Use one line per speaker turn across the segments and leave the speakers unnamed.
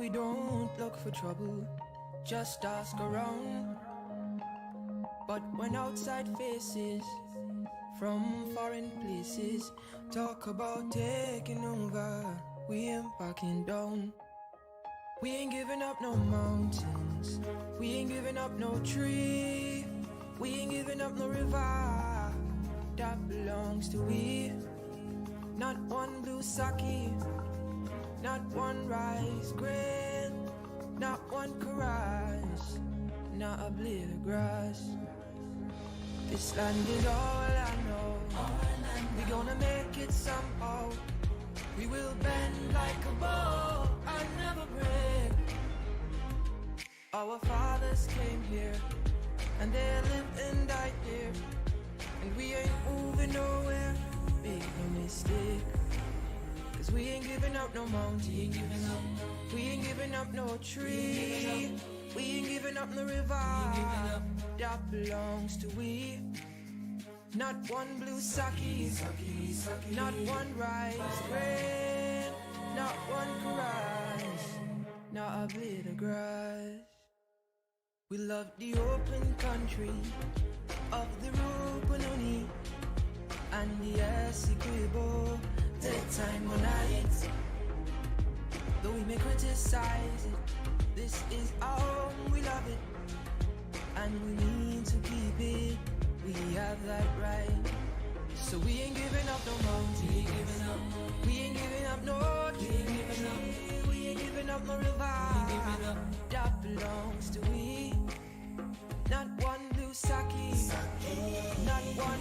We don't look for trouble, just ask around. But when outside faces from foreign places talk about taking over, we ain't backing down. We ain't giving up no mountains, we ain't giving up no tree, we ain't giving up no river that belongs to we. Not one blue sake, not one rice grain, not one caress, not a blade of grass. This land is all I know. We gonna make it somehow. We will bend like a bow and never break. Our fathers came here and they lived and died here, and we ain't moving nowhere. Make no mistake. Cause we ain't giving up no mountain, we ain't giving up no tree, we ain't giving up no river that belongs to we. Not one blue sake, not one rice grain, not one caress, not a blade of grass. We love the open country of the Rupununi and the Essequibo. Time or night, though we may criticize it, this is our home, we love it, and we need to keep it. We have that right, so we ain't giving up no mountain, we ain't giving up no tree, we ain't giving up no river that belongs to we. Not one blue sake, not one.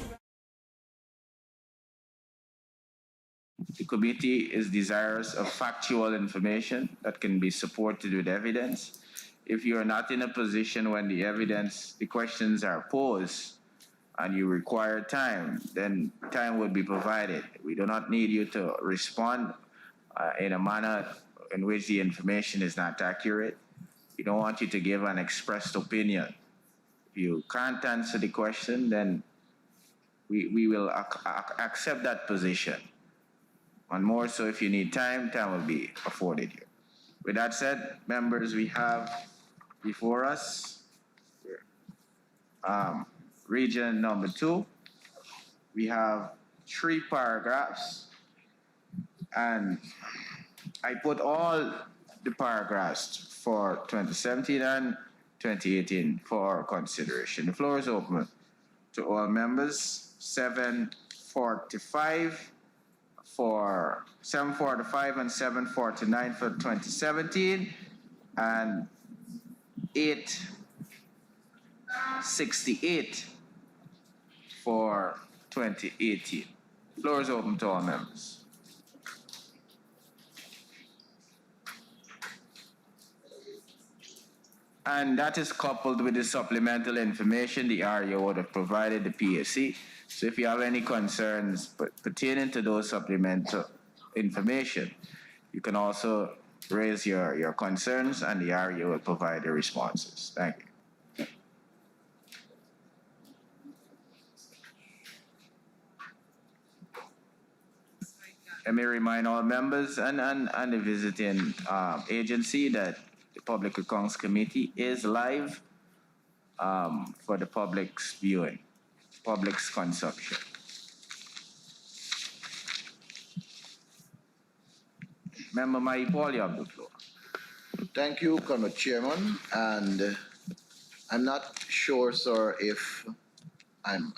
The committee is desirous of factual information that can be supported with evidence. If you are not in a position when the questions are posed, and you require time, then time will be provided. We do not need you to respond in a manner in which the information is not accurate. We don't want you to give an expressed opinion. If you can't answer the question, then we will accept that position. And more so, if you need time, time will be afforded you. With that said, members, we have before us region number 2. We have 3 paragraphs, and I put all the paragraphs for 2017 and 2018 for consideration. The floor is open to all members. 745 and 749 for 2017, and 868 for 2018. Floor is open to all members. And that is coupled with the supplemental information the REO would have provided the PSC. So if you have any concerns pertaining to those supplemental information, you can also raise your concerns and the REO will provide the responses. Thank you. Let me remind all members and the visiting agency that the Public Accounts Committee is live for the public's viewing, public's consumption. Member Maipol, you have the floor.
Thank you, Comrade Chairman. And I'm not sure, sir, if I'm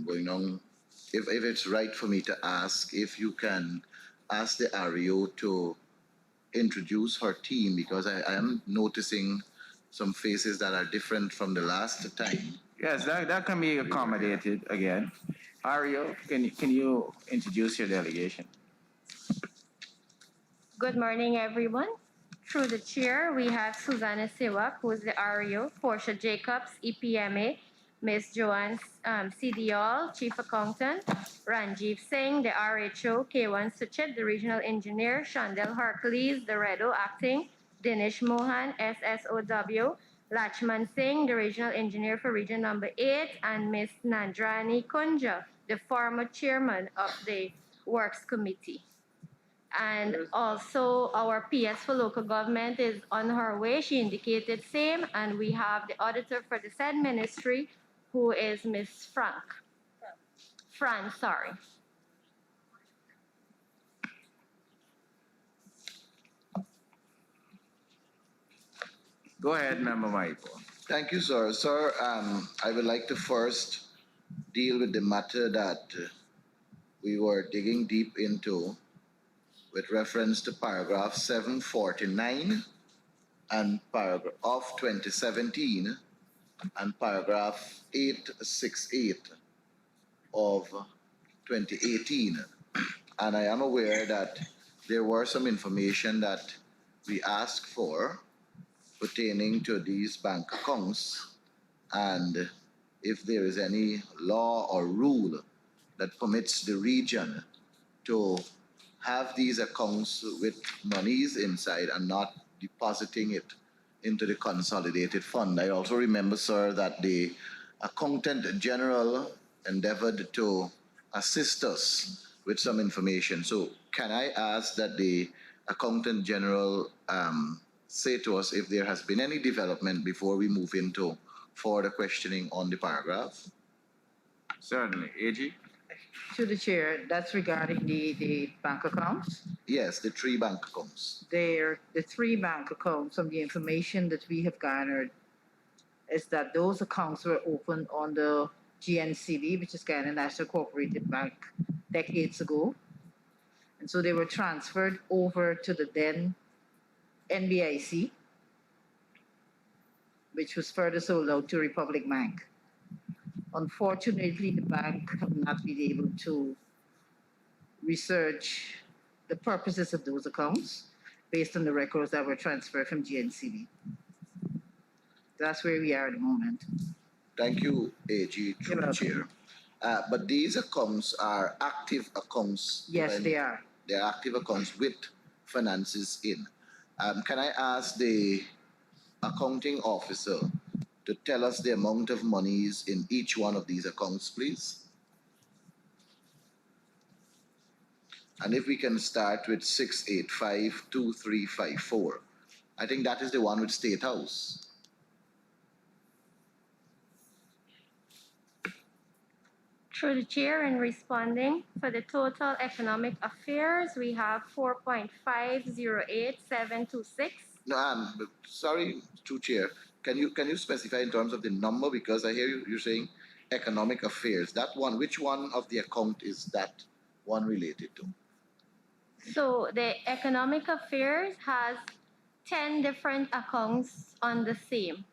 going on, if it's right for me to ask if you can ask the REO to introduce her team, because I am noticing some faces that are different from the last time.
Yes, that can be accommodated again. REO, can you introduce your delegation?
Good morning, everyone. Through the chair, we have Susanna Sewak, who is the REO, Portia Jacobs, EPMA, Ms. Joanne CDL, Chief Accountant, Ranjeev Singh, the RHO, K1 Suchit, the Regional Engineer, Shandel Hercules, the REDO Acting, Dinesh Mohan, SSOW, Lachman Singh, the Regional Engineer for Region number 8, and Ms. Nandrani Kunja, the former Chairman of the Works Committee. And also our PS for local government is on her way. She indicated same. And we have the auditor for the said ministry, who is Miss Fran, sorry.
Go ahead, Member Maipo.
Thank you, sir. Sir, I would like to first deal with the matter that we were digging deep into with reference to paragraph 749 and paragraph of 2017 and paragraph 868 of 2018. And I am aware that there were some information that we asked for pertaining to these bank accounts, and if there is any law or rule that permits the region to have these accounts with monies inside and not depositing it into the consolidated fund. I also remember, sir, that the accountant general endeavored to assist us with some information. So can I ask that the accountant general say to us if there has been any development before we move into further questioning on the paragraph?
Certainly. AG?
To the chair, that's regarding the bank accounts.
Yes, the three bank accounts.
The three bank accounts, from the information that we have garnered, is that those accounts were opened on the GNCB, which is Guyana National Cooperative Bank, decades ago. And so they were transferred over to the then NBIC, which was further sold out to Republic Bank. Unfortunately, the bank have not been able to research the purposes of those accounts based on the records that were transferred from GNCB. That's where we are at the moment.
Thank you, AG, through the chair. But these accounts are active accounts.
Yes, they are.
They are active accounts with finances in. Can I ask the accounting officer to tell us the amount of monies in each one of these accounts, please? And if we can start with 6852354. I think that is the one with State House.
Through the chair, in responding, for the total economic affairs, we have 4.508726.
No, sorry, through chair. Can you specify in terms of the number, because I hear you're saying economic affairs. That one, which one of the account is that one related to?
So the economic affairs has 10 different accounts on the same,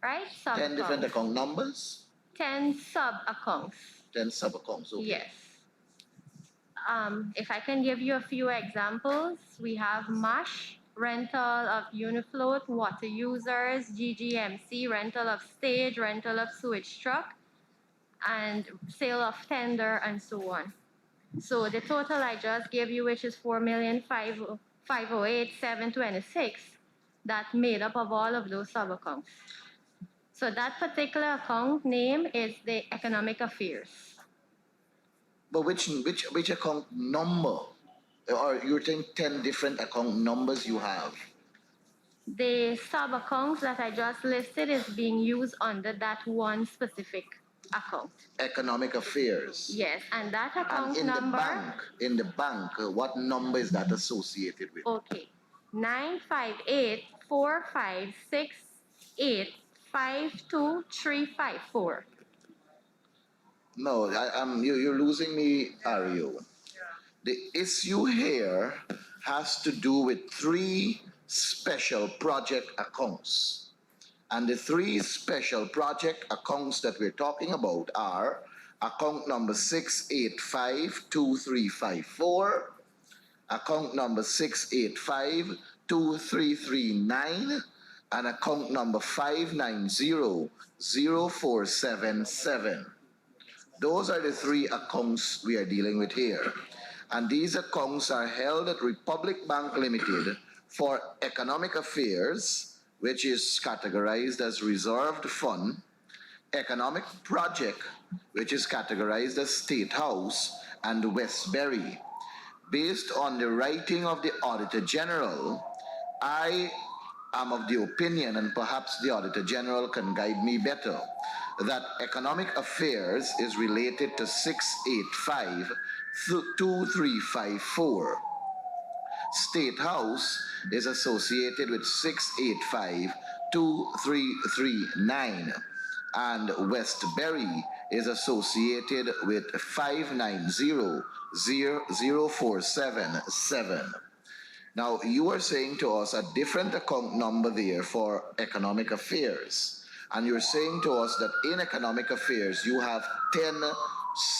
right?
10 different account numbers?
10 sub-accounts.
10 sub-accounts, okay.
Yes. If I can give you a few examples, we have MASH, rental of Unifloat, water users, GGMC, rental of stage, rental of sewage truck, and sale of tender, and so on. So the total I just gave you, which is 4,508,726, that made up of all of those sub-accounts. So that particular account name is the economic affairs.
But which account number? Or you're saying 10 different account numbers you have?
The sub-accounts that I just listed is being used under that one specific account. Economic
affairs.
Yes, and that account
and
number.
In the bank, what number is that associated with?
Okay, 958-456-852-354.
No, you're losing me, Ario. The issue here has to do with three special project accounts. And the three special project accounts that we're talking about are account number 6852354, account number 6852339, and account number 5900477. Those are the three accounts we are dealing with here. And these accounts are held at Republic Bank Limited for economic affairs, which is categorized as reserved fund, economic project, which is categorized as State House, and Westbury. based on the writing of the Auditor General, I am of the opinion, and perhaps the Auditor General can guide me better, that economic affairs is related to 685 2354. State House is associated with 685 2339, and Westbury is associated with 590 0477. Now, you are saying to us a different account number there for economic affairs. And you're saying to us that in economic affairs, you have 10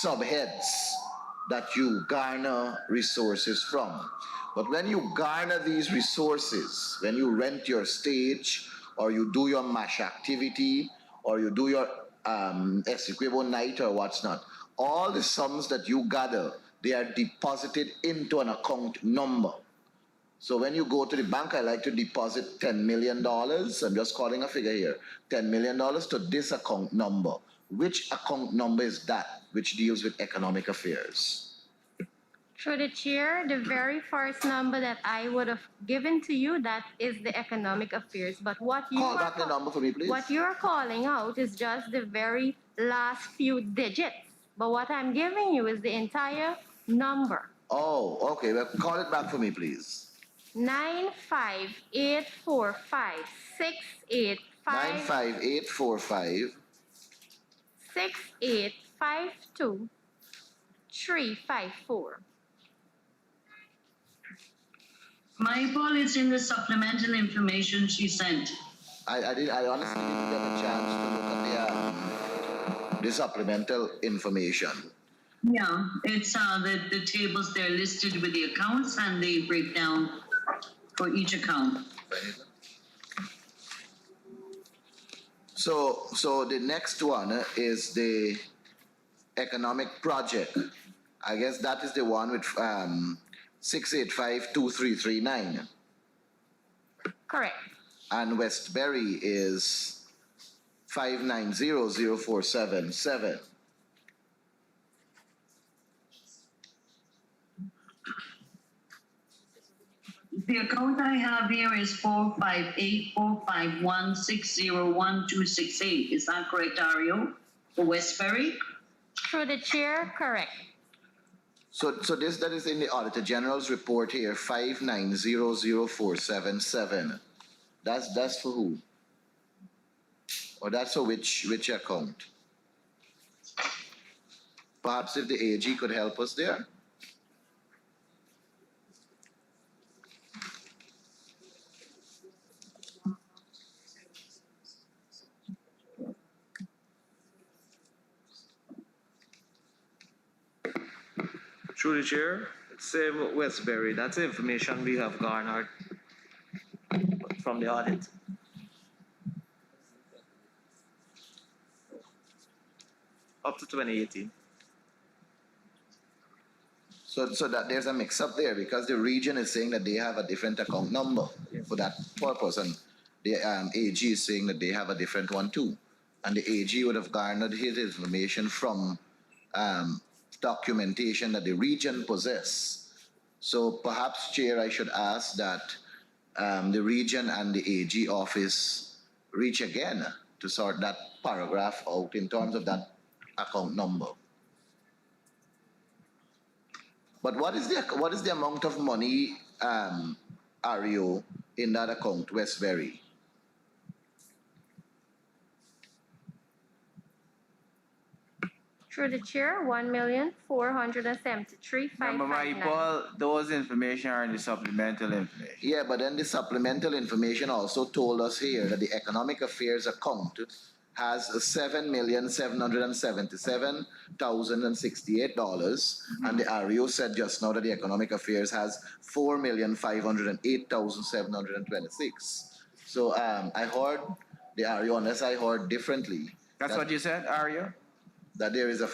subheads that you garner resources from. But when you garner these resources, when you rent your stage, or you do your MASH activity, or you do your Essequibo night or what's not, all the sums that you gather, they are deposited into an account number. So when you go to the bank, I like to deposit $10 million. I'm just calling a figure here. $10 million to this account number. Which account number is that which deals with economic affairs?
Through the chair, the very first number that I would have given to you, that is the economic affairs. But what you
Call
are
back the number for me, please.
what you're calling out is just the very last few digits. But what I'm giving you is the entire number.
Oh, okay. Well, call it back for me, please.
95845
95845
6852 354.
My ball is in the supplemental information she sent.
I honestly didn't get a chance to look at the supplemental information.
Yeah, it's the tables, they're listed with the accounts and they break down for each account.
So the next one is the economic project. I guess that is the one with 6852339.
Correct.
And Westbury is 5900477.
The account I have here is 458-451-601-268. Is that correct, Ario? For Westbury?
Through the chair, correct.
So this that is in the Auditor General's report here, 5900477. That's for who? Or that's for which account? Perhaps if the AG could help us there.
Through the chair, same Westbury. That's the information we have garnered from the audit. Up to 2018.
So that there's a mix-up there because the region is saying that they have a different account number for that purpose, and the AG is saying that they have a different one too. And the AG would have garnered his information from documentation that the region possess. So perhaps, Chair, I should ask that the region and the AG office reach again to sort that paragraph out in terms of that account number. But what is the amount of money, Ario, in that account, Westbury?
Through the chair, 1,473,559.
Remember, my Paul, those information are in the supplemental information.
Yeah, but then the supplemental information also told us here that the economic affairs account has $7,777,068, and the REO said just now that the economic affairs has $4,508,726. So I heard the REO, unless I heard differently.
That's what you said, Ario?
That there is a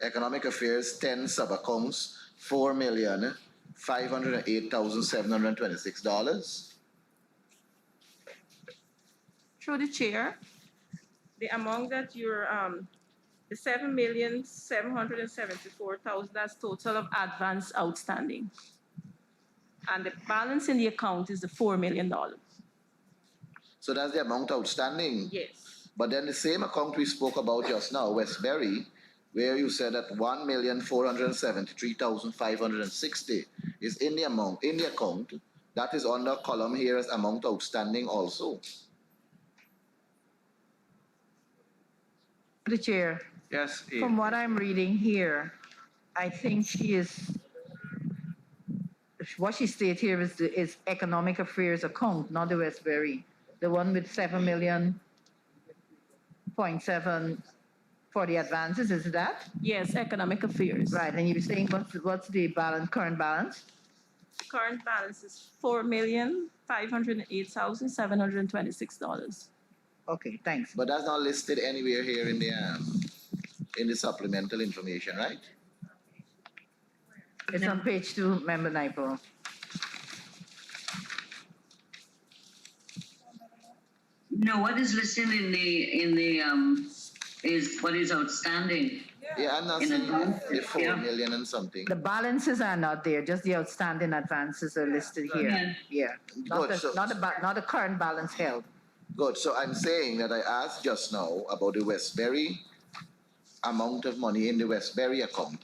economic affairs 10 sub-accounts, $4,508,726.
Through the chair, the amount that you're The 7,774,000, that's total of advance outstanding. And the balance in the account is the $4 million.
So that's the amount outstanding.
Yes.
But then the same account we spoke about just now, Westbury, where you said that 1,473,560 is in the account, that is under column here as amount outstanding also.
The chair,
Yes,
from what I'm reading here, I think what she stated here is economic affairs account, not the Westbury. The one with 7,700,000 for the advances, is that?
Yes, economic affairs.
Right, and you were saying what's the balance, current balance?
Current balance is $4,508,726.
Okay, thanks.
But that's not listed anywhere here in the supplemental information, right?
It's on page 2, Member Naipo.
No, what is listed in the is what is outstanding.
Yeah, I'm not
In
seeing
advance,
the 4
yeah.
million and something.
The balances are not there, just the outstanding advances are listed here. Yeah, not
Good,
the current balance held.
Good. So I'm saying that I asked just now about the Westbury amount of money in the Westbury account,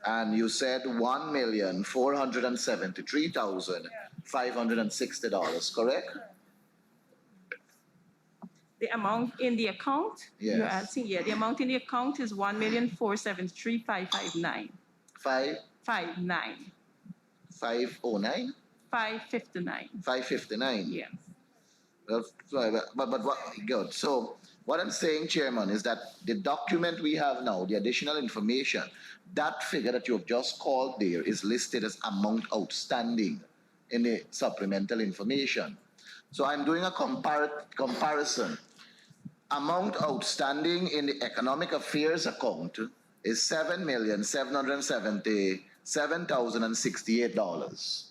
and you said $1,473,560, correct?
The amount in the account,
Yes.
you're asking, yeah, the amount in the account is 1,473,559. 59.
509?
559.
559.
Yeah.
Well, but what, good. So what I'm saying, Chairman, is that the document we have now, the additional information, that figure that you have just called there is listed as amount outstanding in the supplemental information. So I'm doing a comparison. Amount outstanding in the economic affairs account is $7,777,068.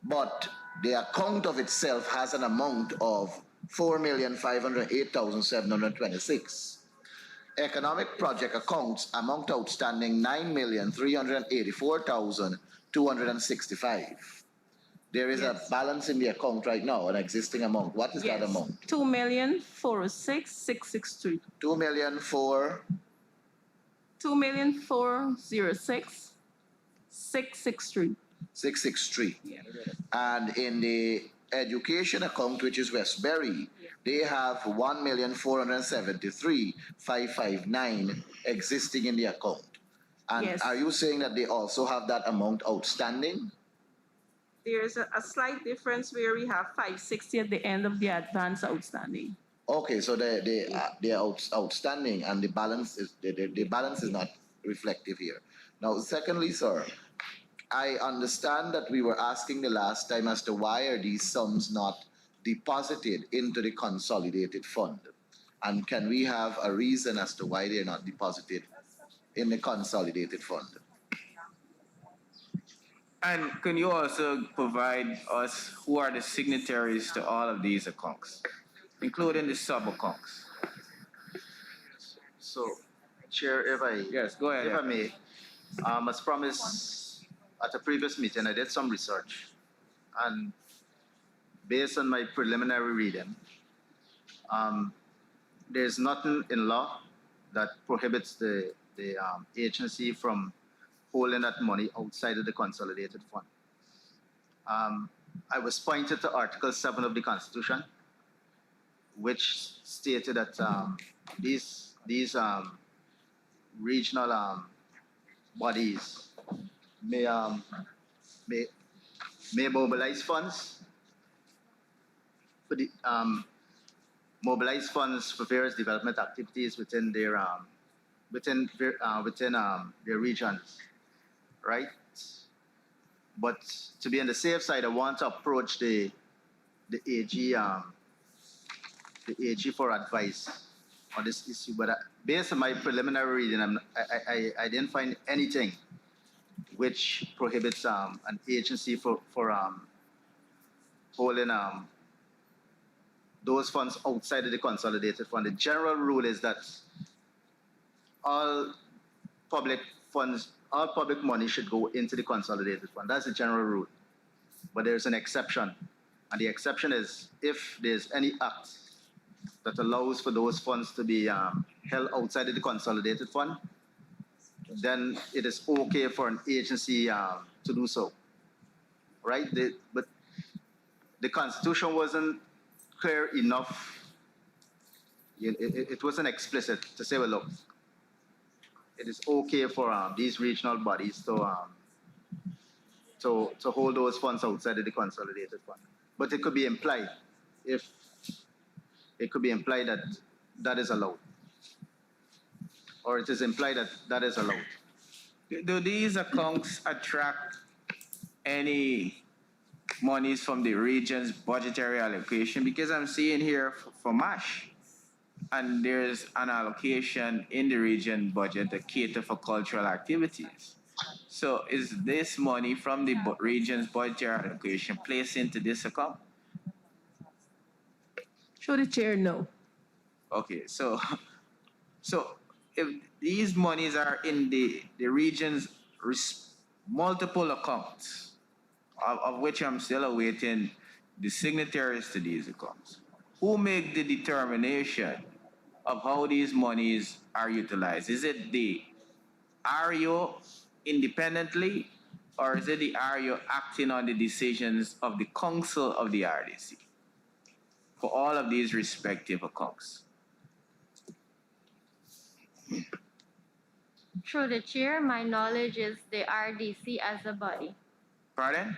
But the account of itself has an amount of $4,508,726. Economic project accounts amount outstanding $9,384,265. There is a balance in the account right now, an existing amount. What is that amount?
2,406,663. 2,406,663.
663.
Yeah.
And in the education account, which is Westbury, they have 1,473,559 existing in the account. And
Yes.
are you saying that they also have that amount outstanding?
There's a slight difference where we have 560 at the end of the advance outstanding.
Okay, so they are outstanding, and the balance is not reflective here. Now, secondly, sir, I understand that we were asking the last time as to why are these sums not deposited into the consolidated fund, and can we have a reason as to why they're not deposited in the consolidated fund?
And can you also provide us who are the signatories to all of these accounts, including the sub-accounts?
So, Chair, if I
Go ahead.
if I may, as promised at a previous meeting, I did some research, and based on my preliminary reading, there's nothing in law that prohibits the agency from holding that money outside of the consolidated fund. I was pointed to Article 7 of the Constitution, which stated that these regional bodies may mobilize funds for the various development activities within their regions, right? But to be on the safe side, I want to approach the AG for advice on this issue. But based on my preliminary reading, I didn't find anything which prohibits an agency for holding those funds outside of the consolidated fund. The general rule is that all public funds, all public money should go into the consolidated fund. That's the general rule. But there's an exception. And the exception is if there's any act that allows for those funds to be held outside of the consolidated fund, then it is okay for an agency to do so. Right? But the Constitution wasn't clear enough. It wasn't explicit to say, well, look, it is okay for these regional bodies to hold those funds outside of the consolidated fund. But it could be implied if it could be implied that that is allowed, or it is implied that that is allowed.
Do these accounts attract any monies from the region's budgetary allocation? Because I'm seeing here for MASH, and there's an allocation in the region budget to cater for cultural activities. So is this money from the region's budgetary allocation placed into this account?
Through the chair, no.
Okay, so if these monies are in the region's multiple accounts, of which I'm still awaiting the signatories to these accounts, who make the determination of how these monies are utilized? Is it the REO independently, or is it the REO acting on the decisions of the council of the RDC for all of these respective accounts?
Through the chair, my knowledge is the RDC as a body.
Pardon?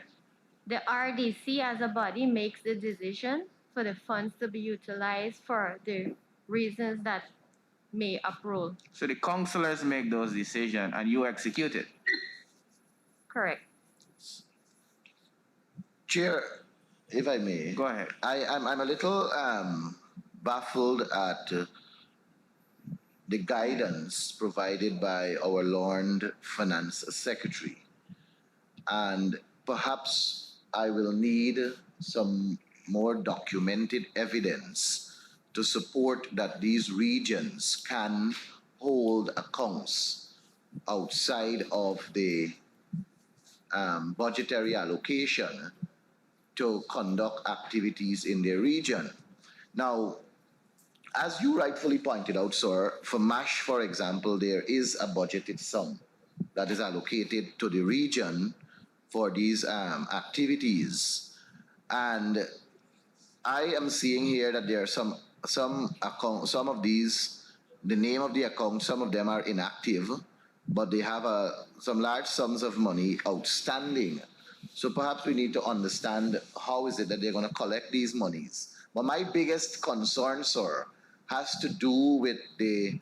The RDC as a body makes the decision for the funds to be utilized for the reasons that may uproot.
So the councillors make those decisions and you execute it?
Correct.
Chair, if I may.
Go ahead.
I'm a little baffled at the guidance provided by our Lord Finance Secretary. And perhaps I will need some more documented evidence to support that these regions can hold accounts outside of the budgetary allocation to conduct activities in their region. Now, as you rightfully pointed out, sir, for MASH, for example, there is a budgeted sum that is allocated to the region for these activities. And I am seeing here that there are some of these, the name of the account, some of them are inactive, but they have some large sums of money outstanding. So perhaps we need to understand how is it that they're going to collect these monies. But my biggest concern, sir, has to do with the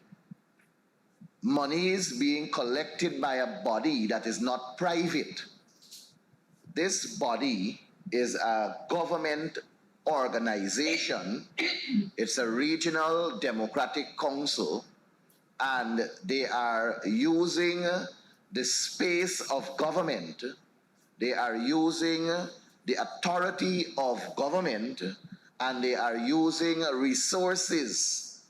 monies being collected by a body that is not private. This body is a government organization. It's a regional democratic council, and they are using the space of government. They are using the authority of government, and they are using resources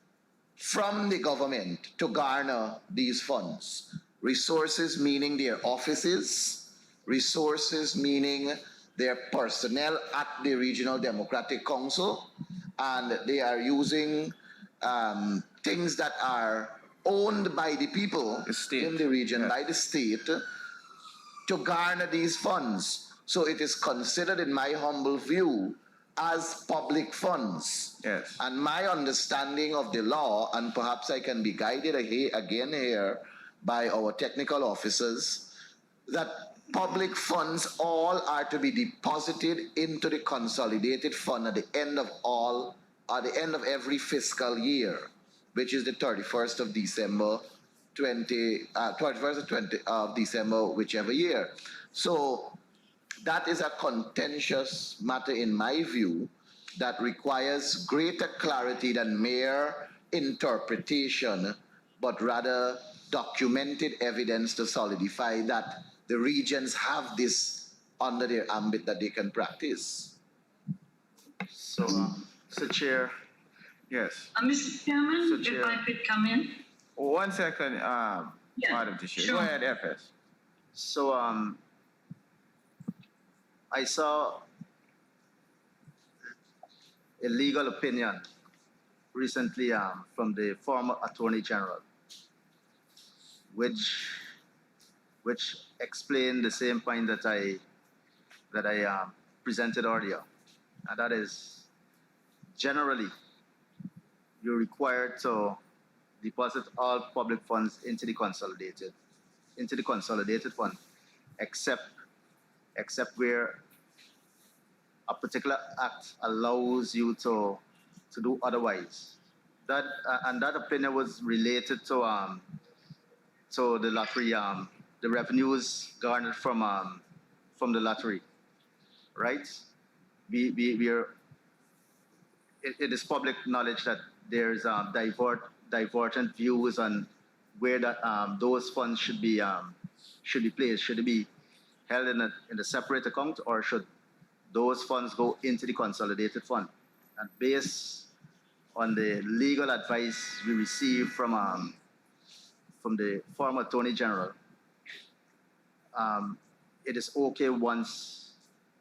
from the government to garner these funds. Resources meaning their offices, resources meaning their personnel at the Regional Democratic Council, and they are using things that are owned by the people in the region, yes, by the state, to garner these funds. So it is considered, in my humble view, as public funds.
Yes.
And my understanding of the law, and perhaps I can be guided again here by our technical officers, that public funds all are to be deposited into the consolidated fund at the end of every fiscal year, which is the 31st of December, 21st of December, whichever year. So that is a contentious matter in my view that requires greater clarity than mere interpretation, but rather documented evidence to solidify that the regions have this under their ambit that they can practice.
So, Mr. Chair.
Yes.
Mr. Chairman,
Mr. Chair.
if I could come in.
1 second,
Yeah,
Madam Chair.
sure.
Go ahead, FS.
So I saw a legal opinion recently from the former Attorney General, which explained the same point that I presented earlier, and that is generally you're required to deposit all public funds into the consolidated fund, except where a particular act allows you to do otherwise. That and that opinion was related to the lottery, the revenues garnered from the lottery, right? We are, it is public knowledge that there's divergent views on where that those funds should be placed. Should it be held in a separate account, or should those funds go into the consolidated fund? And based on the legal advice we received from the former Attorney General, it is okay once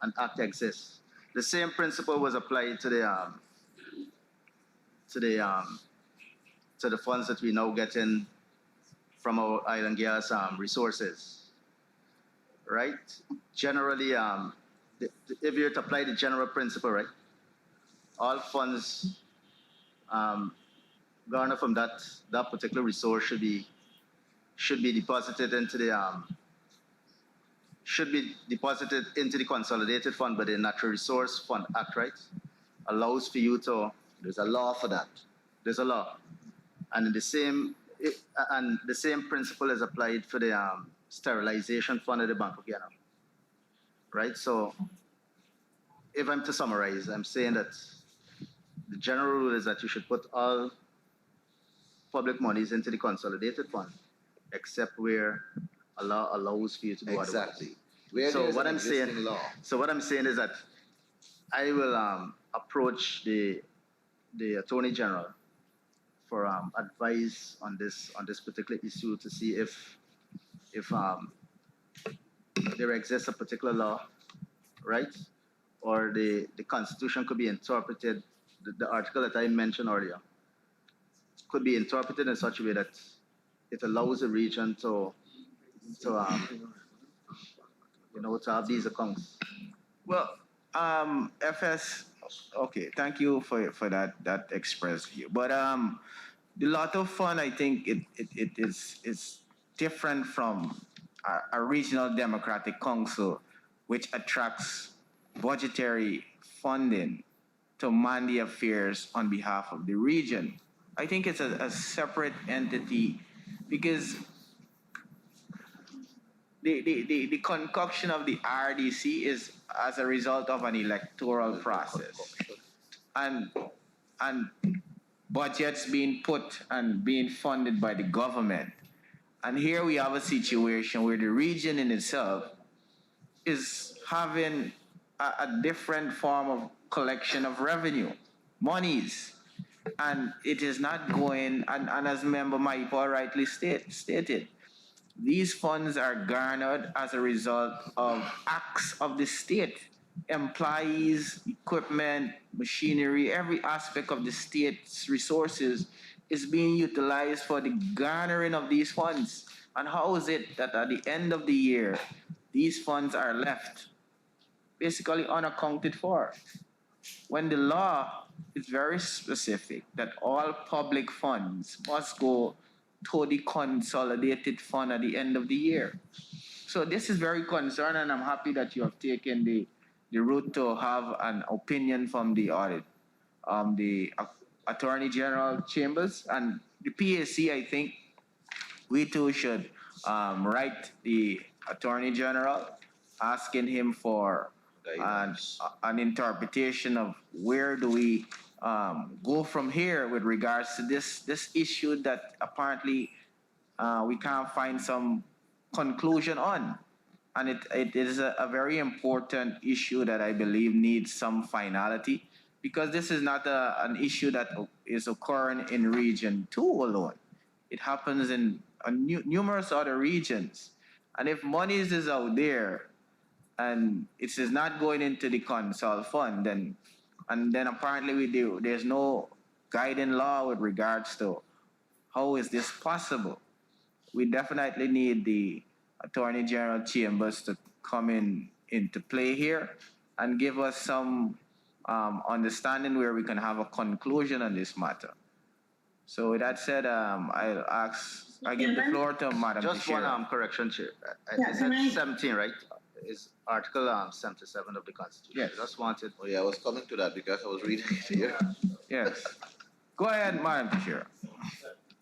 an act exists. The same principle was applied to the funds that we now get in from our oil and gas resources, right? Generally, if you're to apply the general principle, right, all funds garnered from that particular resource should be deposited into the consolidated fund. But the Natural Resource Fund Act, right, allows for you to.
There's a law for that.
There's a law, and the same principle is applied for the sterilization fund of the Bank of Guyana, right? So, if I'm to summarize, I'm saying that the general rule is that you should put all public monies into the consolidated fund, except where a law allows for you to do otherwise.
Exactly. Where
So
there's
what
an
I'm saying,
existing law.
so what I'm saying is that I will approach the Attorney General for advice on this particular issue to see if there exists a particular law, right, or the Constitution could be interpreted. The article that I mentioned earlier could be interpreted in such a way that it allows the region to to have these accounts.
Well, FS, okay, thank you for that express view. But the Lotto Fund, I think it is different from a regional democratic council, which attracts budgetary funding to man the affairs on behalf of the region. I think it's a separate entity because the concoction of the RDC is as a result of an electoral process. And budgets being put and being funded by the government. And here we have a situation where the region in itself is having a different form of collection of revenue, monies. And it is not going, and as Member Maipo rightly stated, these funds are garnered as a result of acts of the state. Employees, equipment, machinery, every aspect of the state's resources is being utilized for the garnering of these funds. And how is it that at the end of the year, these funds are left basically unaccounted for? When the law is very specific that all public funds must go to the consolidated fund at the end of the year. So this is very concerning, and I'm happy that you have taken the route to have an opinion from the audit, the Attorney General Chambers and the PAC. I think we too should write the Attorney General, asking him for an interpretation of where do we go from here with regards to this issue that apparently we can't find some conclusion on. And it is a very important issue that I believe needs some finality, because this is not an issue that is occurring in Region 2 alone. It happens in numerous other regions. And if monies is out there and it is not going into the consult fund, then apparently there's no guiding law with regards to how is this possible. We definitely need the Attorney General Chambers to come into play here and give us some understanding where we can have a conclusion on this matter. So with that said, I give the floor to Madam
Just
Chair.
one correction, Chair.
Yeah,
Is
can
it
I-
17, right? Is Article 77 of the Constitution.
Yes.
Just wanted.
Oh yeah, I was coming to that because I was reading it here.
Yes. Go ahead, Madam Chair.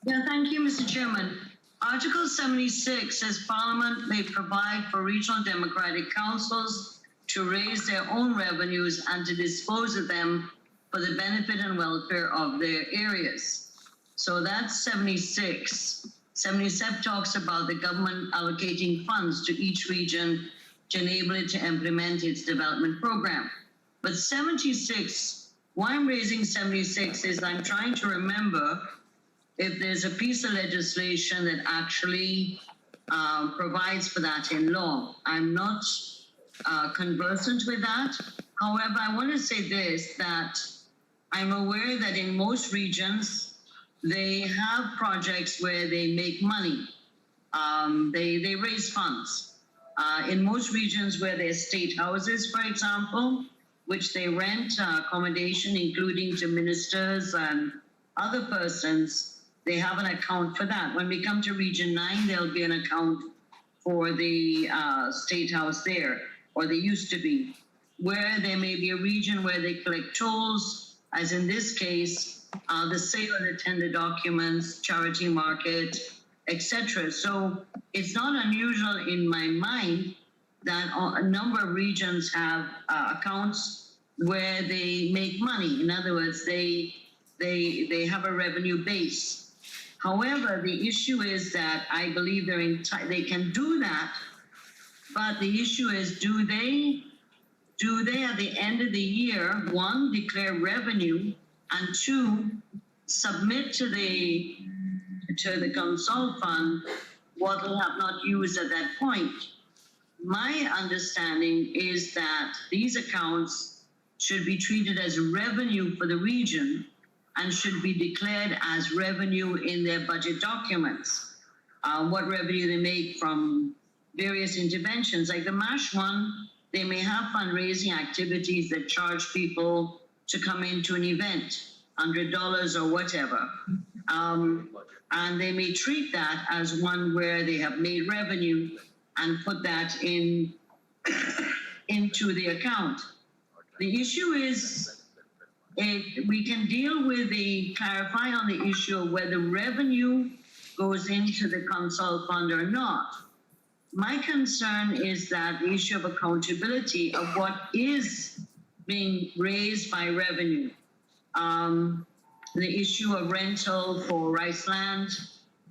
Yeah, thank you, Mr. Chairman. Article 76 says Parliament may provide for regional democratic councils to raise their own revenues and to dispose of them for the benefit and welfare of their areas. So that's 76. 77 talks about the government allocating funds to each region to enable it to implement its development program. But 76, why I'm raising 76 is I'm trying to remember if there's a piece of legislation that actually provides for that in law. I'm not conversant with that. However, I want to say this, that I'm aware that in most regions, they have projects where they make money. They raise funds. In most regions where there's state houses, for example, which they rent accommodation, including to ministers and other persons, they have an account for that. When we come to Region 9, there'll be an account for the state house there, or they used to be, where there may be a region where they collect tolls, as in this case, the sale of the tender documents, charity market, etc. So it's not unusual in my mind that a number of regions have accounts where they make money. In other words, they have a revenue base. However, the issue is that I believe they can do that, but the issue is, do they at the end of the year, one, declare revenue, and two, submit to the consult fund what they have not used at that point? My understanding is that these accounts should be treated as revenue for the region and should be declared as revenue in their budget documents. What revenue they make from various interventions. Like the MASH one, they may have fundraising activities that charge people to come into an event, $100 or whatever. And they may treat that as one where they have made revenue and put that into the account. The issue is, we can deal with clarify on the issue of whether revenue goes into the consult fund or not. My concern is that the issue of accountability of what is being raised by revenue. The issue of rental for rice land,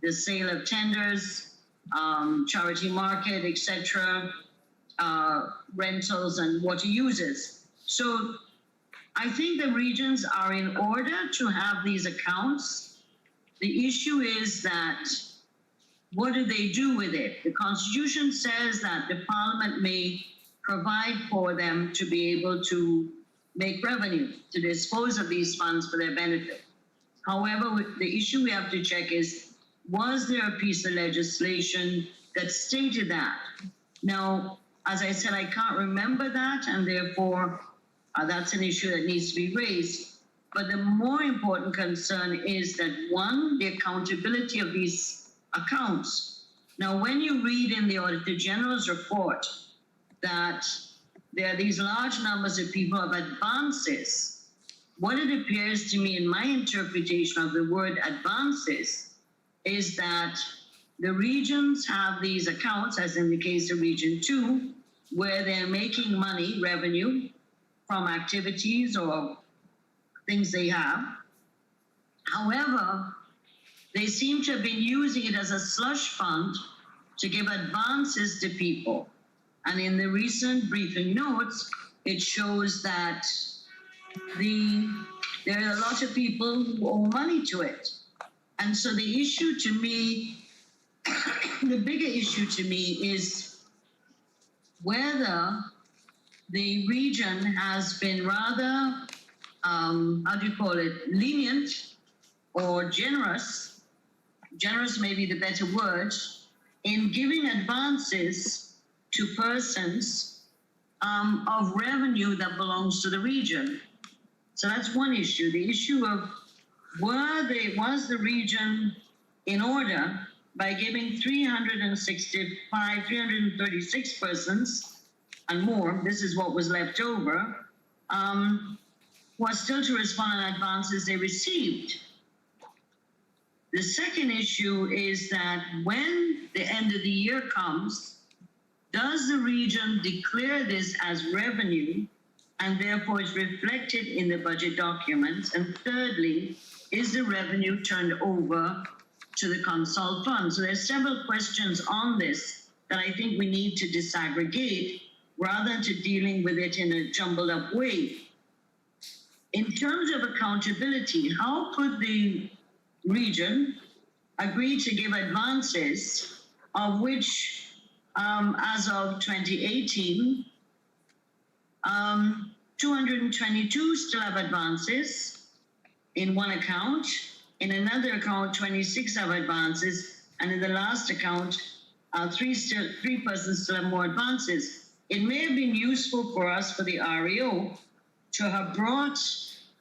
the sale of tenders, charity market, etc., rentals and water users. So I think the regions are in order to have these accounts. The issue is that, what do they do with it? The Constitution says that the Parliament may provide for them to be able to make revenue, to dispose of these funds for their benefit. However, the issue we have to check is, was there a piece of legislation that stated that? Now, as I said, I can't remember that, and therefore that's an issue that needs to be raised. But the more important concern is that, one, the accountability of these accounts. Now, when you read in the Auditor General's report that there are these large numbers of people of advances, what it appears to me in my interpretation of the word advances is that the regions have these accounts, as in the case of Region 2, where they're making money, revenue, from activities or things they have. However, they seem to have been using it as a slush fund to give advances to people. And in the recent briefing notes, it shows that there are a lot of people who owe money to it. And so the issue to me, the bigger issue to me is whether the region has been rather, how do you call it, lenient or generous, generous may be the better word, in giving advances to persons of revenue that belongs to the region. So that's one issue. The issue of was the region in order by giving 336 persons and more, this is what was left over, was still to respond on advances they received. The second issue is that when the end of the year comes, does the region declare this as revenue and therefore it's reflected in the budget documents? And thirdly, is the revenue turned over to the consult fund? So there's several questions on this that I think we need to disaggregate rather than to dealing with it in a jumbled up way. In terms of accountability, how could the region agree to give advances of which, as of 2018, 222 still have advances in one account, in another account 26 have advances, and in the last account, three persons still have more advances. It may have been useful for us, for the REO, to have brought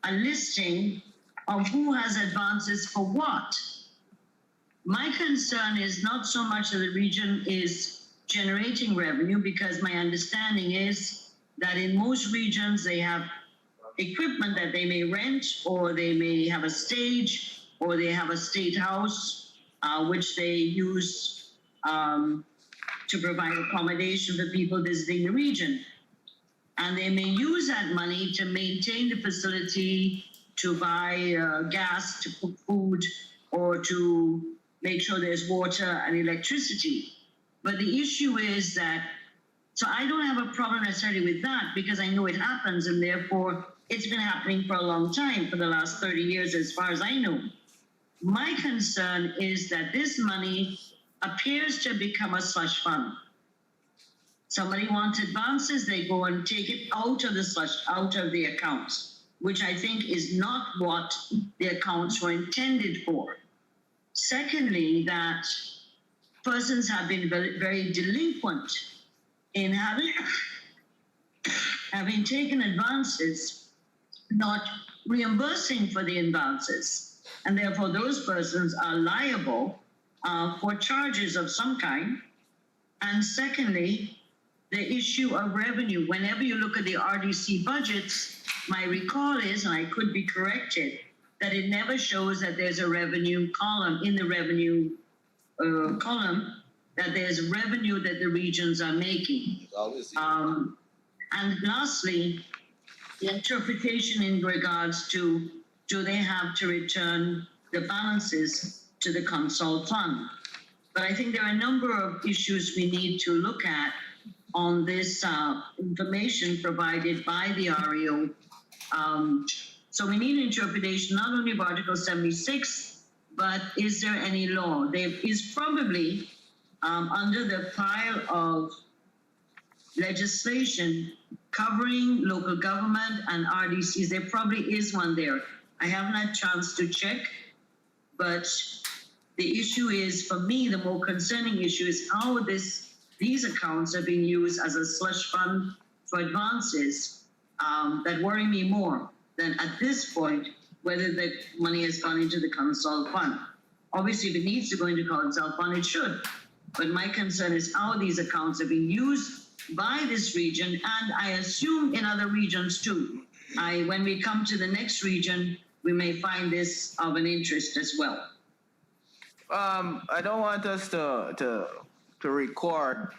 a listing of who has advances for what. My concern is not so much that the region is generating revenue, because my understanding is that in most regions they have equipment that they may rent, or they may have a stage, or they have a state house, which they use to provide accommodation for people visiting the region. And they may use that money to maintain the facility, to buy gas, to cook food, or to make sure there's water and electricity. But the issue is that, so I don't have a problem necessarily with that, because I know it happens, and therefore it's been happening for a long time, for the last 30 years, as far as I know. My concern is that this money appears to become a slush fund. Somebody wants advances, they go and take it out of the slush, out of the accounts, which I think is not what the accounts were intended for. Secondly, that persons have been very, very delinquent in having taken advances, not reimbursing for the advances, and therefore those persons are liable for charges of some kind. And secondly, the issue of revenue. Whenever you look at the RDC budgets, my recall is, and I could be corrected, that it never shows that there's a revenue column in the revenue column, that there's revenue that the regions are making. And lastly, the interpretation in regards to, do they have to return the balances to the consult fund? But I think there are a number of issues we need to look at on this information provided by the REO. So we need interpretation not only of Article 76, but is there any law? There is probably under the pile of legislation covering local government and RDCs, there probably is one there. I haven't had a chance to check, but the issue is, for me, the more concerning issue is how these accounts are being used as a slush fund for advances that worry me more than at this point whether the money has gone into the consult fund. Obviously, if it needs to go into consult fund, it should. But my concern is how these accounts are being used by this region, and I assume in other regions too. When we come to the next region, we may find this of an interest as well.
I don't want us to record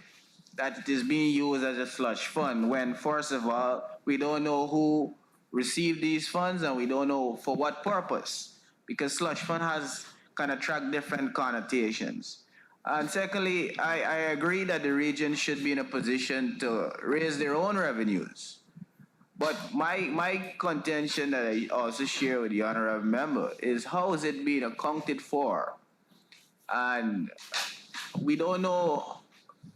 that it is being used as a slush fund when, first of all, we don't know who received these funds and we don't know for what purpose, because slush fund has kind of track different connotations. And secondly, I agree that the region should be in a position to raise their own revenues. But my contention that I also share with the honorable member is how is it being accounted for? And we don't know.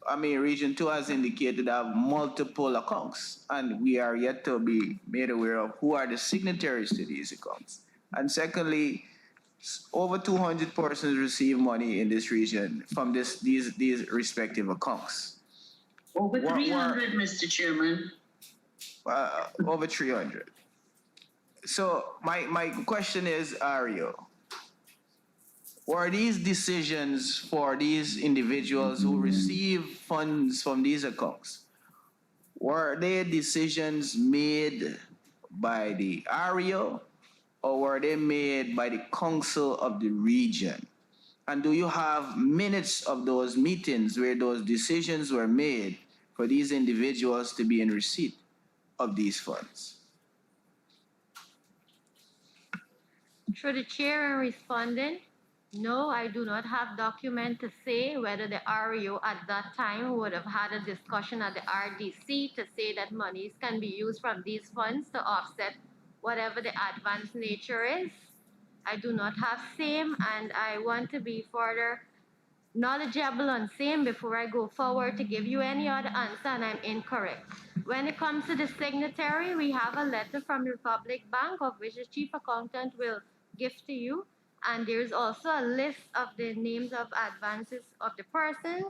I mean, Region 2 has indicated have multiple accounts, and we are yet to be made aware of who are the signatories to these accounts. And secondly, over 200 persons receive money in this region from these respective accounts.
Over
What-
300, Mr. Chairman.
Over 300. So my question is, Ario, were these decisions for these individuals who receive funds from these accounts, were they decisions made by the Ario or were they made by the council of the region? And do you have minutes of those meetings where those decisions were made for these individuals to be in receipt of these funds?
Through the chair and respondent, no, I do not have document to say whether the REO at that time would have had a discussion at the RDC to say that monies can be used from these funds to offset whatever the advance nature is. I do not have same, and I want to be further knowledgeable on same before I go forward to give you any other answer, and I'm incorrect. When it comes to the signatory, we have a letter from Republic Bank of which the chief accountant will give to you. And there's also a list of the names of advances of the persons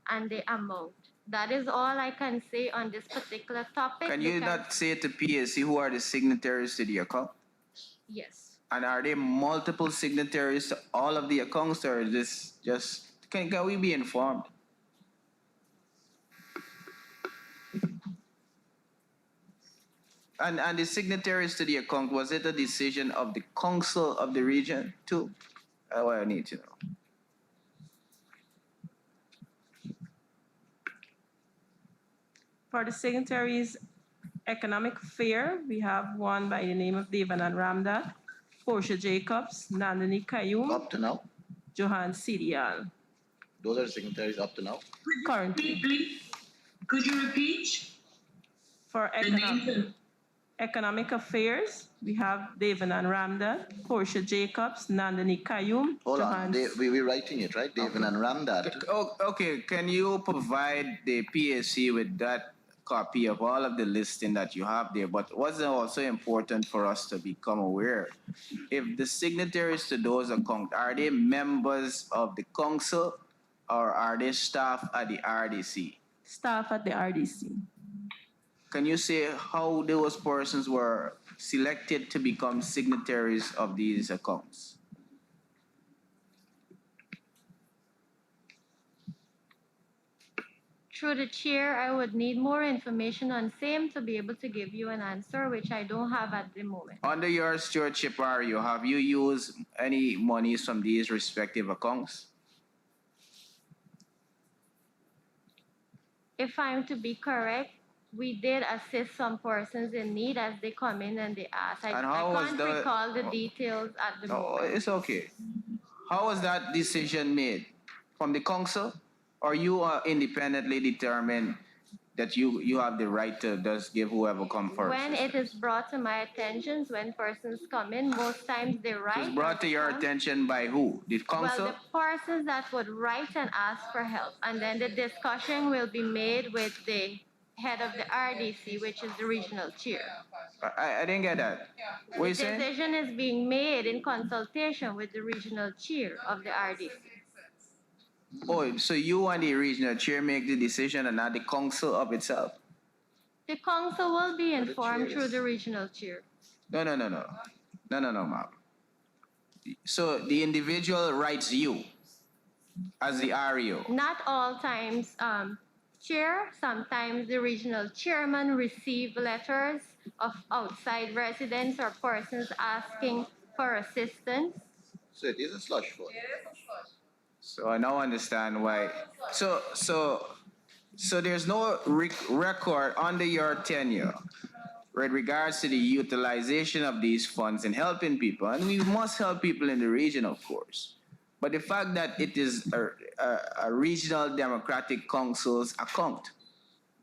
and the amount. That is all I can say on this particular topic.
Can you
because-
not say to PSC who are the signatories to the account?
Yes.
And are there multiple signatories to all of the accounts, or is this just can we be informed? And the signatories to the account, was it a decision of the council of the region too? What I need to know.
For the signatories economic fair, we have one by the name of Devanand Ramda, Portia Jacobs, Nandini Kayum,
Up to now?
Johan Sidial.
Those are the signatories up to now?
Currently,
Please, could you repeat
for
the names?
economic affairs, we have Devanand Ramda, Portia Jacobs, Nandini Kayum,
Hold
Johan.
on, we're writing it, right? David and Ramdad.
Oh, okay, can you provide the PSC with that copy of all of the listing that you have there? But what's also important for us to become aware, if the signatories to those accounts, are they members of the council or are they staff at the RDC?
Staff at the RDC.
Can you say how those persons were selected to become signatories of these accounts?
Through the chair, I would need more information on same to be able to give you an answer, which I don't have at the moment.
Under your stewardship, Ario, have you used any monies from these respective accounts?
If I'm to be correct, we did assist some persons in need as they come in and they ask. I
And how was
can't
the-
recall the details at the
No,
moment.
it's okay. How was that decision made? From the council? Or you are independently determined that you have the right to just give whoever come first?
When it is brought to my attention, when persons come in, most times they
It
write.
was brought to your attention by who? The council?
Well, the persons that would write and ask for help, and then the discussion will be made with the head of the RDC, which is the regional chair.
I didn't get that. What
The
you saying?
decision is being made in consultation with the regional chair of the RDC.
Oh, so you and the regional chair make the decision and not the council of itself?
The council will be
the
informed
chair
through
is-
the regional chair.
No, ma'am. So the individual writes you as the REO.
Not all times, chair. Sometimes the regional chairman receive letters of outside residents or persons asking for assistance.
So it is a slush fund.
So I now understand why. So there's no record under your tenure with regards to the utilization of these funds and helping people, and we must help people in the region, of course. But the fact that it is a regional democratic council's account,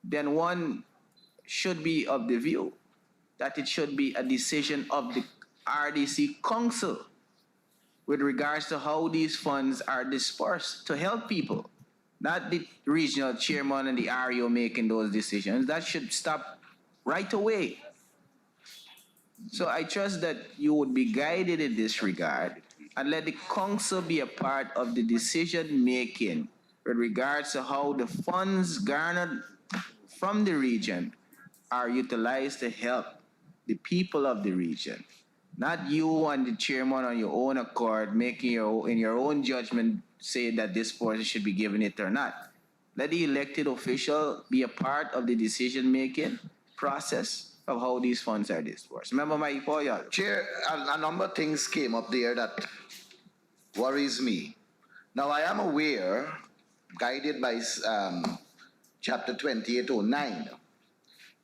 then one should be of the view that it should be a decision of the RDC Council with regards to how these funds are dispersed to help people, not the regional chairman and the REO making those decisions. That should stop right away. So I trust that you would be guided in this regard and let the council be a part of the decision making with regards to how the funds garnered from the region are utilized to help the people of the region. Not you and the chairman on your own accord making in your own judgment say that this person should be given it or not. Let the elected official be a part of the decision making process of how these funds are dispersed. Remember my point?
Chair, a number of things came up there that worries me. Now, I am aware, guided by Chapter 2809,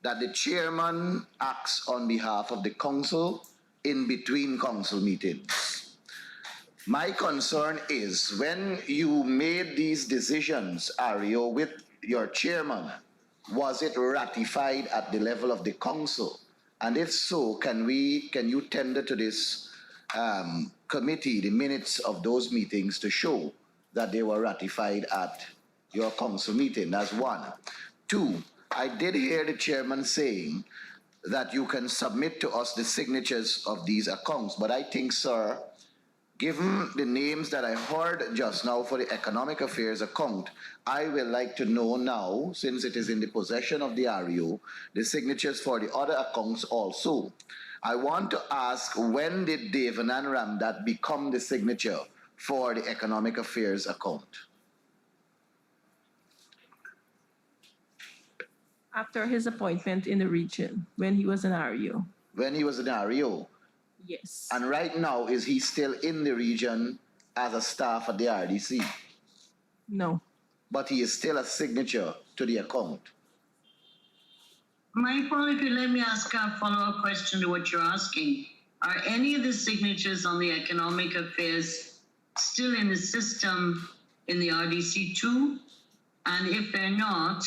that the chairman acts on behalf of the council in between council meetings. My concern is when you made these decisions, Ario, with your chairman, was it ratified at the level of the council? And if so, can you tender to this committee the minutes of those meetings to show that they were ratified at your council meeting? That's one. Two, I did hear the chairman saying that you can submit to us the signatures of these accounts, but I think, sir, given the names that I heard just now for the Economic Affairs account, I would like to know now, since it is in the possession of the REO, the signatures for the other accounts also. I want to ask, when did Devanand Ramdat become the signature for the Economic Affairs account?
After his appointment in the region, when he was an REO.
When he was an REO?
Yes.
And right now, is he still in the region as a staff at the RDC?
No.
But he is still a signature to the account.
Michael, if you let me ask a follow-up question to what you're asking. Are any of the signatures on the Economic Affairs still in the system in the RDC too? And if they're not,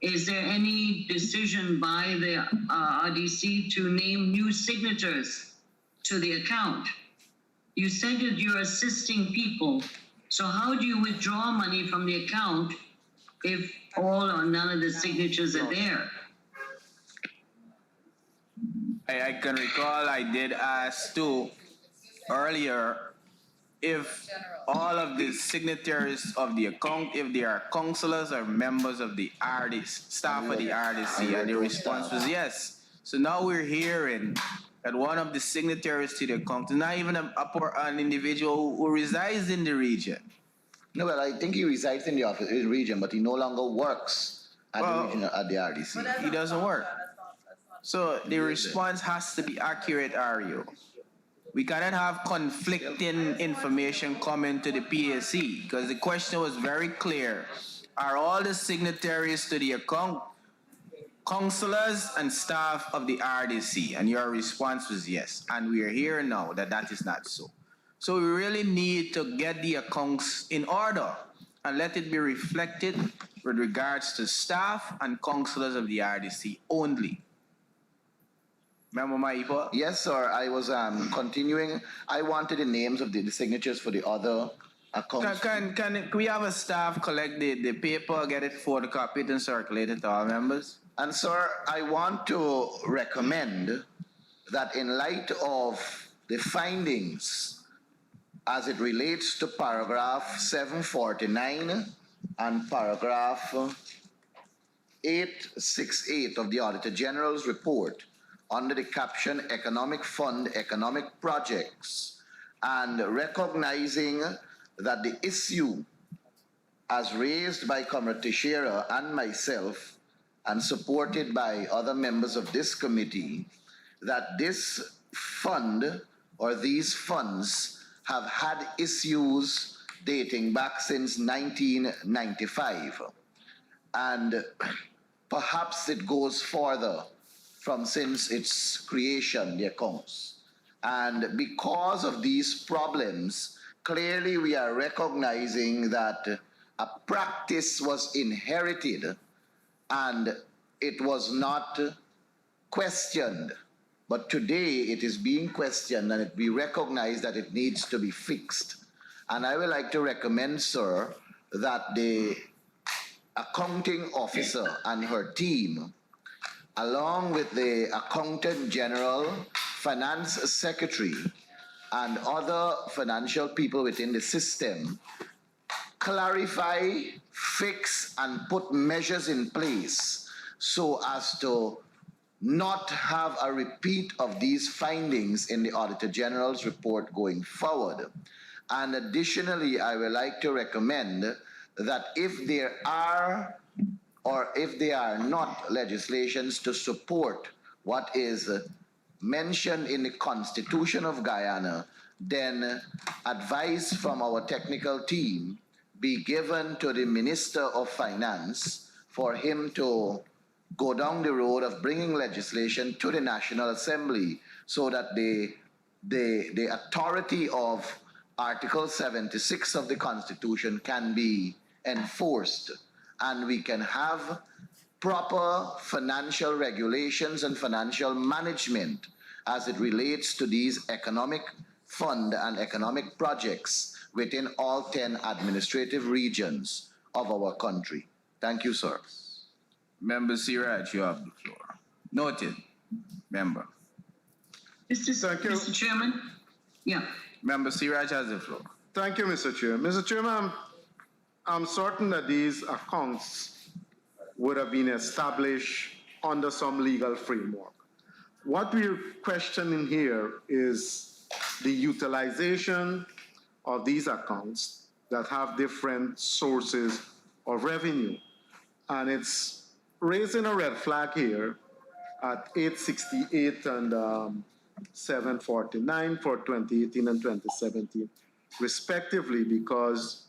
is there any decision by the RDC to name new signatures to the account? You said that you're assisting people. So how do you withdraw money from the account if all or none of the signatures are there?
I can recall I did ask too earlier if all of the signatories of the account, if they are councillors or members of the RDC, staff of the RDC, and the response was yes. So now we're hearing that one of the signatories to the account is not even an individual who resides in the region.
No, well, I think he resides in the office, in the region, but he no longer works at the region, at the RDC.
He doesn't work. So the response has to be accurate, Ario. We cannot have conflicting information coming to the PAC because the question was very clear. Are all the signatories to the account councillors and staff of the RDC? And your response was yes. And we are here now that that is not so. So we really need to get the accounts in order and let it be reflected with regards to staff and councillors of the RDC only. Remember my email?
Yes, sir. I was continuing. I wanted the names of the signatures for the other accounts.
Can we have a staff collect the paper, get it photocopied and circulate it to all members?
And sir, I want to recommend that in light of the findings as it relates to paragraph 749 and paragraph 868 of the Auditor General's report, under the caption Economic Fund, Economic Projects, and recognizing that the issue as raised by Comrade Teixeira and myself and supported by other members of this committee, that this fund or these funds have had issues dating back since 1995. And perhaps it goes further from since its creation, the accounts. And because of these problems, clearly we are recognizing that a practice was inherited and it was not questioned. But today it is being questioned and we recognize that it needs to be fixed. And I would like to recommend, sir, that the accounting officer and her team, along with the accountant general, finance secretary, and other financial people within the system, clarify, fix, and put measures in place so as to not have a repeat of these findings in the Auditor General's report going forward. And additionally, I would like to recommend that if there are or if there are not legislations to support what is mentioned in the Constitution of Guyana, then advice from our technical team be given to the Minister of Finance for him to go down the road of bringing legislation to the National Assembly so that the authority of Article 76 of the Constitution can be enforced and we can have proper financial regulations and financial management as it relates to these economic fund and economic projects within all 10 administrative regions of our country. Thank you, sir.
Member Siraj, you have the floor. Noted. Member.
Mr. Chairman? Yeah.
Member Siraj has the floor.
Thank you, Mr. Chair. Mr. Chairman, I'm certain that these accounts would have been established under some legal framework. What we're questioning here is the utilization of these accounts that have different sources of revenue. And it's raising a red flag here at 868 and 749 for 2018 and 2017, respectively, because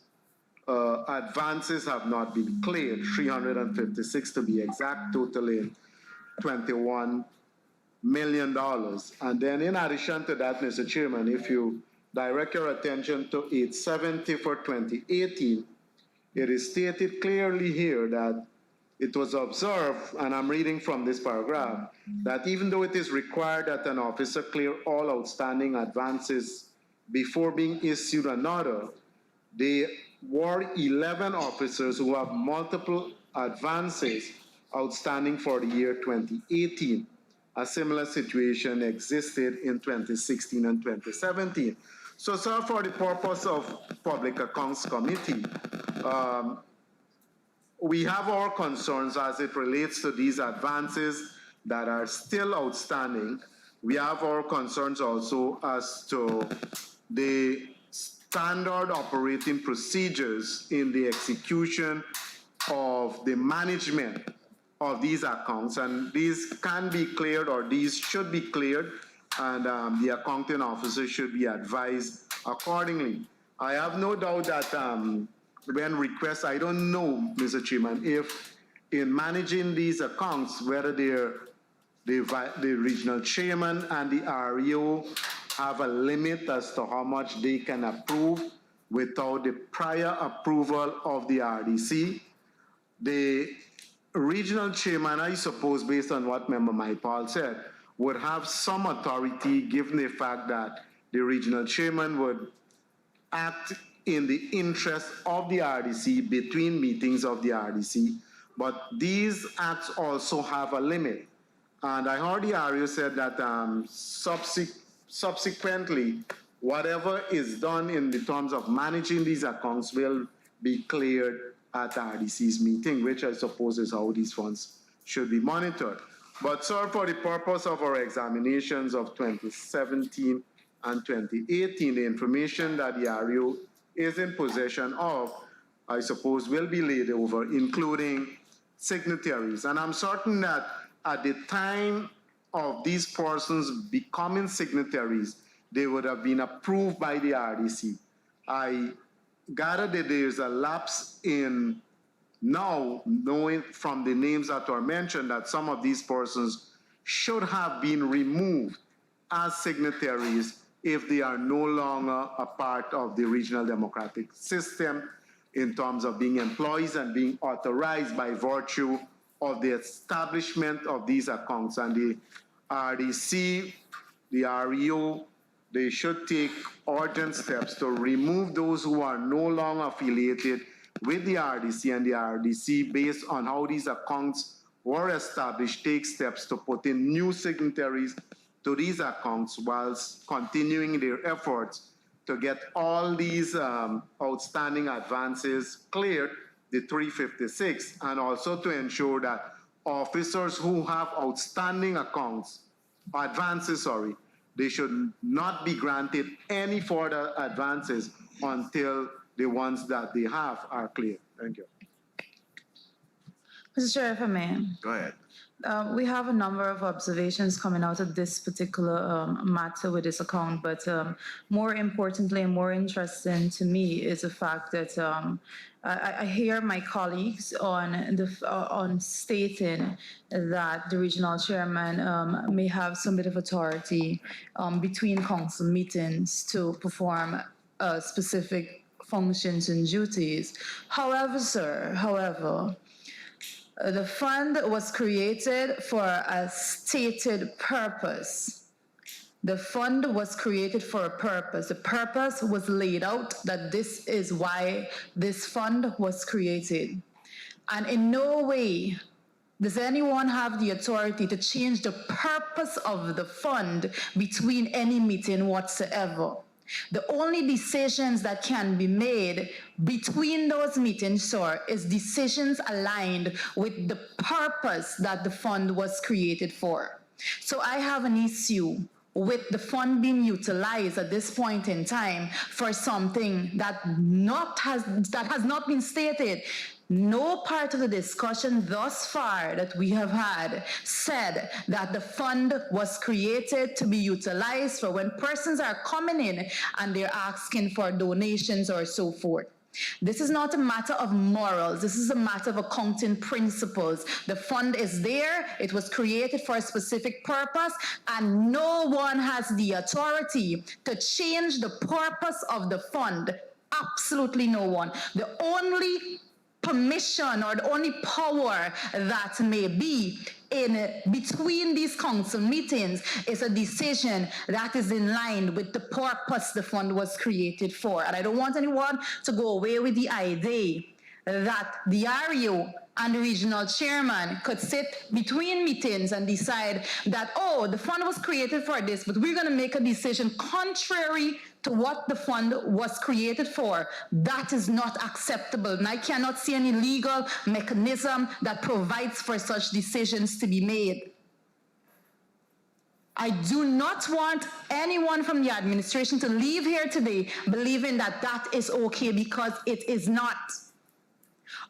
advances have not been cleared, 356 to be exact, totaling $21 million. And then in addition to that, Mr. Chairman, if you direct your attention to 870 for 2018, it is stated clearly here that it was observed, and I'm reading from this paragraph, that even though it is required that an officer clear all outstanding advances before being issued another, there were 11 officers who have multiple advances outstanding for the year 2018. A similar situation existed in 2016 and 2017. So, sir, for the purpose of Public Accounts Committee, we have our concerns as it relates to these advances that are still outstanding. We have our concerns also as to the standard operating procedures in the execution of the management of these accounts. And these can be cleared, or these should be cleared, and the accounting officer should be advised accordingly. I have no doubt that when requests, I don't know, Mr. Chairman, if in managing these accounts, whether the regional chairman and the REO have a limit as to how much they can approve without the prior approval of the RDC. The regional chairman, I suppose, based on what Member Maipal said, would have some authority given the fact that the regional chairman would act in the interest of the RDC between meetings of the RDC, but these acts also have a limit. And I heard the REO said that subsequently, whatever is done in the terms of managing these accounts will be cleared at RDC's meeting, which I suppose is how these funds should be monitored. But sir, for the purpose of our examinations of 2017 and 2018, the information that the REO is in possession of, I suppose, will be laid over, including signatories. And I'm certain that at the time of these persons becoming signatories, they would have been approved by the RDC. I gather that there's a lapse in now knowing from the names that were mentioned that some of these persons should have been removed as signatories if they are no longer a part of the regional democratic system in terms of being employees and being authorized by virtue of the establishment of these accounts, and the RDC, the REO, they should take urgent steps to remove those who are no longer affiliated with the RDC, and the RDC, based on how these accounts were established, take steps to put in new signatories to these accounts whilst continuing their efforts to get all these outstanding advances cleared, the 356, and also to ensure that officers who have outstanding advances, they should not be granted any further advances until the ones that they have are clear. Thank you.
Mr. Chair, if I may.
Go ahead.
We have a number of observations coming out of this particular matter with this account, but more importantly and more interesting to me is the fact that I hear my colleagues on stating that the regional chairman may have some bit of authority between council meetings to perform specific functions and duties. However, sir, the fund was created for a stated purpose. The fund was created for a purpose. The purpose was laid out that this is why this fund was created. And in no way does anyone have the authority to change the purpose of the fund between any meeting whatsoever. The only decisions that can be made between those meetings, sir, is decisions aligned with the purpose that the fund was created for. So I have an issue with the fund being utilized at this point in time for something that has not been stated. No part of the discussion thus far that we have had said that the fund was created to be utilized for when persons are coming in and they're asking for donations or so forth. This is not a matter of morals. This is a matter of accounting principles. The fund is there. It was created for a specific purpose, and no one has the authority to change the purpose of the fund. Absolutely no one. The only permission or the only power that may be in between these council meetings is a decision that is in line with the purpose the fund was created for. And I don't want anyone to go away with the idea that the REO and the regional chairman could sit between meetings and decide that, oh, the fund was created for this, but we're going to make a decision contrary to what the fund was created for. That is not acceptable, and I cannot see any legal mechanism that provides for such decisions to be made. I do not want anyone from the administration to leave here today believing that that is okay, because it is not.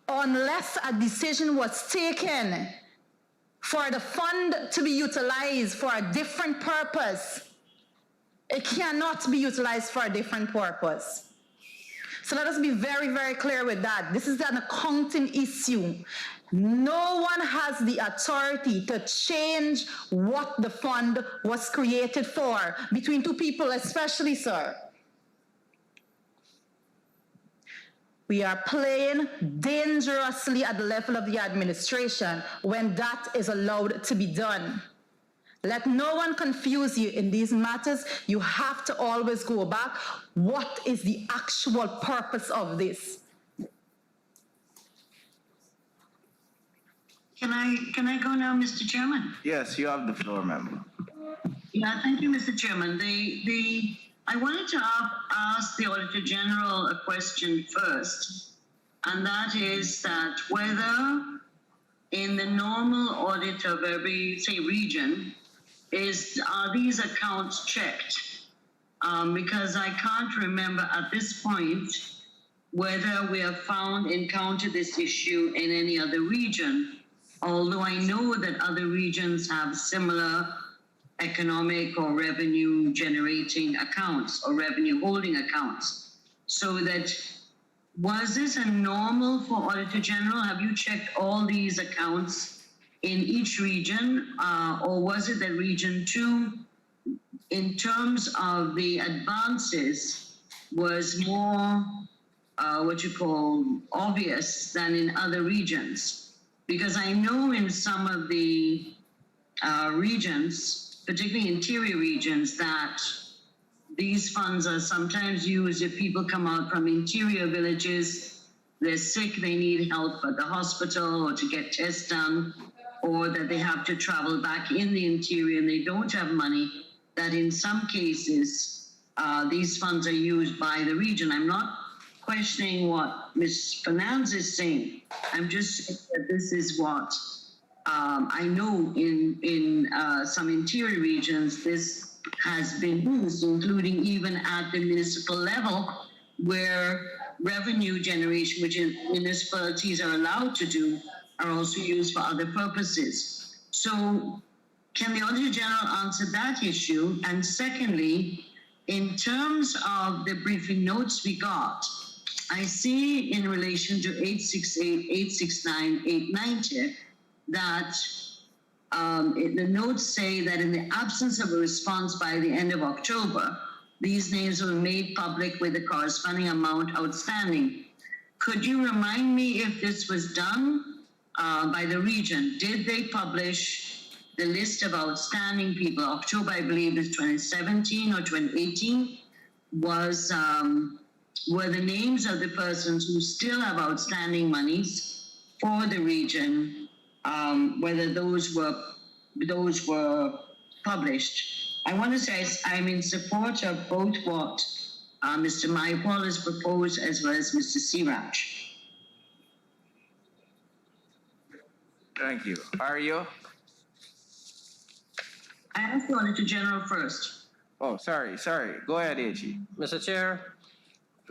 Unless a decision was taken for the fund to be utilized for a different purpose, it cannot be utilized for a different purpose. So let us be very, very clear with that. This is an accounting issue. No one has the authority to change what the fund was created for between two people, especially, sir. We are playing dangerously at the level of the administration when that is allowed to be done. Let no one confuse you in these matters. You have to always go back. What is the actual purpose of this?
Can I go now, Mr. Chairman?
Yes, you have the floor, member.
Yeah, thank you, Mr. Chairman. I wanted to ask the Auditor General a question first, and that is that whether in the normal audit of every, say, region, are these accounts checked? Because I can't remember at this point whether we have encountered this issue in any other region, although I know that other regions have similar economic or revenue generating accounts or revenue holding accounts. So that, was this a normal for Auditor General? Have you checked all these accounts in each region, or was it that Region 2, in terms of the advances, was more obvious than in other regions? Because I know in some of the regions, particularly interior regions, that these funds are sometimes used if people come out from interior villages, they're sick, they need help at the hospital or to get tests done, or that they have to travel back in the interior and they don't have money, that in some cases, these funds are used by the region. I'm not questioning what Ms. Fernandez is saying. I'm just saying that this is what I know in some interior regions, this has been used, including even at the municipal level, where revenue generation, which municipalities are allowed to do, are also used for other purposes. So can the Auditor General answer that issue? And secondly, in terms of the briefing notes we got, I see in relation to 868, 869, 890, that the notes say that in the absence of a response by the end of October, these names were made public with the corresponding amount outstanding. Could you remind me if this was done by the region? Did they publish the list of outstanding people? October, I believe, is 2017 or 2018. Were the names of the persons who still have outstanding monies for the region, whether those were published? I want to say I'm in support of both what Mr. Maipaul has proposed as well as Mr. Siraj.
Thank you. Are you?
I asked the Auditor General first.
Oh, sorry. Go ahead, AG.
Mr. Chair,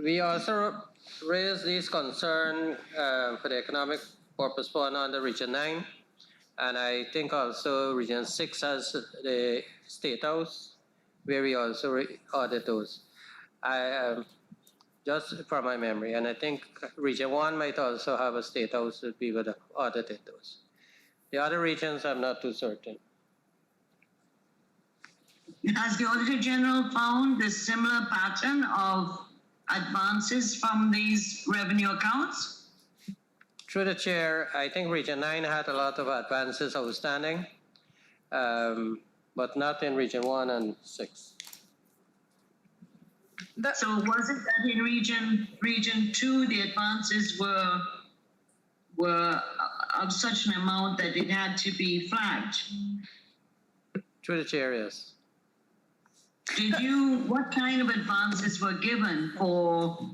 we also raised this concern for the Economic Purpose Fund under Region 9, and I think also Region 6 has the State House, where we also audit those. Just from my memory, and I think Region 1 might also have a State House that we would have audited those. The other regions, I'm not too certain.
Has the Auditor General found a similar pattern of advances from these revenue accounts?
Through the chair, I think Region 9 had a lot of advances outstanding, but not in Region 1 and 6.
So was it that in Region 2, the advances were of such an amount that it had to be flagged?
Through the chair, yes.
What kind of advances were given for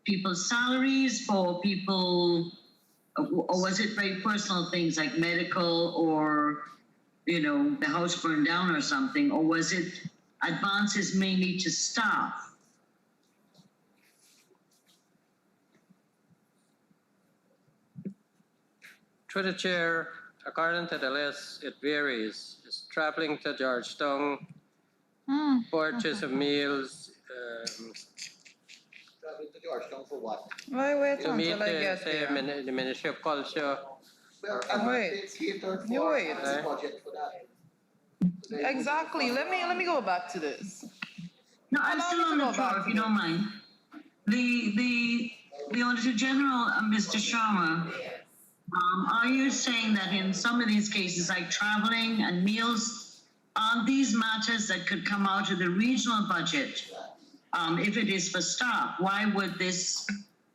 people's salaries, for people, or was it very personal things like medical or, the house burned down or something, or was it advances mainly to staff?
Through the chair, according to the list, it varies. It's traveling to Georgetown, purchase of meals,
Traveling to Georgetown for what?
Wait
to meet
until I get there.
the Ministry of Culture.
Well,
Wait.
it's catered
You
for
wait.
the budget for that.
Exactly. Let me go back to this.
No, I'm
Allow
still
me to
on the
go
floor,
back
if
to
you don't mind. The Auditor General, Mr. Sharma, are you saying that in some of these cases, like traveling and meals, are these matters that could come out of the regional budget? If it is for staff, why would this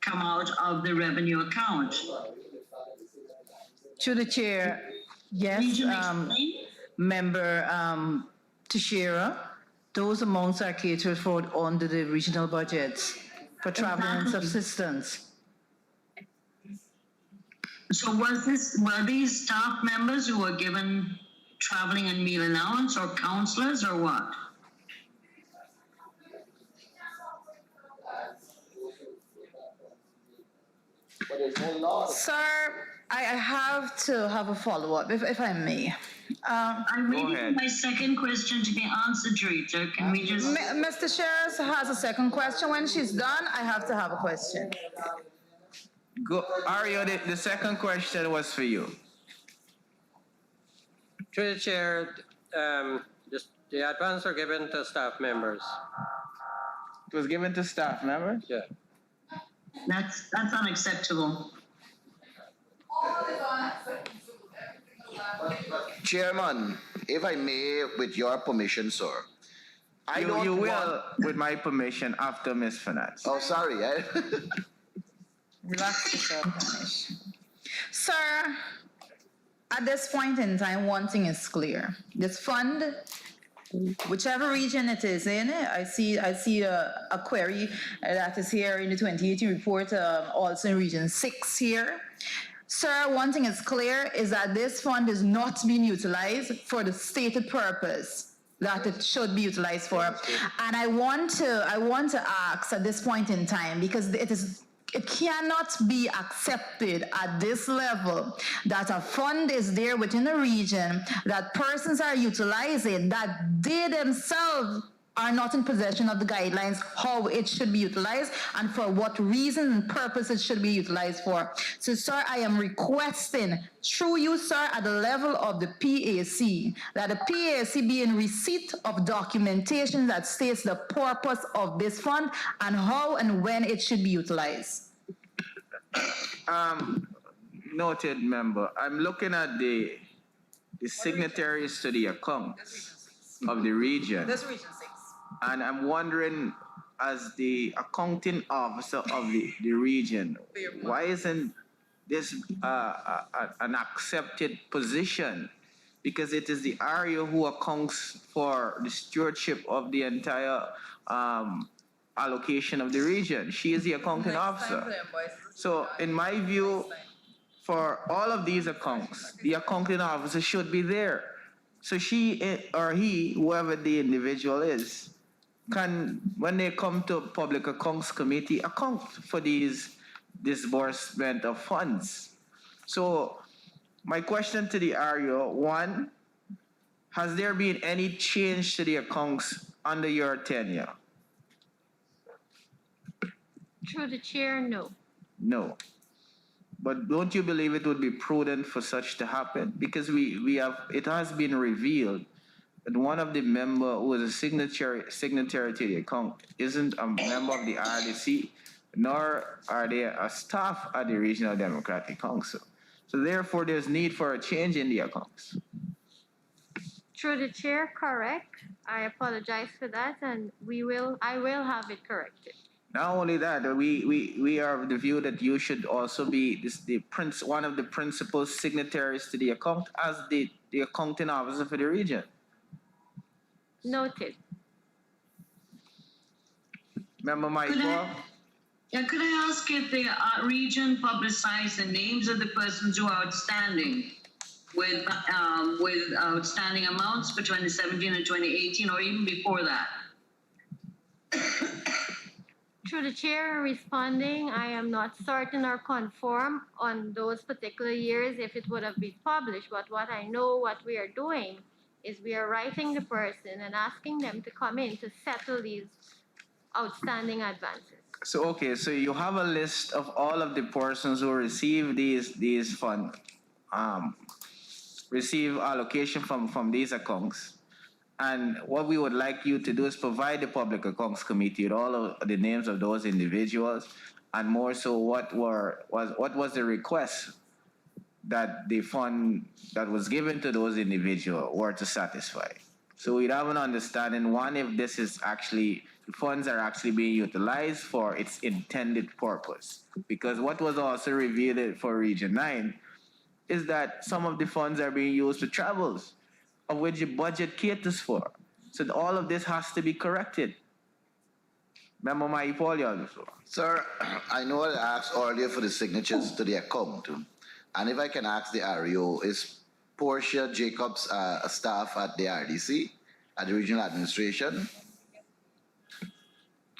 come out of the revenue account?
To the chair, yes,
Region explain?
member Teixeira, those amounts are catered for under the regional budgets for travel and
Exactly.
subsistence.
So were these staff members who were given traveling and meal allowance, or counselors, or what?
But there's no law.
Sir, I have to have a follow-up, if I may.
I'm waiting for
ahead.
my second question to be answered, Jarita. Can we just...
Mr. Shears has a second question. When she's done, I have to have a question.
Go, Ario, the second question was for you.
Through the chair, the advance are given to staff members.
It was given to staff members?
Yeah.
That's unacceptable.
Chairman, if I may, with your permission, sir, I don't
You will,
want...
with my permission, after Ms. Finance.
Oh, sorry.
Relax yourself, Ganesh. Sir, at this point in time, one thing is clear. This fund, whichever region it is in, I see a query that is here in the 2018 report, also in Region 6 here. Sir, one thing is clear is that this fund is not being utilized for the stated purpose that it should be utilized for. And I want to ask at this point in time, because it cannot be accepted at this level that a fund is there within a region that persons are utilizing that they themselves are not in possession of the guidelines how it should be utilized and for what reason and purpose it should be utilized for. So, sir, I am requesting through you, sir, at the level of the PAC, that the PAC be in receipt of documentation that states the purpose of this fund and how and when it should be utilized.
Noted, member. I'm looking at the signatories to the accounts of the region.
This region 6.
And I'm wondering, as the accounting officer of the region, why isn't this an accepted position? Because it is the area who accounts for the stewardship of the entire allocation of the region. She is the accounting officer. So in my view, for all of these accounts, the accounting officer should be there. So she or he, whoever the individual is, can, when they come to Public Accounts Committee, account for these disbursement of funds. So my question to the RO, one, has there been any change to the accounts under your tenure?
Through the chair, no.
No. But don't you believe it would be prudent for such to happen? Because it has been revealed that one of the member who is a signatory to the account isn't a member of the RDC, nor are they a staff at the Regional Democratic Council. So therefore, there's need for a change in the accounts.
Through the chair, correct. I apologize for that, and I will have it corrected.
Not only that, we are of the view that you should also be one of the principal signatories to the account as the accounting officer for the region.
Noted.
Member Michael?
Could I ask if the region publicized the names of the persons who are outstanding with outstanding amounts for 2017 and 2018, or even before that?
Through the chair responding, I am not certain or conform on those particular years if it would have been published, but what I know what we are doing is we are writing the person and asking them to come in to settle these outstanding advances.
So you have a list of all of the persons who receive these funds, receive allocation from these accounts. And what we would like you to do is provide the Public Accounts Committee with all of the names of those individuals, and more so what was the request that the fund that was given to those individuals were to satisfy. So we'd have an understanding, one, if this is actually, the funds are actually being utilized for its intended purpose. Because what was also revealed for Region 9 is that some of the funds are being used for travels, of which the budget caters for. So all of this has to be corrected. Member Maipol, you have the floor.
Sir, I know I asked earlier for the signatures to the account. And if I can ask the REO, is Portia Jacobs a staff at the RDC, at the regional administration?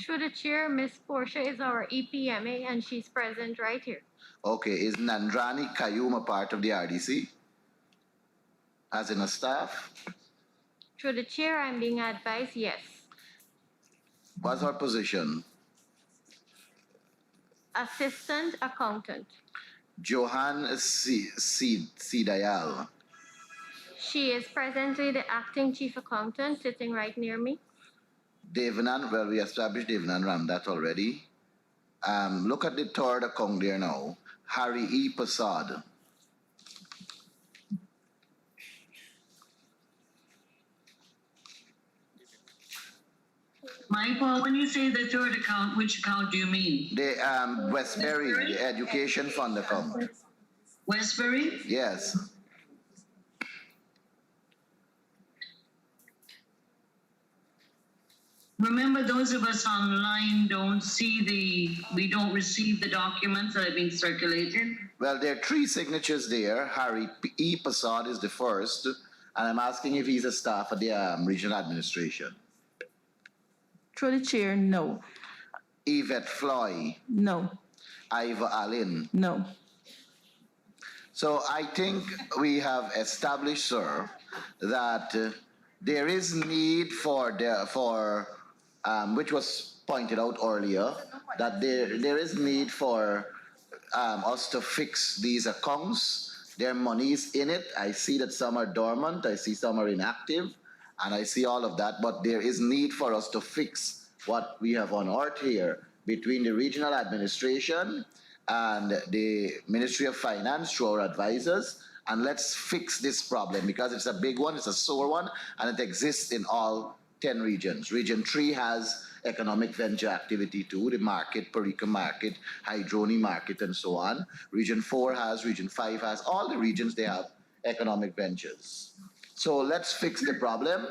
Through the chair, Ms. Portia is our EPMA and she's present right here.
Okay, is Nandrani Kayum a part of the RDC? As in a staff?
Through the chair, I'm being advised, yes.
What's her position?
Assistant accountant.
Johan Sidayal.
She is presently the acting chief accountant sitting right near me.
Devanan, well, we established Devanan Ramdat already. Look at the third account there now. Harry E. Prasad.
Michael, when you say the third account, which account do you mean?
The Westbury, the education fund account.
Westbury?
Yes.
Remember, those of us online we don't receive the documents that have been circulated.
Well, there are 3 signatures there. Harry E. Passad is the first, and I'm asking if he's a staff at the regional administration.
Through the chair, no.
Yvette Floy,
No.
Ivor Allen.
No.
So I think we have established, sir, that there is need which was pointed out earlier, that there is need for us to fix these accounts. There are monies in it. I see that some are dormant. I see some are inactive. And I see all of that. But there is need for us to fix what we have unearthed here between the regional administration and the Ministry of Finance through our advisors. And let's fix this problem because it's a big one, it's a sore one, and it exists in all 10 regions. Region 3 has economic venture activity too, the market, Perica market, Hydroni market, and so on. Region 4 has, Region 5 has, all the regions, they have economic ventures. So let's fix the problem,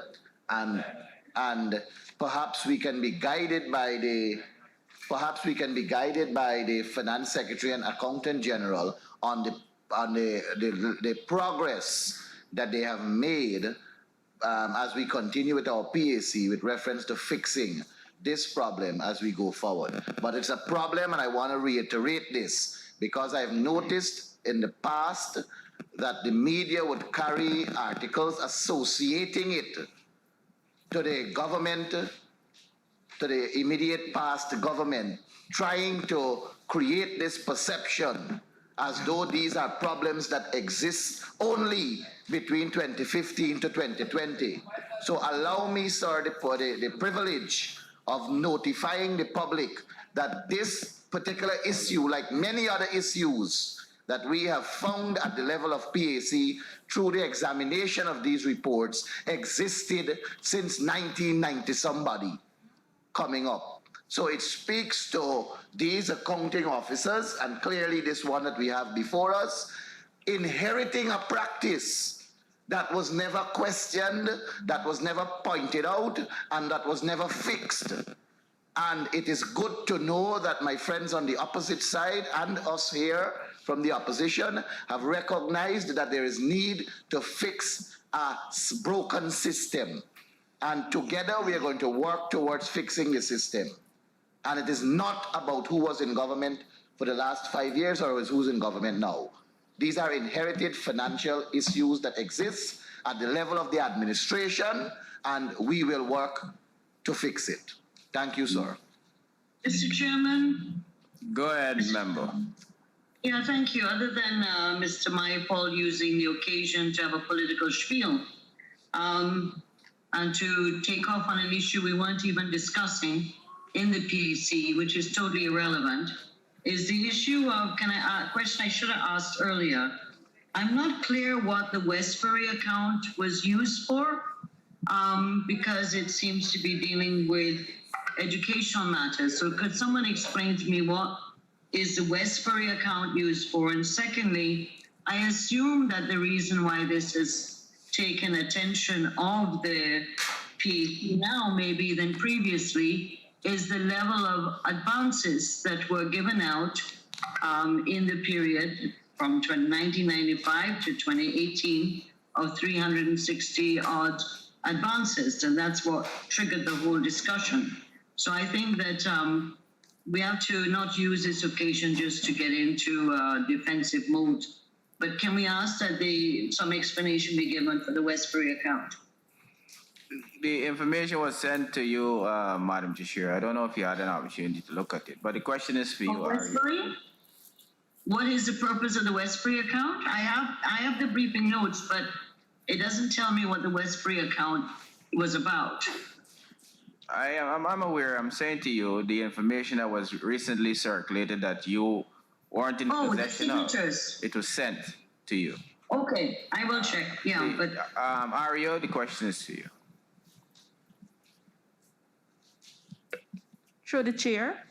and perhaps we can be guided by the Finance Secretary and Accountant General on the progress that they have made as we continue with our PAC with reference to fixing this problem as we go forward. But it's a problem, and I want to reiterate this because I've noticed in the past that the media would carry articles associating it to the government, to the immediate past government, trying to create this perception as though these are problems that exist only between 2015 to 2020. So allow me, sir, the privilege of notifying the public that this particular issue, like many other issues that we have found at the level of PAC through the examination of these reports, existed since 1990 somebody coming up. So it speaks to these accounting officers, and clearly this one that we have before us, inheriting a practice that was never questioned, that was never pointed out, and that was never fixed. And it is good to know that my friends on the opposite side and us here from the opposition have recognized that there is need to fix a broken system. And together we are going to work towards fixing the system. And it is not about who was in government for the last 5 years or who's in government now. These are inherited financial issues that exist at the level of the administration, and we will work to fix it. Thank you, sir.
Mr. Chairman?
Go ahead, member.
Yeah, thank you. Other than Mr. Mayapol using the occasion to have a political spiel and to take off on an issue we weren't even discussing in the PAC, which is totally irrelevant, is the issue of, question I should have asked earlier. I'm not clear what the Westbury account was used for, because it seems to be dealing with educational matters. So could someone explain to me what is the Westbury account used for? And secondly, I assume that the reason why this has taken attention of the PAC now maybe than previously is the level of advances that were given out in the period from 1995 to 2018 of 360 odd advances, and that's what triggered the whole discussion. So I think that we have to not use this occasion just to get into defensive mode, but can we ask that some explanation be given for the Westbury account?
The information was sent to you, Madam Chair. I don't know if you had an opportunity to look at it, but the question is for you,
Westbury? What is the purpose of the Westbury account? I have the briefing notes, but it doesn't tell me what the Westbury account was about.
I'm aware. I'm saying to you the information that was recently circulated that you weren't in possession of. It was sent to you.
Okay, I will check. Yeah, but
Ario, the question is to you.
Through the chair,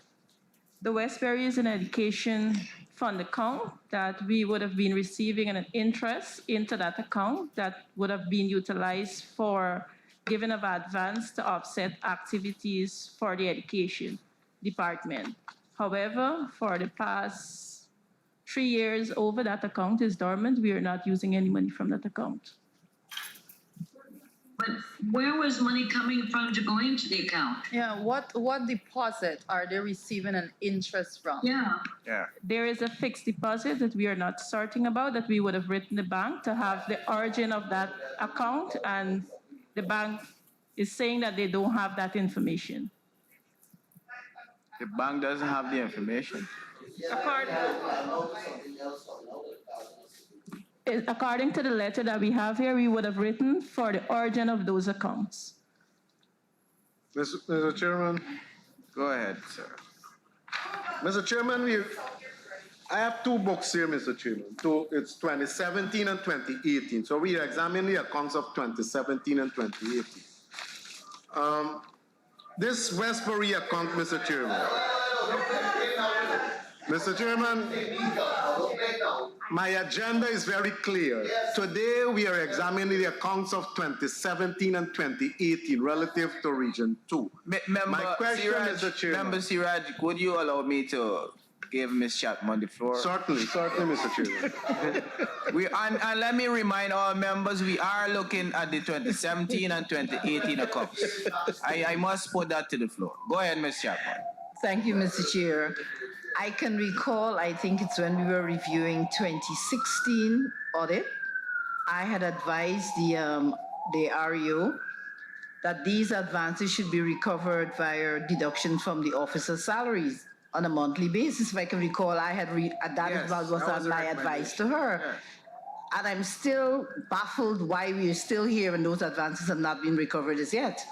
the Westbury is an education fund account that we would have been receiving an interest into that account that would have been utilized for giving of advance to offset activities for the education department. However, for the past 3 years over, that account is dormant. We are not using any money from that account.
But where was money coming from to go into the account?
Yeah, what deposit are they receiving an interest from?
Yeah.
Yeah.
There is a fixed deposit that we are not certain about that we would have written the bank to have the origin of that account, and the bank is saying that they don't have that information.
The bank doesn't have the information.
According to the letter that we have here, we would have written for the origin of those accounts.
Mr. Chairman.
Go ahead, sir.
Mr. Chairman, I have two books here, Mr. Chairman. It's 2017 and 2018. So we examine the accounts of 2017 and 2018. This Westbury account, Mr. Chairman. Mr. Chairman, my agenda is very clear. Today we are examining the accounts of 2017 and 2018 relative to Region 2. My question, Mr. Chairman.
Member Siraj, would you allow me to give Ms. Chapman the floor?
Certainly, Mr. Chairman.
And let me remind all members, we are looking at the 2017 and 2018 accounts. I must put that to the floor. Go ahead, Ms. Chapman.
Thank you, Mr. Chair. I can recall, I think it's when we were reviewing 2016 audit, I had advised the REO that these advances should be recovered via deduction from the officers' salaries on a monthly basis. If I can recall, I had was my advice to her.
Yeah.
And I'm still baffled why we're still here and those advances have not been recovered as yet.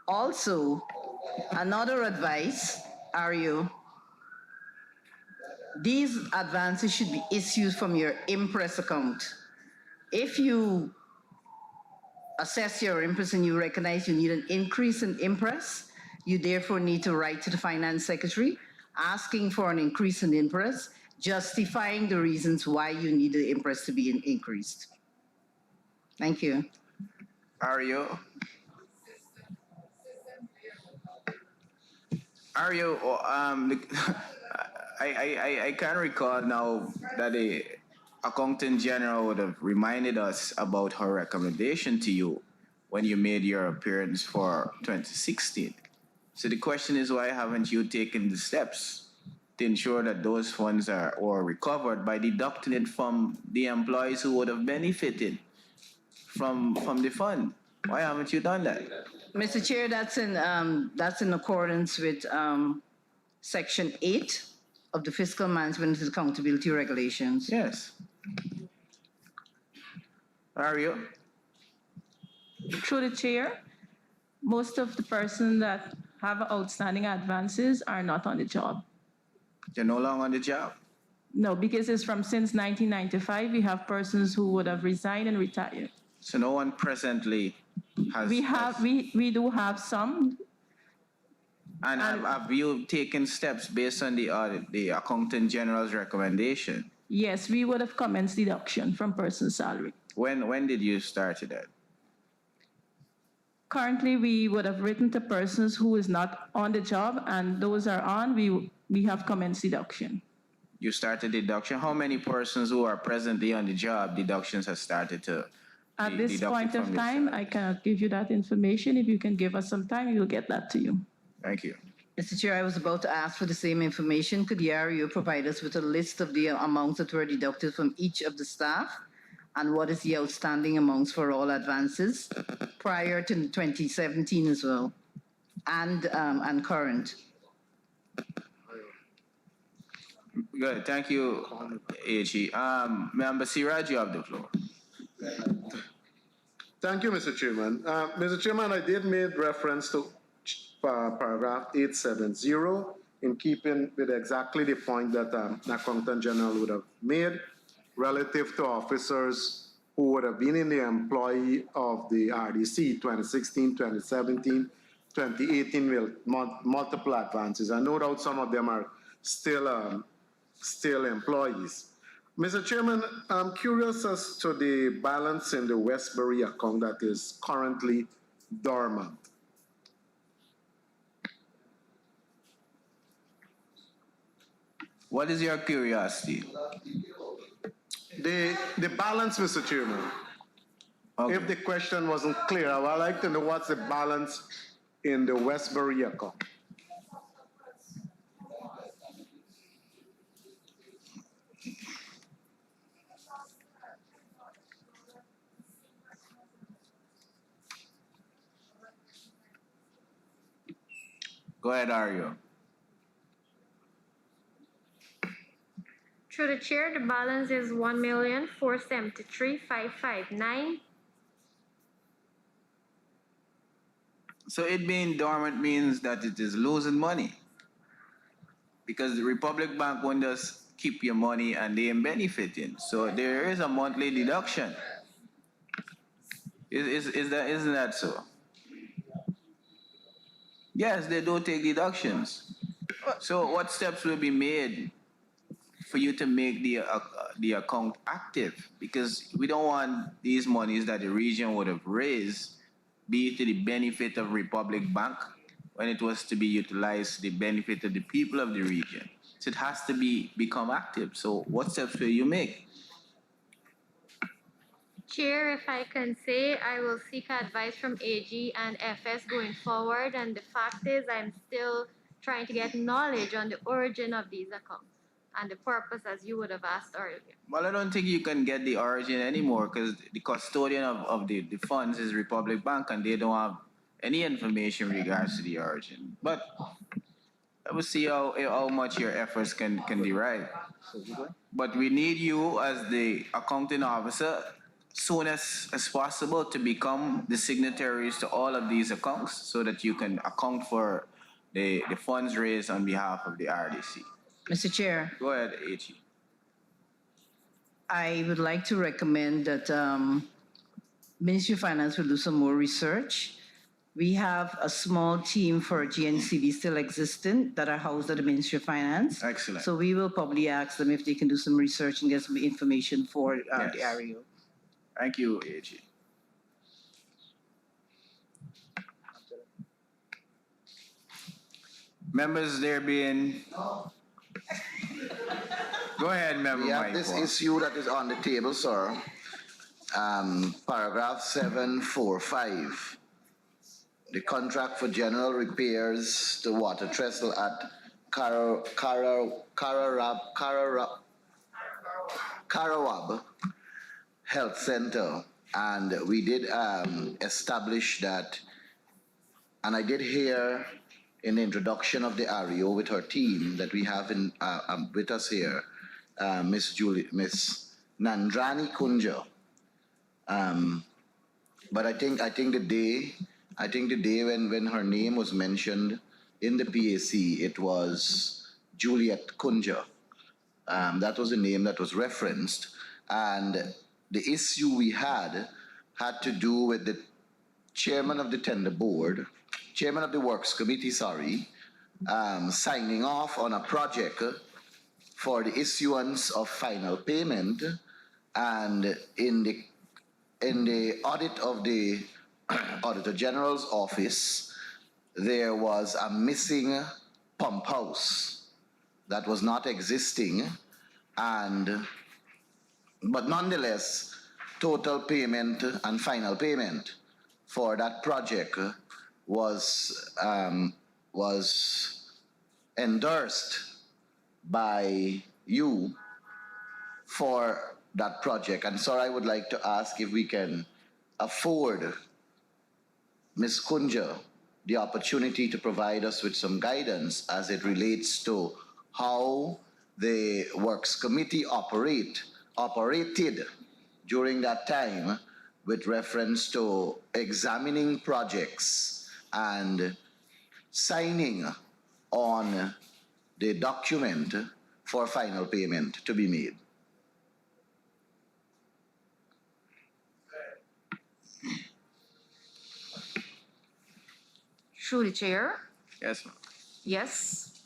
Also, another advice, REO, these advances should be issued from your impress account. If you assess your impress and you recognize you need an increase in impress, you therefore need to write to the finance secretary asking for an increase in impress, justifying the reasons why you need the impress to be increased. Thank you.
Ario, I can recall now that the Accountant General would have reminded us about her recommendation to you when you made your appearance for 2016. So the question is, why haven't you taken the steps to ensure that those funds are recovered by deducting it from the employees who would have benefited from the fund? Why haven't you done that?
Mr. Chair, that's in accordance with Section 8 of the Fiscal Management and Accountability Regulations.
Yes. Ario?
Through the chair, most of the persons that have outstanding advances are not on the job.
You're no longer on the job?
No, because it's from since 1995, we have persons who would have resigned and retired.
So no one presently has...
We do have some.
And have you taken steps based on the Accountant General's recommendation?
Yes, we would have commenced deduction from person's salary.
When did you start that?
Currently, we would have written to persons who is not on the job, and those are on, we have commenced deduction.
You started deduction. How many persons who are presently on the job, deductions have started to
At this point of time, I cannot give you that information. If you can give us some time, we'll get that to you.
Thank you.
Mr. Chair, I was about to ask for the same information. Could the REO provide us with a list of the amounts that were deducted from each of the staff? And what is the outstanding amounts for all advances prior to 2017 as well, and current?
Good, thank you, AG. Member Siraj, you have the floor.
Thank you, Mr. Chairman. Mr. Chairman, I did make reference to paragraph 870 in keeping with exactly the point that the Accountant General would have made relative to officers who would have been in the employ of the RDC 2016, 2017, 2018 multiple advances, and no doubt some of them are still employees. Mr. Chairman, I'm curious as to the balance in the Westbury account that is currently dormant.
What is your curiosity?
The balance, Mr. Chairman.
Okay.
If the question wasn't clear, I would like to know what's the balance in the Westbury account.
Go ahead, Ario.
Through the chair, the balance is 1,473,559.
So it being dormant means that it is losing money. Because the Republic Bank won't just keep your money and they ain't benefiting. So there is a monthly deduction. Isn't that so? Yes, they do take deductions. So what steps will be made for you to make the account active? Because we don't want these monies that the region would have raised be to the benefit of Republic Bank when it was to be utilized to the benefit of the people of the region. So it has to become active. So what steps will you make?
Chair, if I can say, I will seek advice from AG and FS going forward. And the fact is, I'm still trying to get knowledge on the origin of these accounts and the purpose, as you would have asked earlier.
Well, I don't think you can get the origin anymore because the custodian of the funds is Republic Bank and they don't have any information in regards to the origin. But I will see how much your efforts can derive. But we need you as the accounting officer soon as possible to become the signatories to all of these accounts so that you can account for the funds raised on behalf of the RDC.
Mr. Chair,
Go ahead, H.
I would like to recommend that Ministry of Finance will do some more research. We have a small team for GNCB still existent that are housed at the Ministry of Finance.
Excellent.
So we will probably ask them if they can do some research and get some information for
Yes.
the area.
Thank you, AG. Members, there being... Go ahead, member
We have
Mike.
this issue that is on the table, sir. Paragraph 745. The contract for general repairs to water trestle at Karawab Health Center. And we did establish that, and I did hear in the introduction of the REO with her team that we have with us here, Miss Nandrani Kunja. But I think the day when her name was mentioned in the PAC, it was Juliet Kunja. That was the name that was referenced, and the issue we had to do with the chairman of the chairman of the Works Committee, signing off on a project for the issuance of final payment, and in the audit of the Auditor General's office, there was a missing pump house that was not existing, but nonetheless, total payment and final payment for that project was endorsed by you for that project. And so I would like to ask if we can afford Ms. Kunja the opportunity to provide us with some guidance as it relates to how the Works Committee operated during that time with reference to examining projects and signing on the document for final payment to be made.
Through the chair,
Yes, ma'am.
yes,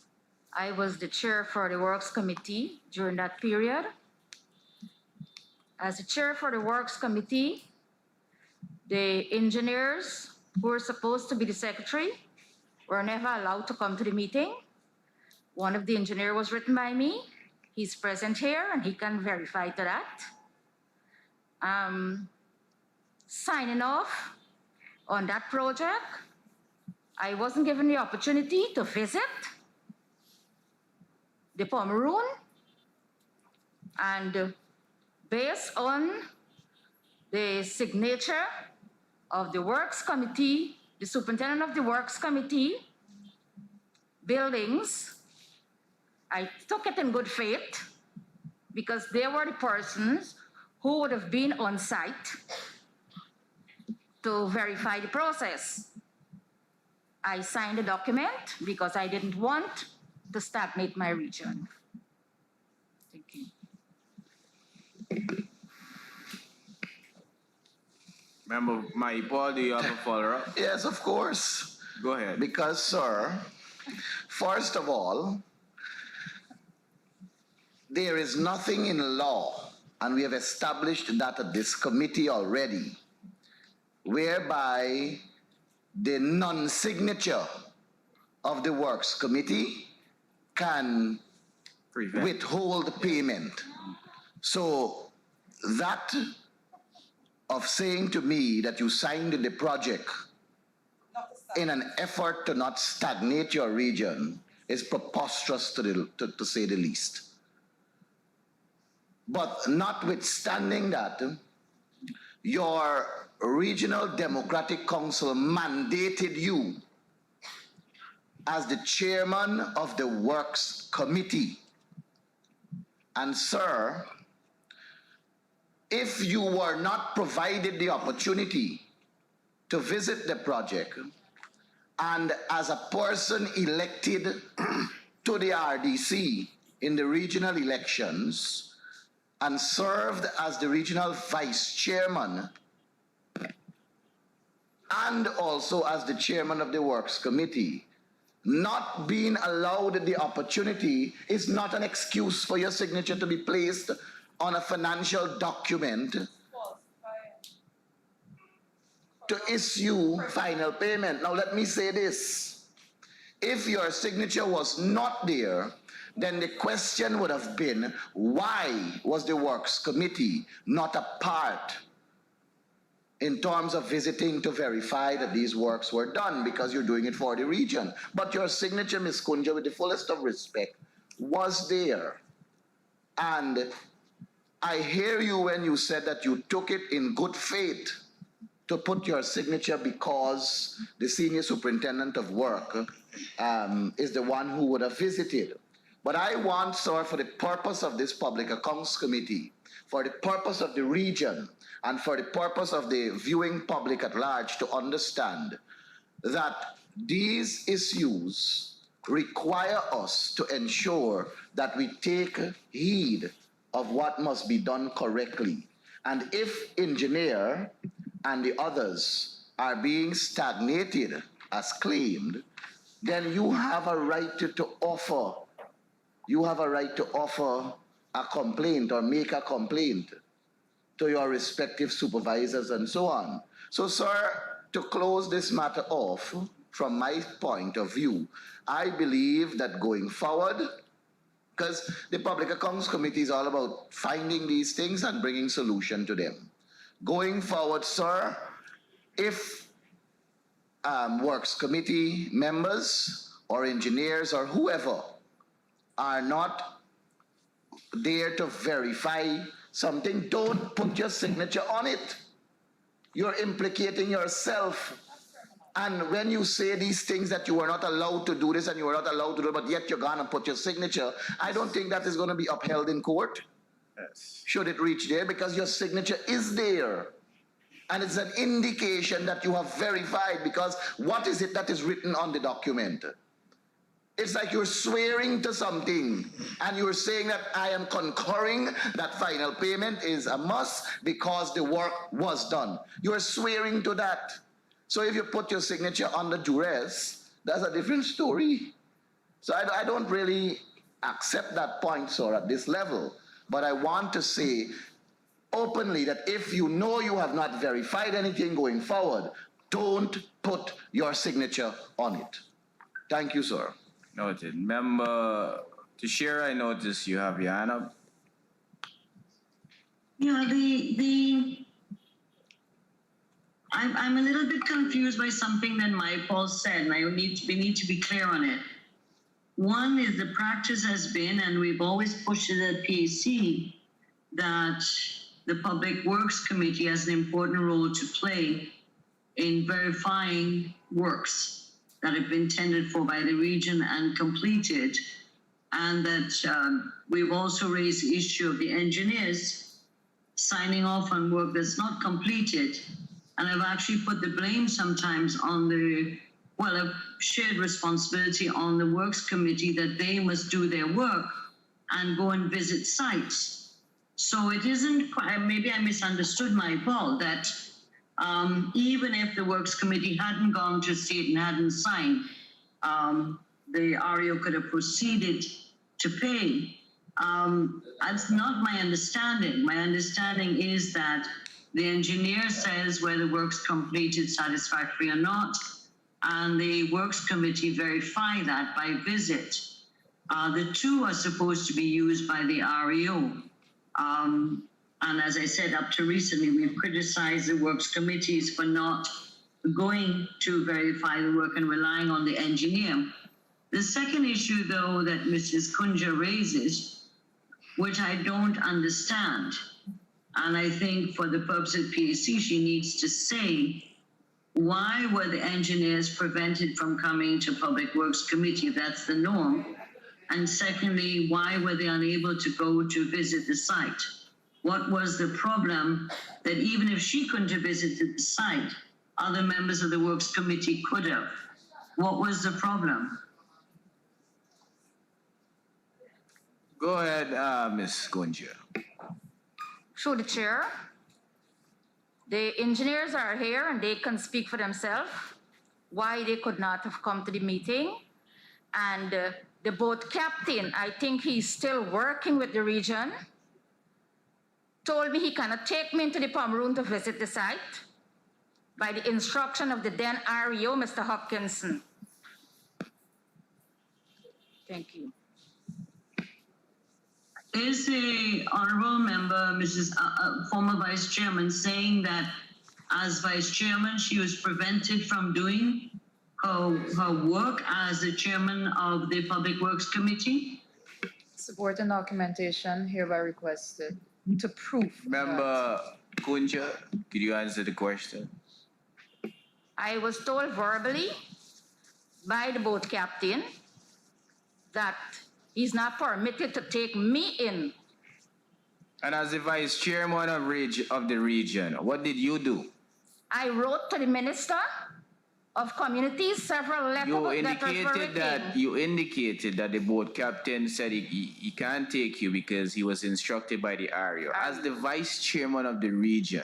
I was the chair for the Works Committee during that period. As the chair for the Works Committee, the engineers who were supposed to be the secretary were never allowed to come to the meeting. One of the engineers was written by me. He's present here and he can verify to that. Signing off on that project, I wasn't given the opportunity to visit the Pomeroon, and based on the signature of the Works Committee, the superintendent of the Works Committee, buildings, I took it in good faith because they were the persons who would have been on site to verify the process. I signed the document because I didn't want to stagnate my region. Thank you.
Member Paul, do you have a follow-up?
Yes, of course.
Go ahead.
Because, sir, first of all, there is nothing in law, and we have established that at this committee already, whereby the non-signature of the Works Committee can withhold payment. So that of saying to me that you signed the project in an effort to not stagnate your region is preposterous to say the least. But notwithstanding that, your Regional Democratic Council mandated you as the chairman of the Works Committee. And sir, if you were not provided the opportunity to visit the project, and as a person elected to the RDC in the regional elections and served as the regional vice chairman and also as the chairman of the Works Committee, not being allowed the opportunity is not an excuse for your signature to be placed on a financial document to issue final payment. Now let me say this. If your signature was not there, then the question would have been, why was the Works Committee not a part in terms of visiting to verify that these works were done, because you're doing it for the region? But your signature, Ms. Kunja, with the fullest of respect, was there. And I hear you when you said that you took it in good faith to put your signature because the senior superintendent of work is the one who would have visited. But I want, sir, for the purpose of this Public Accounts Committee, for the purpose of the region, and for the purpose of the viewing public at large to understand that these issues require us to ensure that we take heed of what must be done correctly. And if engineer and the others are being stagnated as claimed, then you have a right to offer a complaint or make a complaint to your respective supervisors and so on. So, sir, to close this matter off, from my point of view, I believe that going forward, because the Public Accounts Committee is all about finding these things and bringing solution to them. Going forward, sir, if Works Committee members or engineers or whoever are not there to verify something, don't put your signature on it. You're implicating yourself. And when you say these things that you were not allowed to do this and you were not allowed to do it, but yet you're going to put your signature, I don't think that is going to be upheld in court.
Yes.
Should it reach there, because your signature is there. And it's an indication that you have verified, because what is it that is written on the document? It's like you're swearing to something and you're saying that I am concurring that final payment is a must because the work was done. You're swearing to that. So if you put your signature under duress, that's a different story. So I don't really accept that point, sir, at this level. But I want to say openly that if you know you have not verified anything going forward, don't put your signature on it. Thank you, sir.
Noted. Member Teixeira, I notice you have your hand up.
Yeah, I'm a little bit confused by something that Paul said, and we need to be clear on it. One is the practice has been, and we've always pushed it at PAC, that the Public Works Committee has an important role to play in verifying works that have been tendered for by the region and completed, and that we've also raised the issue of the engineers signing off on work that's not completed. And I've actually put the blame sometimes on a shared responsibility on the Works Committee that they must do their work and go and visit sites. So it isn't, maybe I misunderstood Paul, that even if the Works Committee hadn't gone to see it and hadn't signed, the REO could have proceeded to pay. That's not my understanding. My understanding is that the engineer says whether work's completed satisfactory or not, and the Works Committee verify that by visit. The two are supposed to be used by the REO. And as I said, up to recently, we've criticized the Works Committees for not going to verify the work and relying on the engineer. The second issue, though, that Mrs. Kunja raises, which I don't understand, and I think for the purpose of PAC, she needs to say, why were the engineers prevented from coming to Public Works Committee, if that's the norm? And secondly, why were they unable to go to visit the site? What was the problem that even if she couldn't have visited the site, other members of the Works Committee could have? What was the problem?
Go ahead, Ms. Gunja.
Through the chair, the engineers are here and they can speak for themselves why they could not have come to the meeting. And the boat captain, I think he's still working with the region, told me he cannot take me into the Pomeroon to visit the site by the instruction of the then REO, Mr. Hopkinson. Thank you.
Is the honorable member, former vice chairman, saying that as vice chairman, she was prevented from doing her work as the chairman of the Public Works Committee?
Support and documentation hereby requested to prove.
Member Kunja, could you answer the question?
I was told verbally by the boat captain that he's not permitted to take me in.
And as the vice chairman of the region, what did you do?
I wrote to the minister of communities several letters.
You indicated that the boat captain said he can't take you because he was instructed by the REO. As the vice chairman of the region,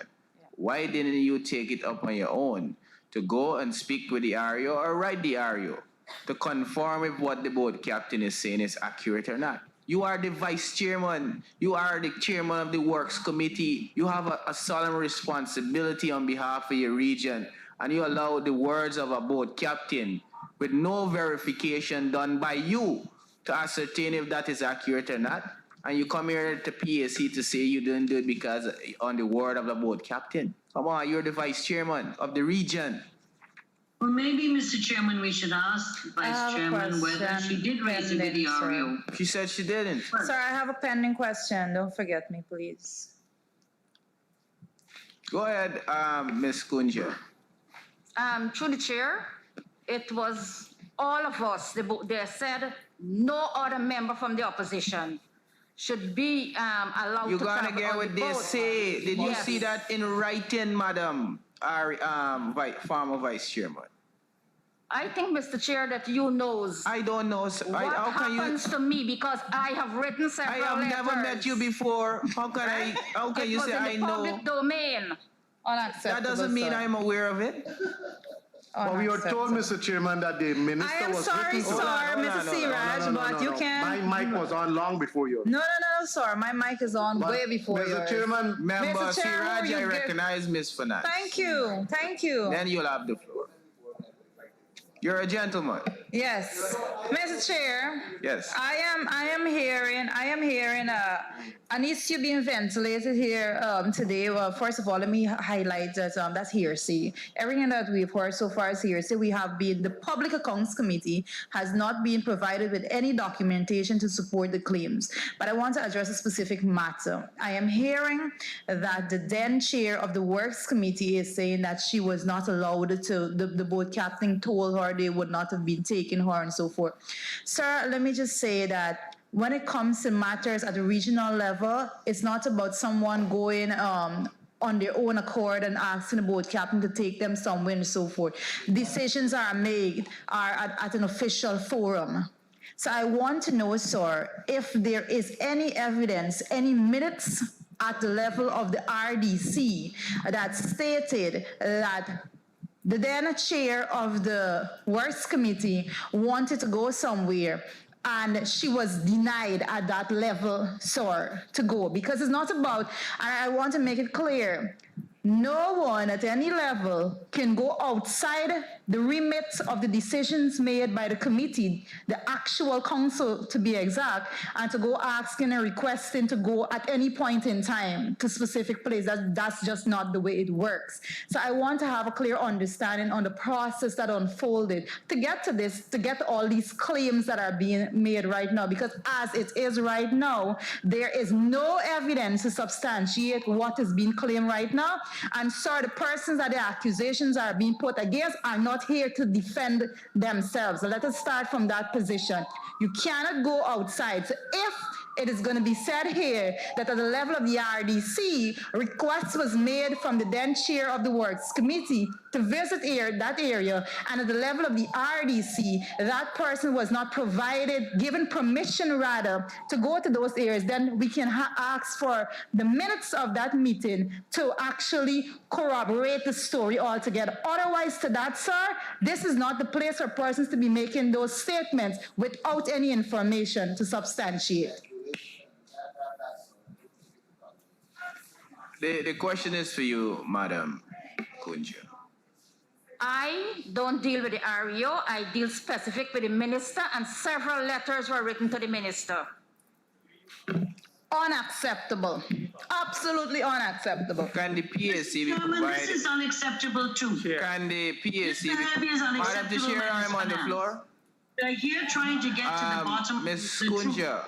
why didn't you take it up on your own to go and speak with the REO or write the REO to confirm if what the boat captain is saying is accurate or not? You are the vice chairman. You are the chairman of the Works Committee. You have a solemn responsibility on behalf of your region, and you allow the words of a boat captain with no verification done by you to ascertain if that is accurate or not. And you come here to PAC to say you didn't do it because on the word of the boat captain. Come on, you're the vice chairman of the region.
Well, maybe, Mr. Chairman, we should ask Vice Chairman whether she did raise it with the REO.
She said she didn't.
Sir, I have a pending question. Don't forget me, please.
Go ahead, Ms. Kunja.
Through the chair, it was all of us. They said no other member from the opposition should be allowed
You're
to travel
gonna get
on
what
the
they
boat.
say. Did you
Yes.
see that in writing, Madam, former Vice Chairman?
I think, Mr. Chair, that you knows.
I don't know.
What happens to me because I have written several
I have
letters.
never met you before. How can you say I
It was in
know?
the public domain.
Unacceptable.
That doesn't mean
sir.
I'm aware of it.
But we were told,
Unacceptable.
Mr. Chairman, that the minister
I am
was
sorry,
written to.
sir,
hold on,
Mr.
hold on.
Siraj, but you can.
My mic was on long before yours.
No, sir. My mic is on
But,
way before
Mr.
yours.
Chairman,
Member
Mr. Chair,
Siraj,
you
I
get-
recognize Ms. Finance.
Thank you. Thank you.
Then you'll have the floor. You're a gentleman.
Yes, Mr. Chair.
Yes.
I am hearing an issue being ventilated here today. Well, first of all, let me highlight that that's hearsay. Everything that we've heard so far is hearsay. The Public Accounts Committee has not been provided with any documentation to support the claims. But I want to address a specific matter. I am hearing that the then chair of the Works Committee is saying that she was not allowed to, the boat captain told her they would not have been taking her and so forth. Sir, let me just say that when it comes to matters at the regional level, it's not about someone going on their own accord and asking the boat captain to take them somewhere and so forth. Decisions are made at an official forum. So I want to know, sir, if there is any evidence, any minutes at the level of the RDC that stated that the then chair of the Works Committee wanted to go somewhere and she was denied at that level, sir, to go. Because it's not about, and I want to make it clear, no one at any level can go outside the remit of the decisions made by the committee, the actual council to be exact, and to go asking and requesting to go at any point in time to specific place. That's just not the way it works. So I want to have a clear understanding on the process that unfolded to get to this, to get all these claims that are being made right now, because as it is right now, there is no evidence to substantiate what is being claimed right now. And sir, the persons that the accusations are being put against are not here to defend themselves. So let us start from that position. You cannot go outside. So if it is going to be said here that at the level of the RDC, request was made from the then chair of the Works Committee to visit that area, and at the level of the RDC, that person was not given permission rather, to go to those areas, then we can ask for the minutes of that meeting to actually corroborate the story altogether. Otherwise, to that, sir, this is not the place for persons to be making those statements without any information to substantiate.
The question is for you, Madam Kunja.
I don't deal with the REO. I deal specific with the minister, and several letters were written to the minister.
Unacceptable. Absolutely unacceptable.
Can the PAC be
Chairman, this
provided?
is unacceptable too.
Can the PAC
This
be?
behavior is
Madam
unacceptable.
Teixeira,
by
I'm on the
Finance.
floor.
They're here trying to get to the bottom of the
Ms.
truth.
Kunja,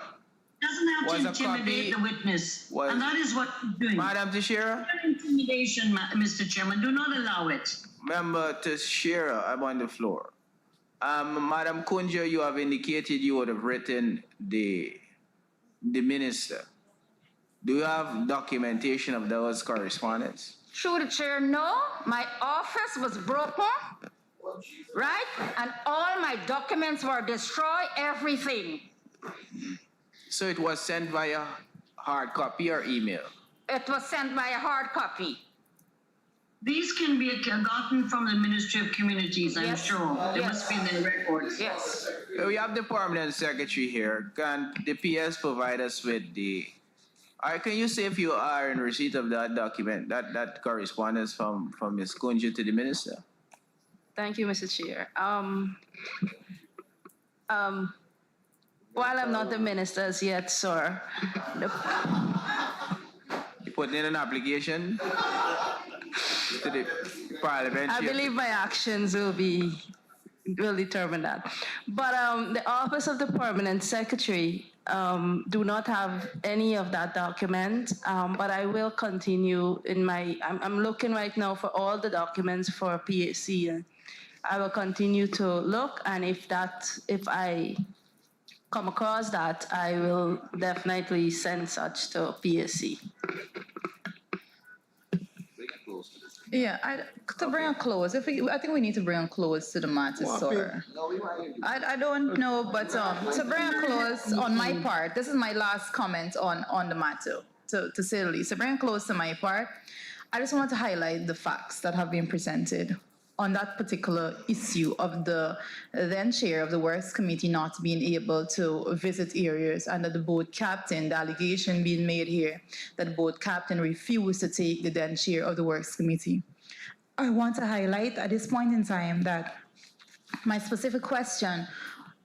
Doesn't have
was
to
a
intimidate
copy-
the witness.
was-
And that is what you're doing.
Madam Teixeira,
Intimidation, Mr. Chairman. Do not allow it.
Member Teixeira, I'm on the floor. Madam Kunja, you have indicated you would have written the minister. Do you have documentation of those correspondence?
Through the chair, no. My office was broken, right? And all my documents were destroyed, everything.
So it was sent via hard copy or email?
It was sent by a hard copy.
These can be gotten from the Ministry of Communities, I'm
Yes.
sure. They
Yes.
must be in their records.
Yes.
We have the permanent secretary here. Can the PS provide us with the? Can you say if you are in receipt of that document, that correspondence from Ms. Kunja to the minister?
Thank you, Mr. Chair. While I'm not the minister as yet, sir,
You put in an application to the parliament.
I believe my actions will determine that. But the office of the permanent secretary do not have any of that document. But I will continue in I'm looking right now for all the documents for PAC. And I will continue to look, and if I come across that, I will definitely send such to PAC.
Yeah, to bring a close. I think we need to bring a close to the matter, sir. I don't know, but to bring a close on my part, this is my last comment on the matter, to say the least. To bring a close to my part, I just want to highlight the facts that have been presented on that particular issue of the then chair of the Works Committee not being able to visit areas, and that the boat captain, the allegation being made here that the boat captain refused to take the then chair of the Works Committee. I want to highlight at this point in time that my specific question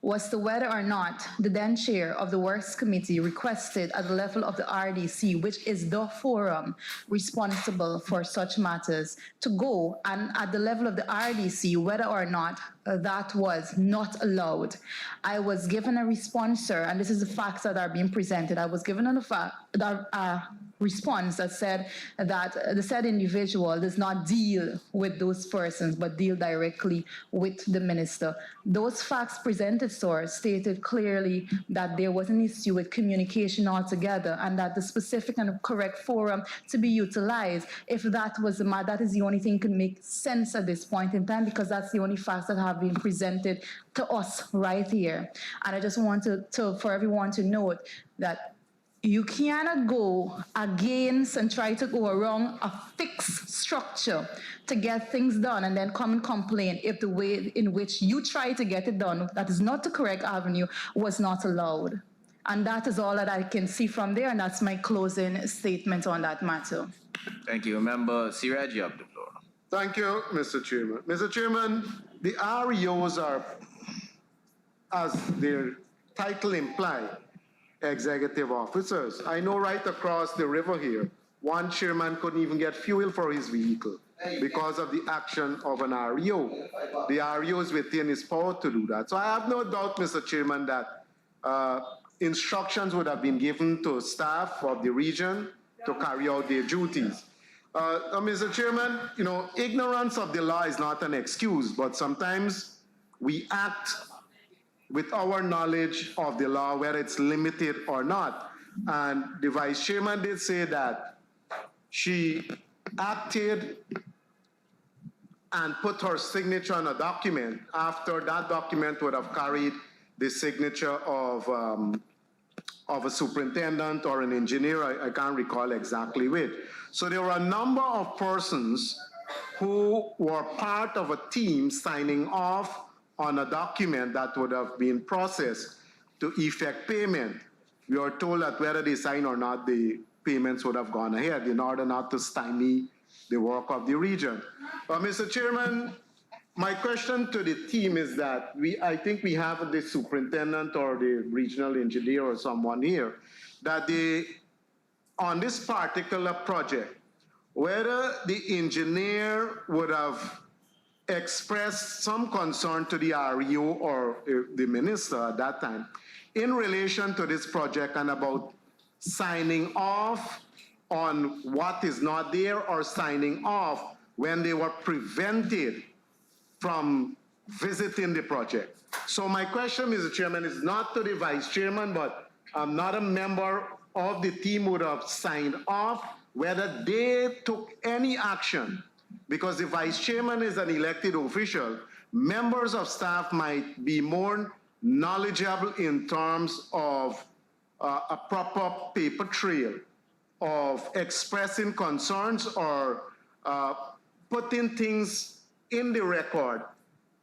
was to whether or not the then chair of the Works Committee requested at the level of the RDC, which is the forum responsible for such matters, to go, and at the level of the RDC, whether or not that was not allowed. I was given a response, sir, and this is the facts that are being presented. I was given a response that said that the said individual does not deal with those persons, but deal directly with the minister. Those facts presented, sir, stated clearly that there was an issue with communication altogether, and that the specific and correct forum to be utilized, if that was the matter, that is the only thing can make sense at this point in time, because that's the only facts that have been presented to us right here. And I just want for everyone to note that you cannot go against and try to go around a fixed structure to get things done and then come and complain if the way in which you try to get it done, that is not the correct avenue, was not allowed. And that is all that I can see from there, and that's my closing statement on that matter.
Thank you. Member Siraj, you have the floor.
Thank you, Mr. Chairman. Mr. Chairman, the REOs are, as their title implies, executive officers. I know right across the river here, one chairman couldn't even get fuel for his vehicle because of the action of an REO. The REO is within his power to do that. So I have no doubt, Mr. Chairman, that instructions would have been given to staff of the region to carry out their duties. Mr. Chairman, ignorance of the law is not an excuse, but sometimes we act with our knowledge of the law, whether it's limited or not. And the vice chairman did say that she acted and put her signature on a document after that document would have carried the signature of a superintendent or an engineer. I can't recall exactly which. So there were a number of persons who were part of a team signing off on a document that would have been processed to effect payment. We are told that whether they sign or not, the payments would have gone ahead in order not to stymie the work of the region. But Mr. Chairman, my question to the team is that I think we have the superintendent or the regional engineer or someone here, that on this particular project, whether the engineer would have expressed some concern to the REO or the minister at that time in relation to this project and about signing off on what is not there or signing off when they were prevented from visiting the project. So my question, Mr. Chairman, is not to the vice chairman, but I'm not a member of the team who would have signed off, whether they took any action, because the vice chairman is an elected official. Members of staff might be more knowledgeable in terms of a proper paper trail of expressing concerns or putting things in the record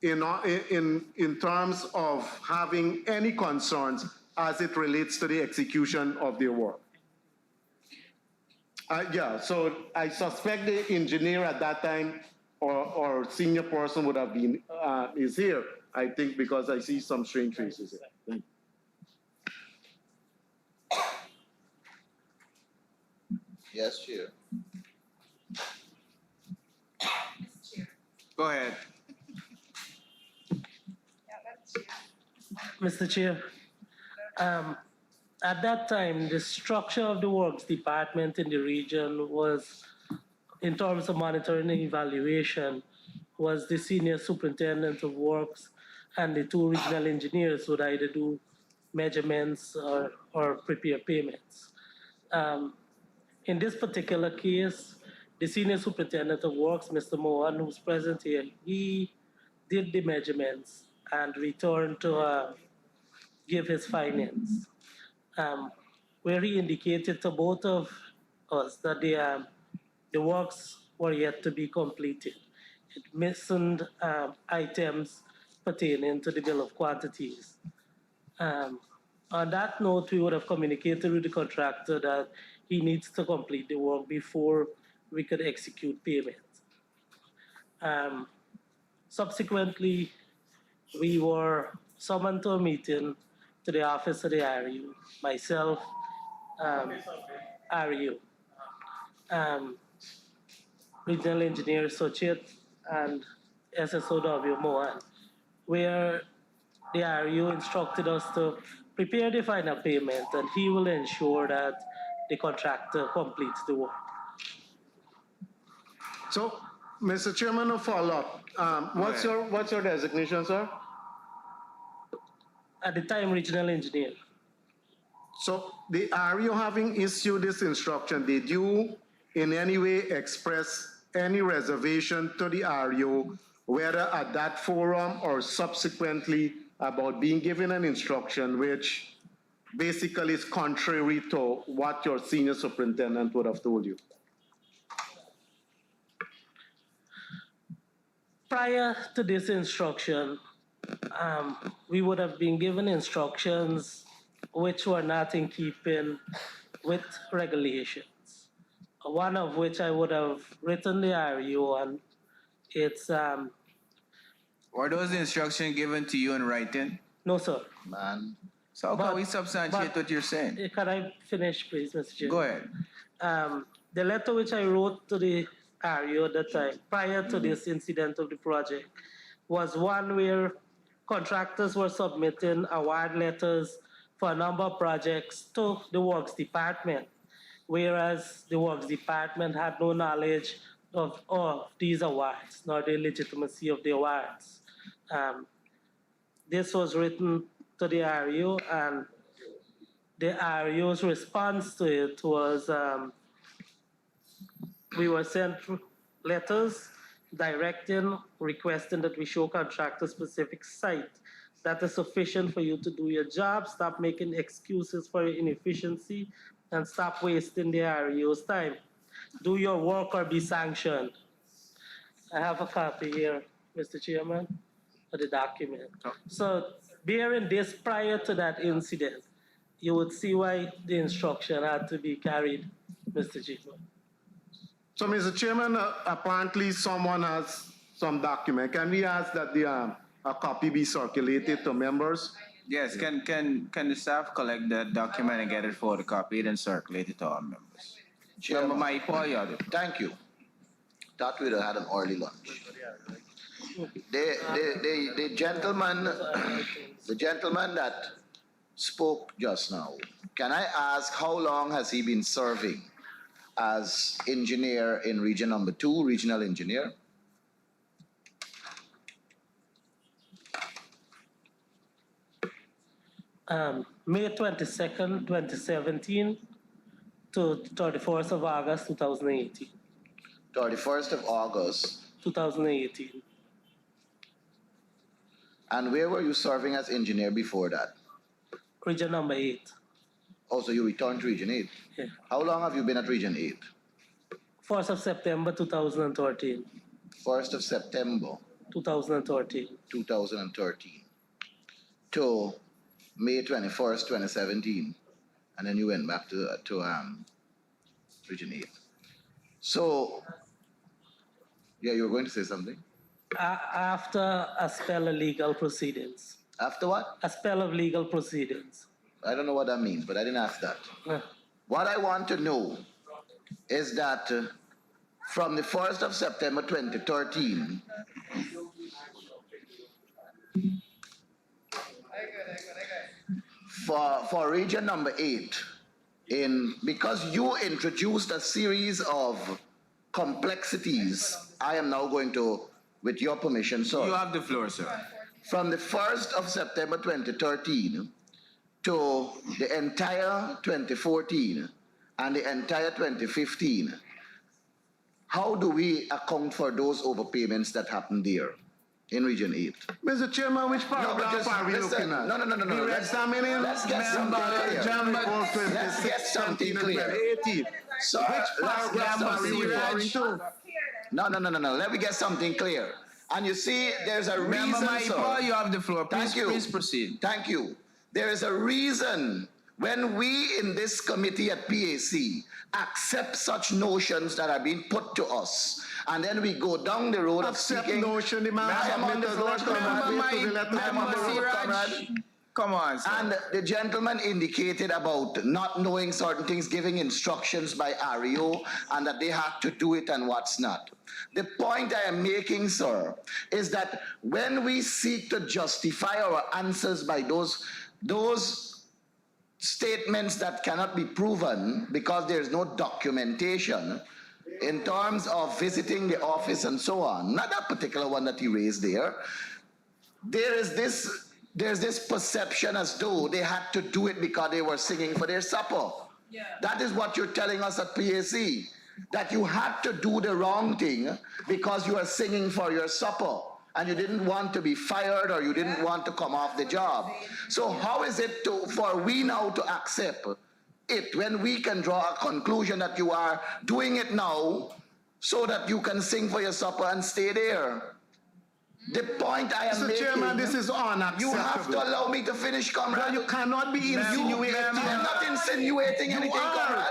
in terms of having any concerns as it relates to the execution of their work. So I suspect the engineer at that time or senior person would have been, is here, I think, because I see some strange faces here. Thank you.
Yes, Chair.
Go ahead.
Mr. Chair, at that time, the structure of the Works Department in the region was, in terms of monitoring and evaluation, was the Senior Superintendent of Works and the two regional engineers would either do measurements or prepare payments. In this particular case, the Senior Superintendent of Works, Mr. Mohan, who's present here, he did the measurements and returned to give his findings, where he indicated to both of us that the the works were yet to be completed. It missing items pertaining to the bill of quantities. On that note, we would have communicated with the contractor that he needs to complete the work before we could execute payment. Subsequently, we were summoned to a meeting to the office of the RU, myself, RU, Regional Engineer Sochit, and SSOW Mohan, where the RU instructed us to prepare the final payment, and he will ensure that the contractor completes the work.
So, Mr. Chairman, a follow-up. What's your designation, sir?
At the time, Regional Engineer.
So, are you having issued this instruction? Did you in any way express any reservation to the RU, whether at that forum or subsequently, about being given an instruction which basically is contrary to what your senior superintendent would have told you?
Prior to this instruction, we would have been given instructions which were not in keeping with regulations. One of which I would have written the RU on. It's
Were those instructions given to you in writing?
No, sir.
Man.
So how can we substantiate what you're saying?
Can I finish, please, Mr. Chair?
Go ahead.
The letter which I wrote to the RU at the time, prior to this incident of the project, was one where contractors were submitting award letters for a number of projects to the Works Department, whereas the Works Department had no knowledge of these awards, nor the legitimacy of the awards. This was written to the RU, and the RU's response to it was we were sent letters directing, requesting that we show contractor specific site. That is sufficient for you to do your job, stop making excuses for your inefficiency, and stop wasting the RU's time. Do your work or be sanctioned. I have a copy here, Mr. Chairman, of the document. So bearing this prior to that incident, you would see why the instruction had to be carried, Mr. Chairman.
So, Mr. Chairman, apparently someone has some document. Can we ask that a copy be circulated to members?
Yes, can the staff collect that document and get it photocopied and circulate it to all members?
Chairman,
Thank
thank you. Thought we'd have had an early lunch. The gentleman that spoke just now, can I ask how long has he been serving as engineer in region number 2, regional engineer?
May 22nd, 2017 to 31st of August, 2018.
31st of August.
2018.
And where were you serving as engineer before that?
Region number 8.
Oh, so you returned to region 8?
Yeah.
How long have you been at region 8?
1st of September, 2013.
1st of September.
2013.
2013. To May 21st, 2017. And then you went back to region 8. So, yeah, you were going to say something?
After a spell of legal proceedings.
After what?
A spell of legal proceedings.
I don't know what that means, but I didn't ask that. What I want to know is that from the 1st of September 2013, for region number 8, because you introduced a series of complexities, I am now going to, with your permission, sir.
You have the floor, sir.
From the 1st of September 2013 to the entire 2014 and the entire 2015, how do we account for those overpayments that happened there in Region 8?
Mr. Chairman, which paragraph are we looking at?
No.
We're examining
Let's get something clear.
Let's get something clear.
Sir,
Which paragraph are you referring to?
No. Let me get something clear. And you see, there's a
Member
reason,
Maipa,
sir.
you have the floor. Please,
Thank you.
please proceed.
Thank you. There is a reason when we in this committee at PAC accept such notions that are being put to us, and then we go down the road of
Accept
seeking.
notion, the man
I am on the
submitted
floor,
last
comrade.
time. Wait to the letter.
I am on the road, comrade.
Come on, sir.
And the gentleman indicated about not knowing certain things, giving instructions by REO, and that they have to do it and what's not. The point I am making, sir, is that when we seek to justify our answers by those statements that cannot be proven because there's no documentation in terms of visiting the office and so on, not that particular one that he raised there, there's this perception as though they had to do it because they were singing for their supper. Yeah. That is what you're telling us at PAC, that you had to do the wrong thing because you are singing for your supper and you didn't want to be fired or you didn't want to come off the job. So how is it for we now to accept it when we can draw a conclusion that you are doing it now so that you can sing for your supper and stay there? The point I am making...
Mr. Chairman, this is unacceptable.
You have to allow me to finish, comrade.
You cannot be insinuating.
I'm not insinuating anything, comrade.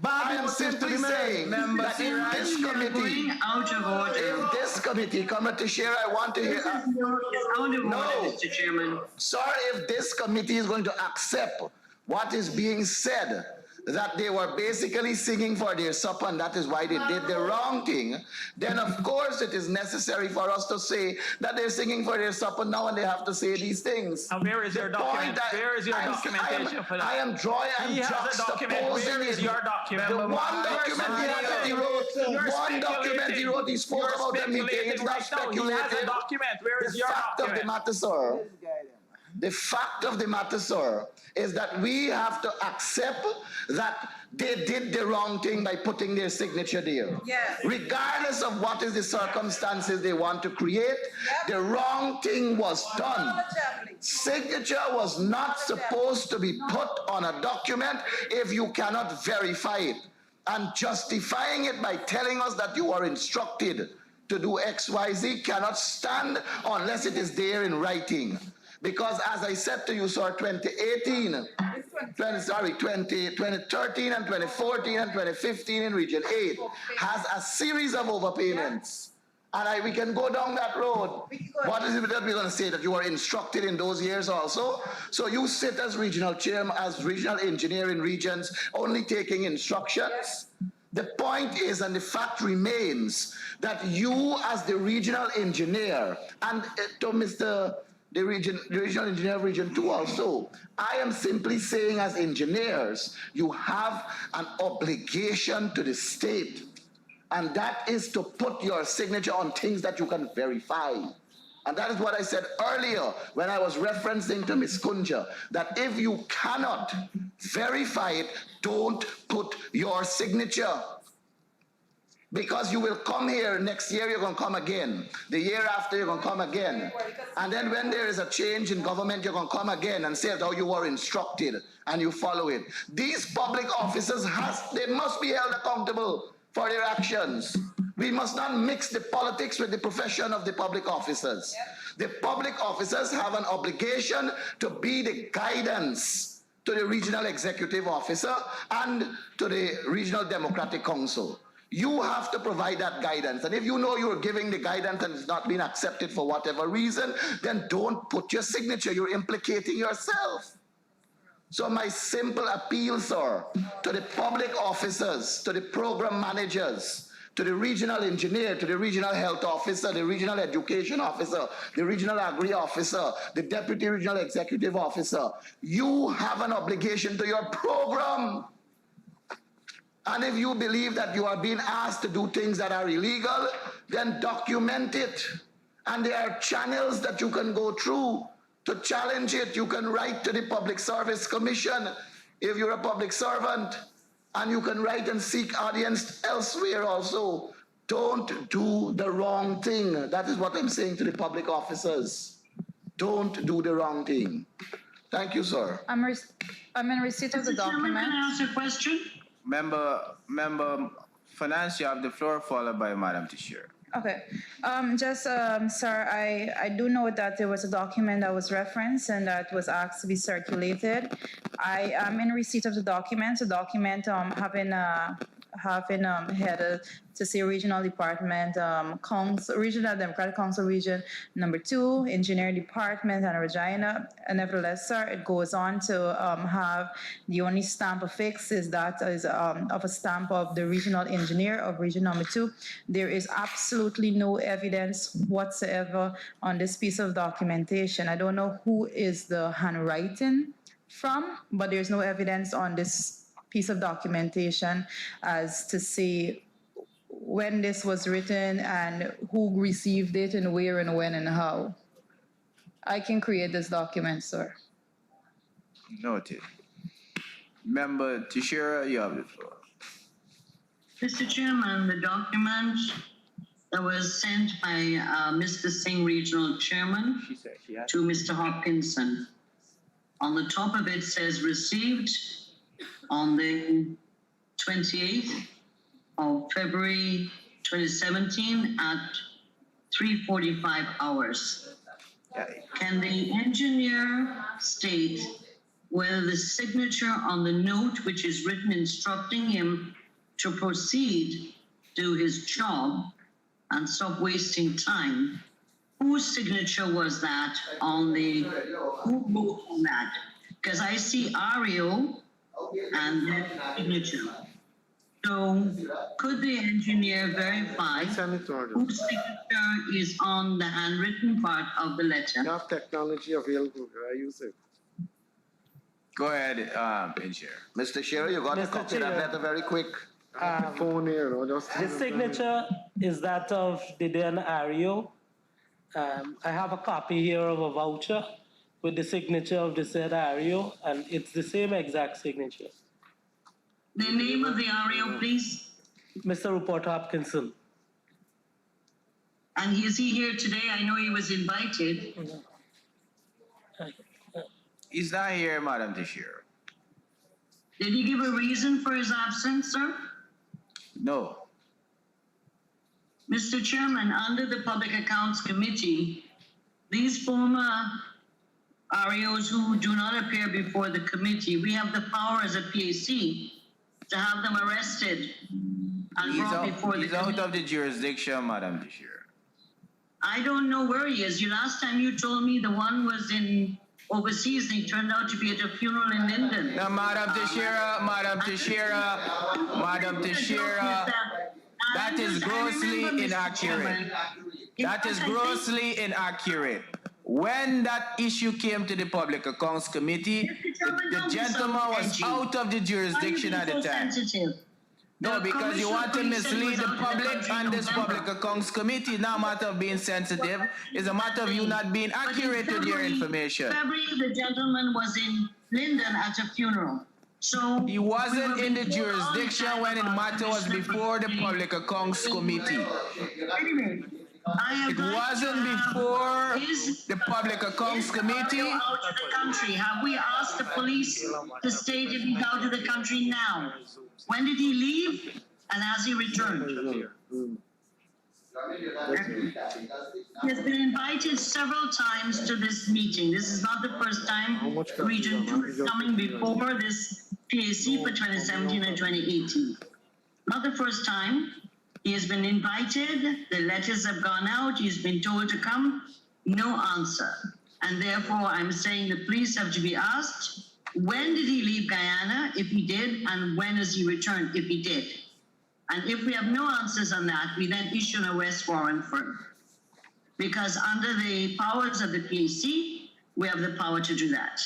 I am simply saying that in this committee,
Out of order.
in this committee, Comrade Teixeira, I want to hear...
It's out of order, Mr. Chairman.
Sir, if this committee is going to accept what is being said, that they were basically singing for their supper and that is why they did the wrong thing, then of course it is necessary for us to say that they're singing for their supper now and they have to say these things.
And where is your document? Where is your documentation for that?
I am drawing, I'm
He has a document. Where is your document?
The one document he wrote, he spoke about the meeting. It's not speculative.
He has a document. Where is your document?
The fact of the matter, sir, the fact of the matter, sir, is that we have to accept that they did the wrong thing by putting their signature there. Yes. Regardless of what is the circumstances they want to create, the wrong thing was done. Signature was not supposed to be put on a document if you cannot verify it. And justifying it by telling us that you are instructed to do XYZ cannot stand unless it is there in writing. Because as I said to you, sir, 2013 and 2014 and 2015 in Region 8 has a series of overpayments. And we can go down that road. What is it that we're going to say? That you were instructed in those years also? So you sit as regional chairman, as regional engineer in regions, only taking instructions? Yes. The point is, and the fact remains, that you as the regional engineer, and to the regional engineer of Region 2 also, I am simply saying as engineers, you have an obligation to the state, and that is to put your signature on things that you can verify. And that is what I said earlier when I was referencing to Ms. Kunja, that if you cannot verify it, don't put your signature. Because you will come here next year, you're going to come again. The year after, you're going to come again. And then when there is a change in government, you're going to come again and say how you were instructed and you follow it. These public officers, they must be held accountable for their actions. We must not mix the politics with the profession of the public officers. The public officers have an obligation to be the guidance to the regional executive officer and to the regional democratic council. You have to provide that guidance. And if you know you're giving the guidance and it's not being accepted for whatever reason, then don't put your signature. You're implicating yourself. So my simple appeal, sir, to the public officers, to the program managers, to the regional engineer, to the regional health officer, the regional education officer, the regional agri officer, the deputy regional executive officer, you have an obligation to your program. And if you believe that you are being asked to do things that are illegal, then document it. And there are channels that you can go through to challenge it. You can write to the Public Service Commission if you're a public servant. And you can write and seek audience elsewhere also. Don't do the wrong thing. That is what I'm saying to the public officers. Don't do the wrong thing. Thank you, sir.
I'm in receipt of the document.
Can I ask a question?
Member Finance, you have the floor, followed by Madam Tishir.
Okay. Sir, I do know that there was a document that was referenced and that was asked to be circulated. I am in receipt of the document. The document having headed to say Regional Department, Regional Democratic Council Region number 2, Engineering Department and Regina. And nevertheless, sir, it goes on to have the only stamp affixed is that is of a stamp of the regional engineer of region number 2. There is absolutely no evidence whatsoever on this piece of documentation. I don't know who is the handwriting from, but there's no evidence on this piece of documentation as to say when this was written and who received it and where and when and how. I can create this document, sir.
Noted. Member Tishira, you have the floor.
Mr. Chairman, the document that was sent by Mr. Singh, Regional Chairman, to Mr. Hopkinson. On the top of it says received on the 28th of February 2017 at 3:45 hours. Can the engineer state whether the signature on the note which is written instructing him to proceed do his job and stop wasting time, whose signature was that on the, who wrote on that? Because I see Ario and then signature. So could the engineer verify whose signature is on the handwritten part of the letter?
You have technology available. I use it.
Go ahead, Engineer.
Mr. Shearer, you got to
Mr.
copy that
Chair.
letter very quick.
Phone here, or just
The signature is that of the then Ario. I have a copy here of a voucher with the signature of the said Ario, and it's the same exact signature.
The name of the Ario, please.
Mr. Rupert Hopkinson.
And is he here today? I know he was invited.
He's not here, Madam Tishir.
Did he give a reason for his absence, sir?
No.
Mr. Chairman, under the Public Accounts Committee, these former REOs who do not appear before the committee, we have the power as a PAC to have them arrested and brought before the
He's
committee.
out of the jurisdiction, Madam Tishir.
I don't know where he is. Last time you told me the one was in overseas and he turned out to be at a funeral in Linden.
Now, Madam Tishira, that is grossly inaccurate. That is grossly inaccurate. When that issue came to the Public Accounts Committee, the gentleman was out of the jurisdiction at the time. No, because you want to mislead the public and this Public Accounts Committee. It's not a matter of being sensitive. It's a matter of you not being accurate with your information.
February, the gentleman was in Linden at a funeral. So
he wasn't in the jurisdiction when the matter was before the Public Accounts Committee. It wasn't before the Public Accounts Committee.
Out of the country. Have we asked the police to state if he's out of the country now? When did he leave? And has he returned? He has been invited several times to this meeting. This is not the first time Region 2 is coming before this PAC for 2017 and 2018. Not the first time. He has been invited. The letters have gone out. He's been told to come. No answer. And therefore, I'm saying the police have to be asked, when did he leave Guyana, if he did, and when has he returned, if he did? And if we have no answers on that, we then issue an arrest warrant for him. Because under the powers of the PAC, we have the power to do that.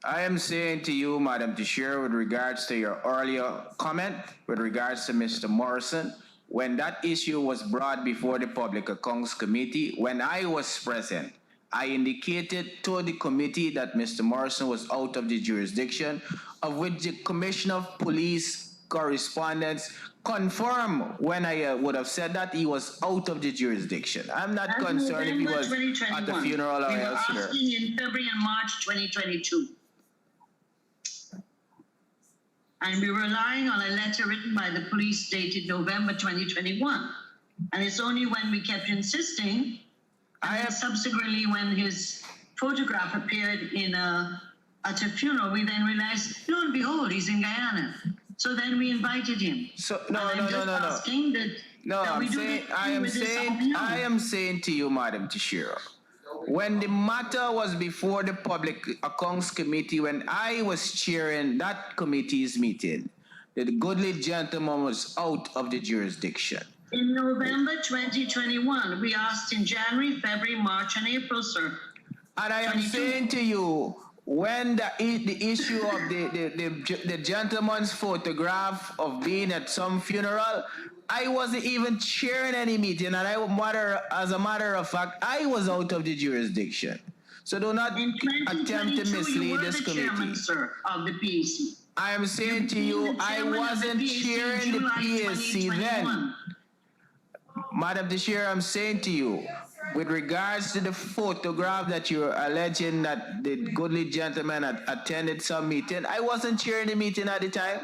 I am saying to you, Madam Tishir, with regards to your earlier comment, with regards to Mr. Morrison, when that issue was brought before the Public Accounts Committee, when I was present, I indicated to the committee that Mr. Morrison was out of the jurisdiction, of which the Commissioner of Police correspondence confirmed when I would have said that he was out of the jurisdiction. I'm not concerned if he was at the funeral or elsewhere.
We were asking in February and March 2022. And we're relying on a letter written by the police dated November 2021. And it's only when we kept insisting, and then subsequently when his photograph appeared at a funeral, we then realized, lo and behold, he's in Guyana. So then we invited him.
So
I
am saying to you, Madam Tashiro, when the matter was before the Public Accounts Committee, when I was chairing that committee's meeting, the goodly gentleman was out of the jurisdiction.
In November 2021, we asked in January, February, March, and April, sir.
And I am saying to you, when the issue of the gentleman's photograph of being at some funeral, I wasn't even chairing any meeting, and as a matter of fact, I was out of the jurisdiction. So do not attempt to mislead this committee.
Chairman, sir, of the PAC.
I am saying to you, I wasn't chairing the PAC then. Madam Chair, I'm saying to you, with regards to the photograph that you're alleging that the goodly gentleman had attended some meeting, I wasn't chairing the meeting at the time.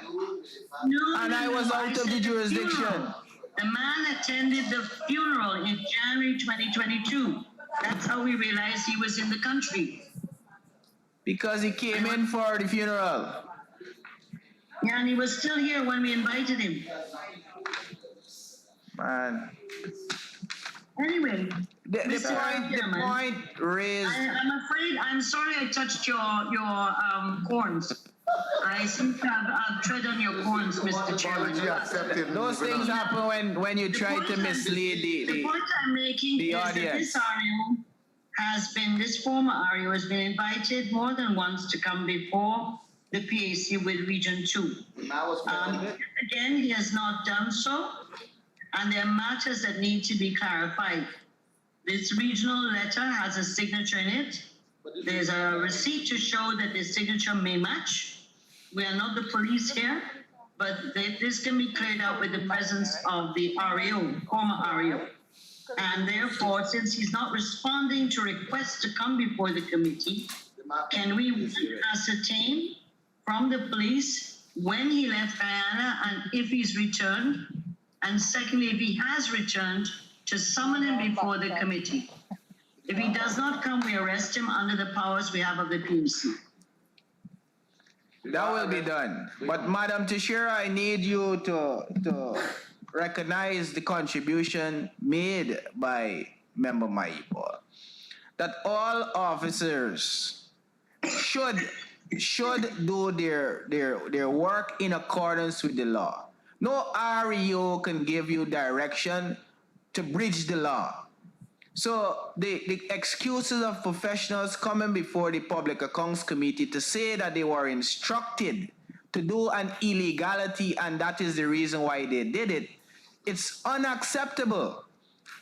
I was out of the jurisdiction.
The man attended the funeral in January 2022. That's how we realized he was in the country.
Because he came in for the funeral.
Yeah, and he was still here when we invited him.
Man.
Anyway,
the point raised.
I'm sorry I touched your corns. I seem to have tread on your corns, Mr. Chairman.
Those things happen when you try to mislead
the point I'm making is
audience.
That this former REO has been invited more than once to come before the PAC with Region 2. Again, he has not done so, and there are matters that need to be clarified. This regional letter has a signature in it. There's a receipt to show that the signature may match. We are not the police here, but this can be cleared out with the presence of the REO, former REO. And therefore, since he's not responding to requests to come before the committee, can we ascertain from the police when he left Guyana and if he's returned? And secondly, if he has returned, to summon him before the committee. If he does not come, we arrest him under the powers we have of the PAC.
That will be done. But Madam Tashira, I need you to recognize the contribution made by Member Maipo. That all officers should do their work in accordance with the law. No REO can give you direction to bridge the law. So the excuses of professionals coming before the Public Accounts Committee to say that they were instructed to do an illegality and that is the reason why they did it, it's unacceptable.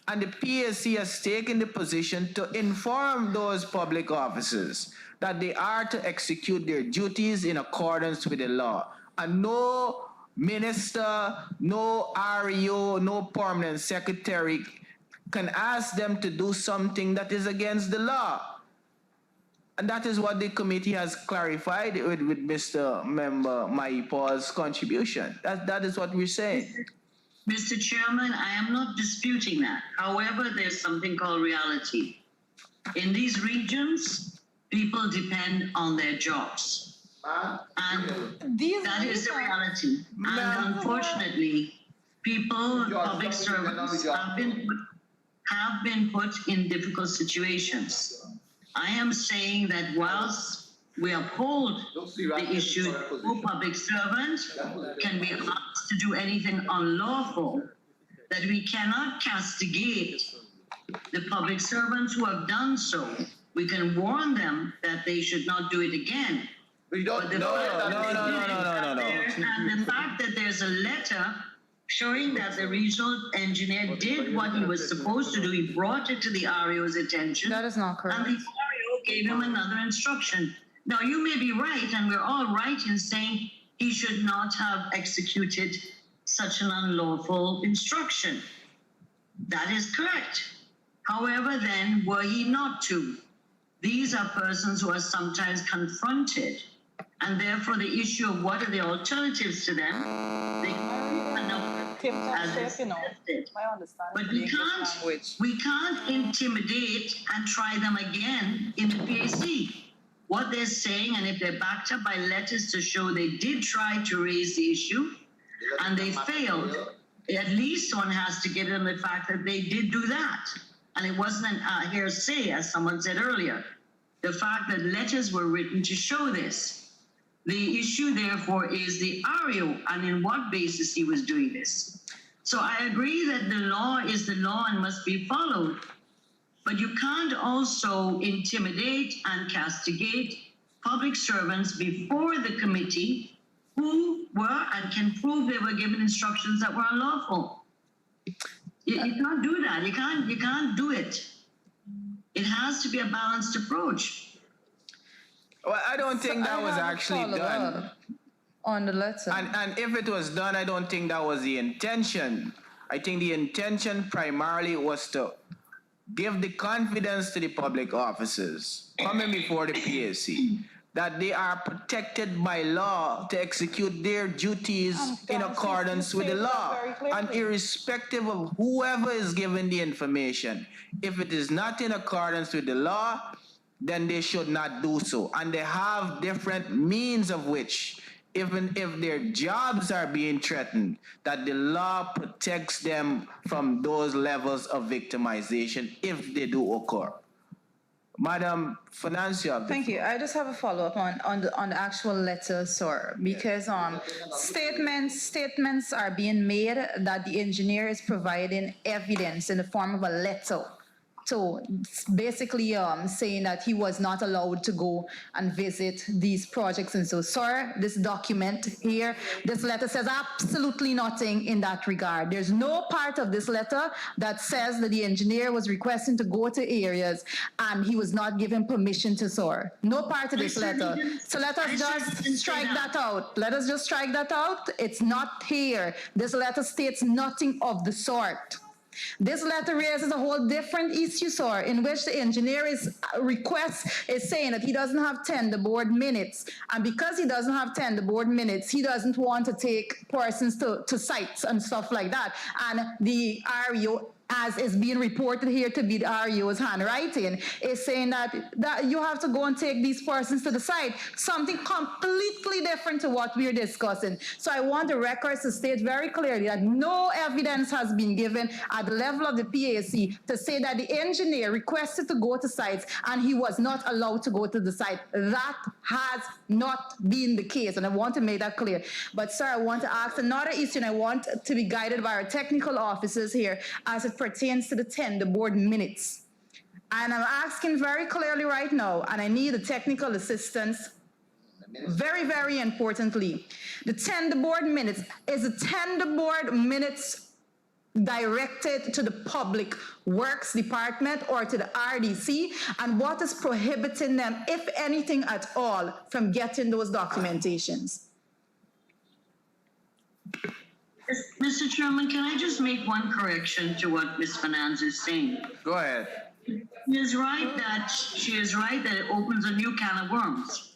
And the PAC has taken the position to inform those public officers that they are to execute their duties in accordance with the law. And no minister, no REO, no permanent secretary can ask them to do something that is against the law. And that is what the committee has clarified with Mr. Member Maipo's contribution. That is what we're saying.
Mr. Chairman, I am not disputing that. However, there's something called reality. In these regions, people depend on their jobs. And that is the reality. And unfortunately, people, public servants, have been put in difficult situations. I am saying that whilst we uphold the issue, no public servant can be asked to do anything unlawful, that we cannot castigate the public servants who have done so. We can warn them that they should not do it again.
No.
And the fact that there's a letter showing that the regional engineer did what he was supposed to do, he brought it to the REO's attention.
That is not correct.
And the REO gave him another instruction. Now, you may be right, and we're all right in saying he should not have executed such an unlawful instruction. That is correct. However, then, were he not to? These are persons who are sometimes confronted and therefore the issue of what are the alternatives to them, they can't enough as it's suggested. But we can't intimidate and try them again in the PAC. What they're saying, and if they're backed up by letters to show they did try to raise the issue and they failed, at least one has to give them the fact that they did do that. And it wasn't a hearsay, as someone said earlier. The fact that letters were written to show this. The issue, therefore, is the ARIO and in what basis he was doing this. So I agree that the law is the law and must be followed, but you can't also intimidate and castigate public servants before the committee who were and can prove they were given instructions that were unlawful. You can't do that. You can't do it. It has to be a balanced approach.
Well, I don't think that was actually done.
On the letter.
And if it was done, I don't think that was the intention. I think the intention primarily was to give the confidence to the public officers coming before the PAC that they are protected by law to execute their duties in accordance with the law. And irrespective of whoever is given the information, if it is not in accordance with the law, then they should not do so. And they have different means of which, even if their jobs are being threatened, that the law protects them from those levels of victimization if they do occur. Madam Financial.
Thank you. I just have a follow-up on the actual letter, sir, because statements are being made that the engineer is providing evidence in the form of a letter. So basically saying that he was not allowed to go and visit these projects. And so, sir, this document here, this letter says absolutely nothing in that regard. There's no part of this letter that says that the engineer was requesting to go to areas and he was not given permission to, sir. No part of this letter. So let us just strike that out. Let us just strike that out. It's not here. This letter states nothing of the sort. This letter raises a whole different issue, sir, in which the engineer's request is saying that he doesn't have tender board minutes. And because he doesn't have tender board minutes, he doesn't want to take persons to sites and stuff like that. And the REO, as is being reported here to be the REO's handwriting, is saying that you have to go and take these persons to the site, something completely different to what we're discussing. So I want the records to state very clearly that no evidence has been given at the level of the PAC to say that the engineer requested to go to sites and he was not allowed to go to the site. That has not been the case, and I want to make that clear. But sir, I want to ask another issue, and I want to be guided by our technical officers here as it pertains to the tender board minutes. And I'm asking very clearly right now, and I need the technical assistance very, very importantly. The tender board minutes, is the tender board minutes directed to the Public Works Department or to the RDC? And what is prohibiting them, if anything at all, from getting those documentations?
Mr. Chairman, can I just make one correction to what Ms. Fernandez is saying?
Go ahead.
She is right that it opens a new can of worms.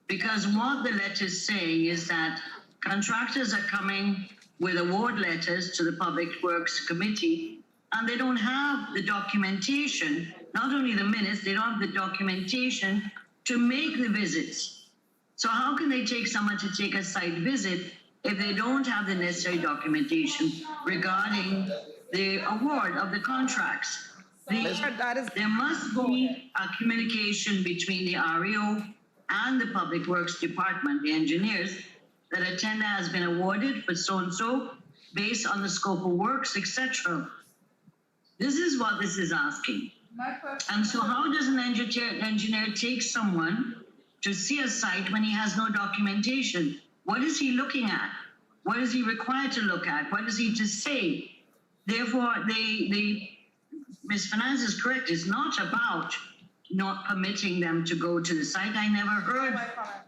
Because what the letter is saying is that contractors are coming with award letters to the Public Works Committee, and they don't have the documentation, not only the minutes, they don't have the documentation to make the visits. So how can they take someone to take a site visit if they don't have the necessary documentation regarding the award of the contracts? There must be a communication between the REO and the Public Works Department, the engineers, that a tender has been awarded for so-and-so based on the scope of works, etc. This is what this is asking. And so how does an engineer take someone to see a site when he has no documentation? What is he looking at? What is he required to look at? What is he to say? Therefore, Ms. Fernandez is correct. It's not about not permitting them to go to the site. I never heard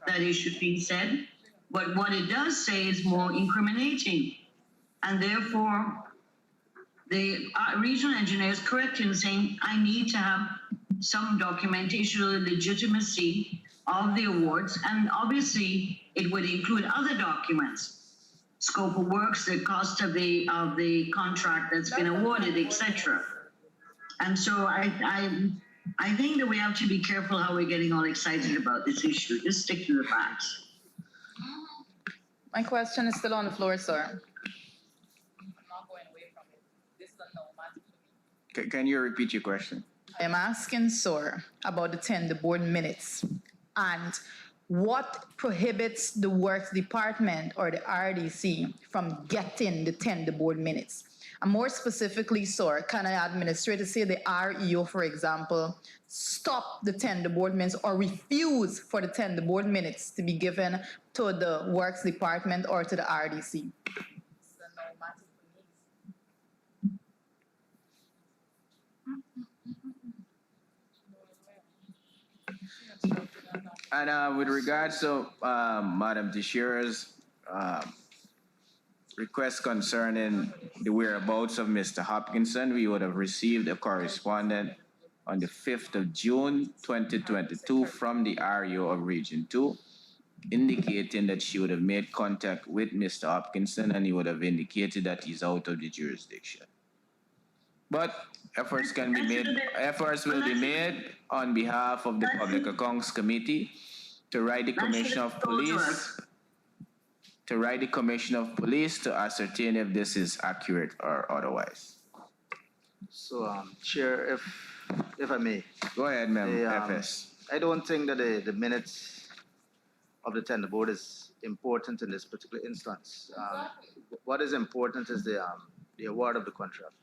that issue being said. But what it does say is more incriminating. And therefore, the regional engineer is correct in saying, I need to have some documentation or legitimacy of the awards, and obviously it would include other documents, scope of works, the cost of the contract that's been awarded, etc. And so I think that we have to be careful how we're getting all excited about this issue. Just stick to the facts.
My question is still on the floor, sir.
Can you repeat your question?
I'm asking, sir, about the tender board minutes and what prohibits the works department or the RDC from getting the tender board minutes. And more specifically, sir, can an administrator say the REO, for example, stop the tender board minutes or refuse for the tender board minutes to be given to the works department or to the RDC?
And with regards to Madam Teixeira's request concerning the whereabouts of Mr. Hopkinson, we would have received a correspondence on the 5th of June 2022 from the REO of Region 2, indicating that she would have made contact with Mr. Hopkinson and he would have indicated that he's out of the jurisdiction. But efforts will be made on behalf of the Public Accounts Committee to write the Commissioner of Police to ascertain if this is accurate or otherwise.
So, Chair, if I may.
Go ahead, ma'am. FS.
I don't think that the minutes of the tender board is important in this particular instance. What is important is the award of the contract,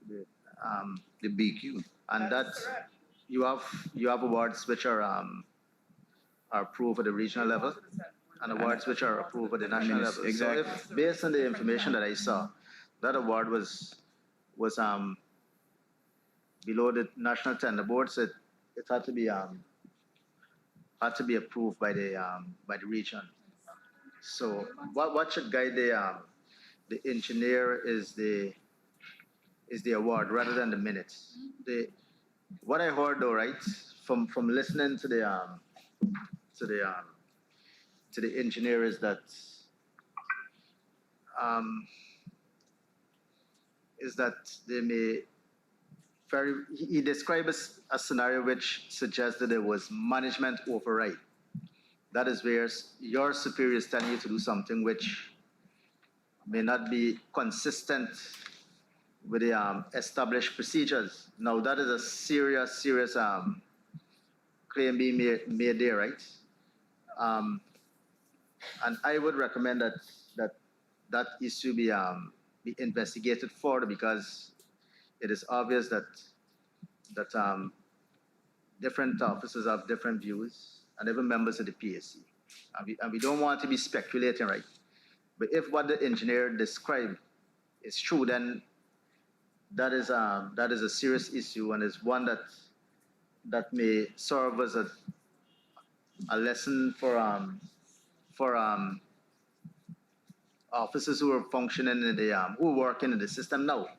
the BQ, and that you have awards which are approved at the regional level and awards which are approved at the national level.
Exactly.
So if, based on the information that I saw, that award was below the national tender board, so it had to be approved by the region. So what should guide the engineer is the award rather than the minutes. What I heard though, right, from listening to the engineer is that they may he described a scenario which suggests that there was management override. That is where your superior is telling you to do something which may not be consistent with the established procedures. Now that is a serious claim being made there, right? And I would recommend that issue be investigated further, because it is obvious that different officers have different views, and even members of the PAC, and we don't want to be speculating, right? But if what the engineer described is true, then that is a serious issue, and is one that may serve as a lesson for officers who are functioning in who are working in the system now.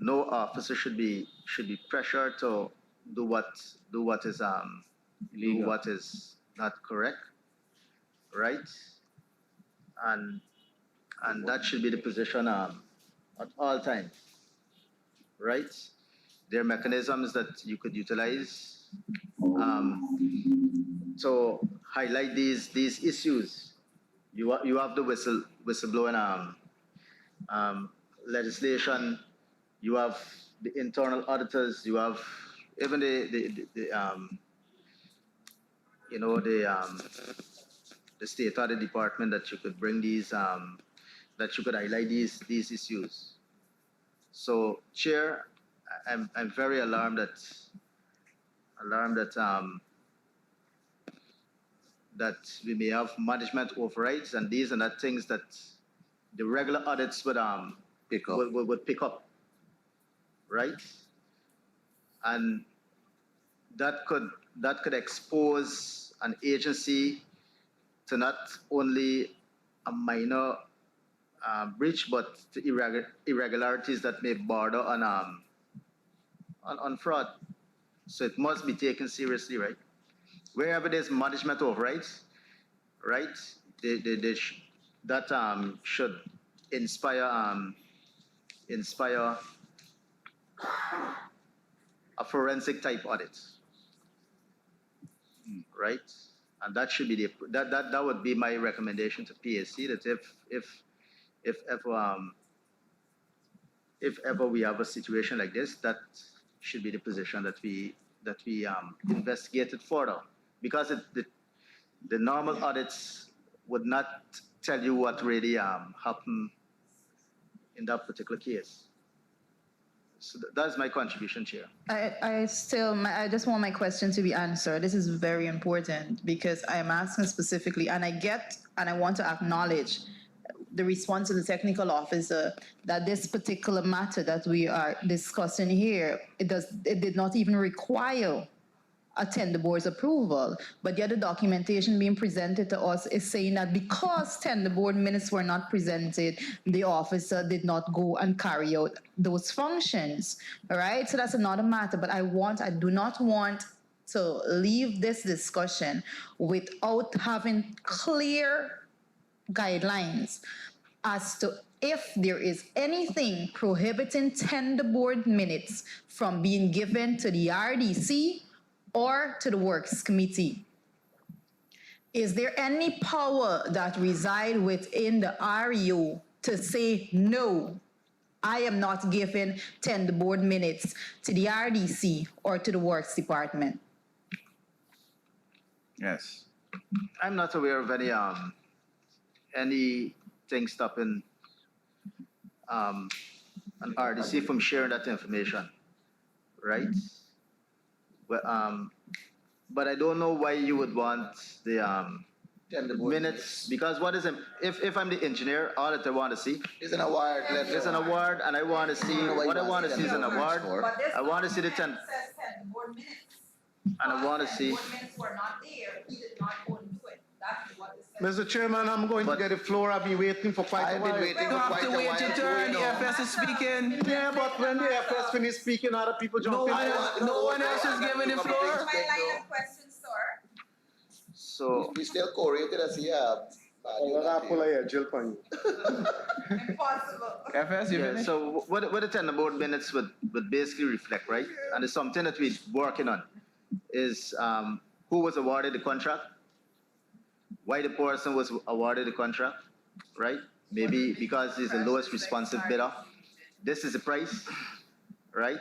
No officer should be pressured to do what is illegal, do what is not correct, right? And that should be the position at all times, right? There are mechanisms that you could utilize to highlight these issues. You have the whistleblowing legislation. You have the internal auditors. You have even the state audit department that you could bring these that you could highlight these issues. So, Chair, I'm very alarmed that we may have management overrides, and these are not things that the regular audits would pick up, right? And that could expose an agency to not only a minor breach, but to irregularities that may border on fraud. So it must be taken seriously, right? wherever there's management of rights, right? That should inspire a forensic type audit, right? And that should be that would be my recommendation to PSC, that if ever we have a situation like this, that should be the position that we investigate it further, because the normal audits would not tell you what really happened in that particular case. So that's my contribution, Chair.
I just want my question to be answered. This is very important because I am asking specifically, and I want to acknowledge the response of the technical officer that this particular matter that we are discussing here, it did not even require a tender board's approval, but yet the documentation being presented to us is saying that because tender board minutes were not presented, the officer did not go and carry out those functions. All right, so that's another matter. But I do not want to leave this discussion without having clear guidelines as to if there is anything prohibiting tender board minutes from being given to the RDC or to the Works Committee. Is there any power that reside within the REO to say, no, I am not giving tender board minutes to the RDC or to the Works Department?
Yes.
I'm not aware of anything stopping an RDC from sharing that information, right? But I don't know why you would want the minutes, because what is if I'm the engineer, all that I want to see
It's an award letter.
is an award, and I want to see what I want to see is an award. I want to see the 10, and I want to see.
Mr. Chairman, I'm going to get the floor. I've been waiting for quite a while.
I've been waiting
You
for
have
quite
to
a
wait
while.
your turn. The FS is speaking.
Yeah, but when the FS finish speaking, other people jump
No
in.
one else is giving the floor.
So
We still Corey, you could see
I'm gonna pull a jail on you.
FS, you
yeah,
finished?
so what the tender board minutes would basically reflect, right? And it's something that we're working on is who was awarded the contract, why the person was awarded the contract, right? Maybe because he's the lowest responsive bidder. This is the price, right?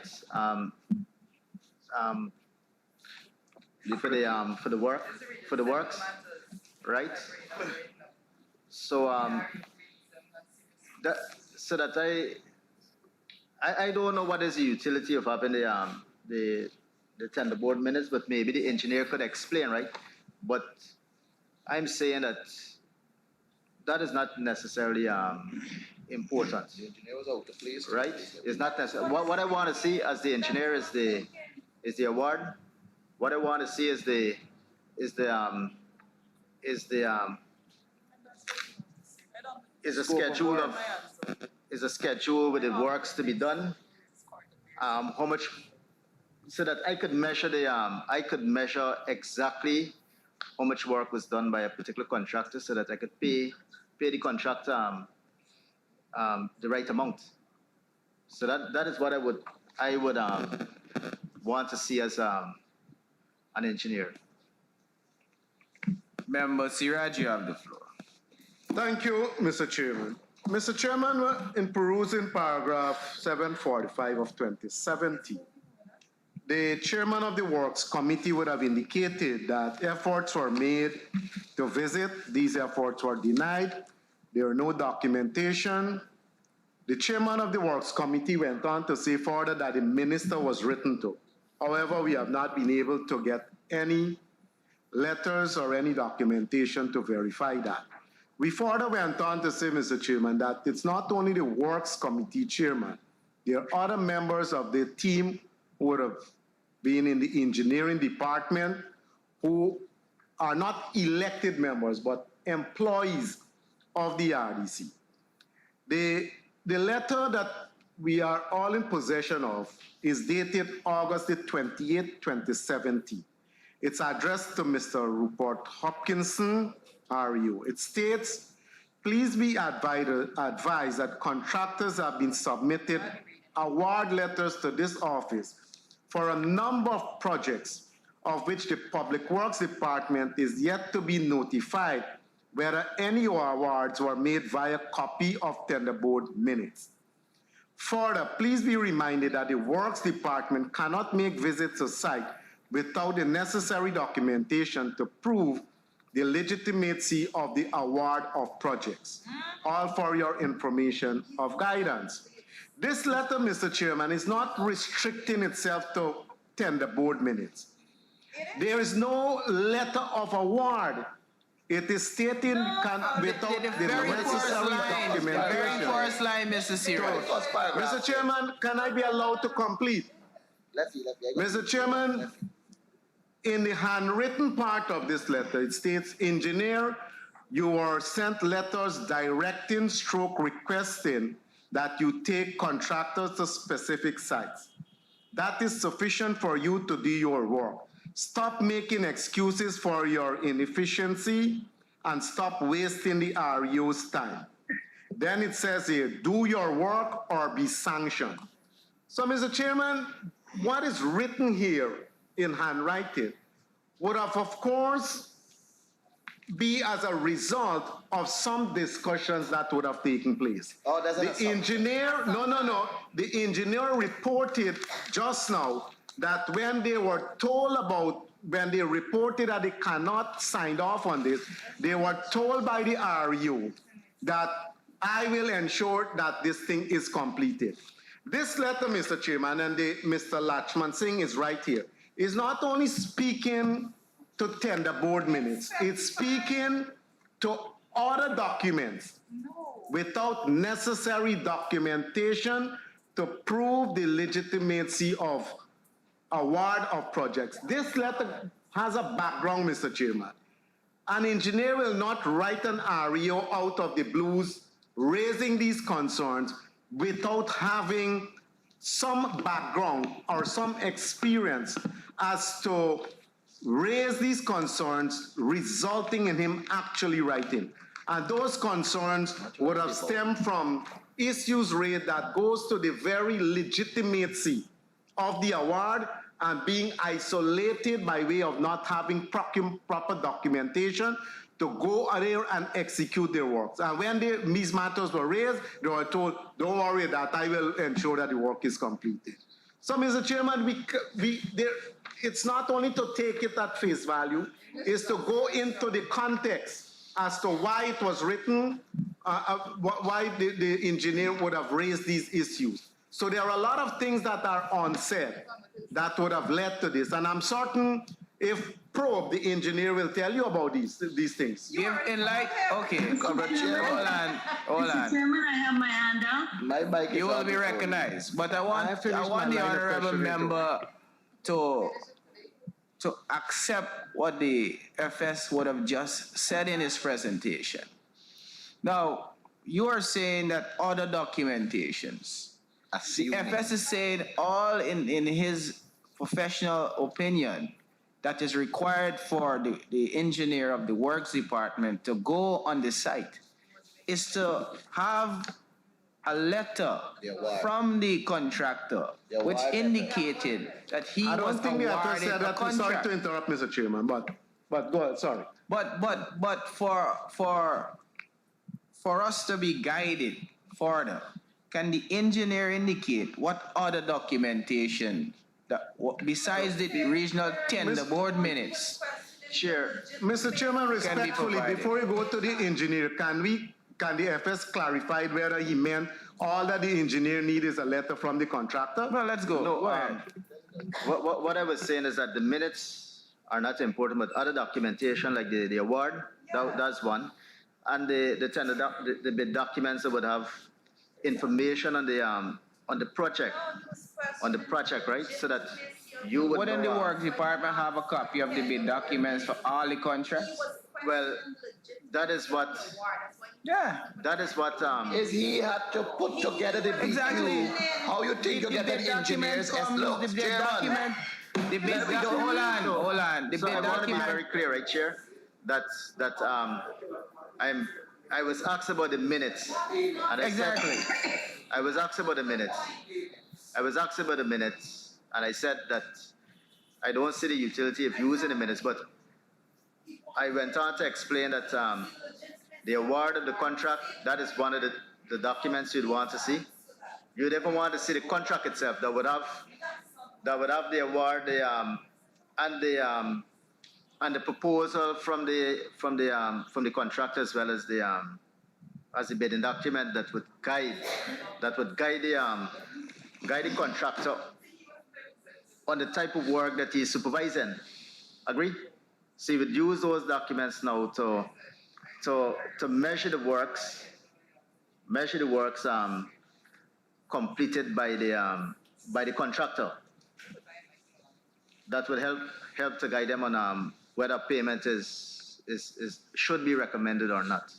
For the works, right? So I don't know what is the utility of having the tender board minutes, but maybe the engineer could explain, right? But I'm saying that is not necessarily important.
The engineer was out of place.
Right? It's not necessary. What I want to see as the engineer is the award. What I want to see is the schedule with the works to be done. How much, so that I could measure exactly how much work was done by a particular contractor, so that I could pay the contractor the right amount. So that is what I would want to see as an engineer.
Member Siraj, you have the floor.
Thank you, Mr. Chairman. Mr. Chairman, in perusing paragraph 745 of 2017, the chairman of the Works Committee would have indicated that efforts were made to visit. These efforts were denied. There are no documentation. The chairman of the Works Committee went on to say further that the minister was written to. However, we have not been able to get any letters or any documentation to verify that. We further went on to say, Mr. Chairman, that it's not only the Works Committee chairman, there are other members of the team who would have been in the engineering department who are not elected members, but employees of the RDC. The letter that we are all in possession of is dated August the 28th, 2017. It's addressed to Mr. Rupert Hopkinson, RU. It states, please be advised that contractors have been submitted award letters to this office for a number of projects of which the Public Works Department is yet to be notified whether any awards were made via copy of tender board minutes. Further, please be reminded that the Works Department cannot make visits to site without the necessary documentation to prove the legitimacy of the award of projects. All for your information of guidance. This letter, Mr. Chairman, is not restricting itself to tender board minutes. There is no letter of award. It is stating without the
very
necessary documentation.
very first line, Mr. Sierra.
Mr. Chairman, can I be allowed to complete? Mr. Chairman, in the handwritten part of this letter, it states, engineer, you were sent letters directing / requesting that you take contractors to specific sites. That is sufficient for you to do your work. Stop making excuses for your inefficiency and stop wasting the RU's time. Then it says here, do your work or be sanctioned. So, Mr. Chairman, what is written here in handwriting would have, of course, be as a result of some discussions that would have taken place.
Oh, that's
the engineer, the engineer reported just now that when they were told about, when they reported that they cannot sign off on this, they were told by the RU that I will ensure that this thing is completed. This letter, Mr. Chairman, and Mr. Lachman Singh is right here, is not only speaking to tender board minutes, it's speaking to other documents without necessary documentation to prove the legitimacy of award of projects. This letter has a background, Mr. Chairman. An engineer will not write an REO out of the blues raising these concerns without having some background or some experience as to raise these concerns resulting in him actually writing. And those concerns would have stemmed from issues raised that goes to the very legitimacy of the award and being isolated by way of not having proper documentation to go there and execute their works. And when these matters were raised, they were told, don't worry that I will ensure that the work is completed. So, Mr. Chairman, it's not only to take it at face value, it's to go into the context as to why it was written, why the engineer would have raised these issues. So there are a lot of things that are unsaid that would have led to this. And I'm certain if probed, the engineer will tell you about these things.
Okay, hold on.
Mr. Chairman, I have my hand up.
My mic is
You will
on
be
before me.
recognized, but I want
finished my
the
line of
honorable
questioning.
member to accept what the FS would have just said in his presentation. Now, you are saying that other documentations. The FS is saying all in his professional opinion that is required for the engineer of the works department to go on the site is to have a letter from the contractor which indicated that he
I
was
don't think the
awarded
FS said
a
that. Sorry
contract.
to interrupt, Mr. Chairman, but go ahead, sorry.
But for us to be guided further, can the engineer indicate what other documentation that besides the regional tender board minutes?
Chair, Mr. Chairman, respectfully,
provided.
before you go to the engineer, can the FS clarify whether he meant all that the engineer needs is a letter from the contractor?
Well, let's go.
No,
Go ahead.
what I was saying is that the minutes are not important, but other documentation like the award, that's one. And the bid documents that would have information on the project, right? So that you would
Wouldn't
know,
the work department have a copy of the bid documents for all the contracts?
Well, that is what.
Yeah.
That is what.
Is he had to put together the BQ?
Exactly.
How you think you get the engineers? Look, Chairman,
The bid, hold on. The
So
bid
I want to be
document.
very clear, right, Chair? That I was asked about the minutes, and I
Exactly.
said I was asked about the minutes. And I said that I don't see the utility of using the minutes, but I went on to explain that the award of the contract, that is one of the documents you'd want to see. You'd even want to see the contract itself that would have the award, and the proposal from the contractor, as well as the bidding document that would guide the contractor on the type of work that he's supervising. Agreed? So you would use those documents now to measure the works completed by the contractor. That would help to guide them on whether payment should be recommended or not.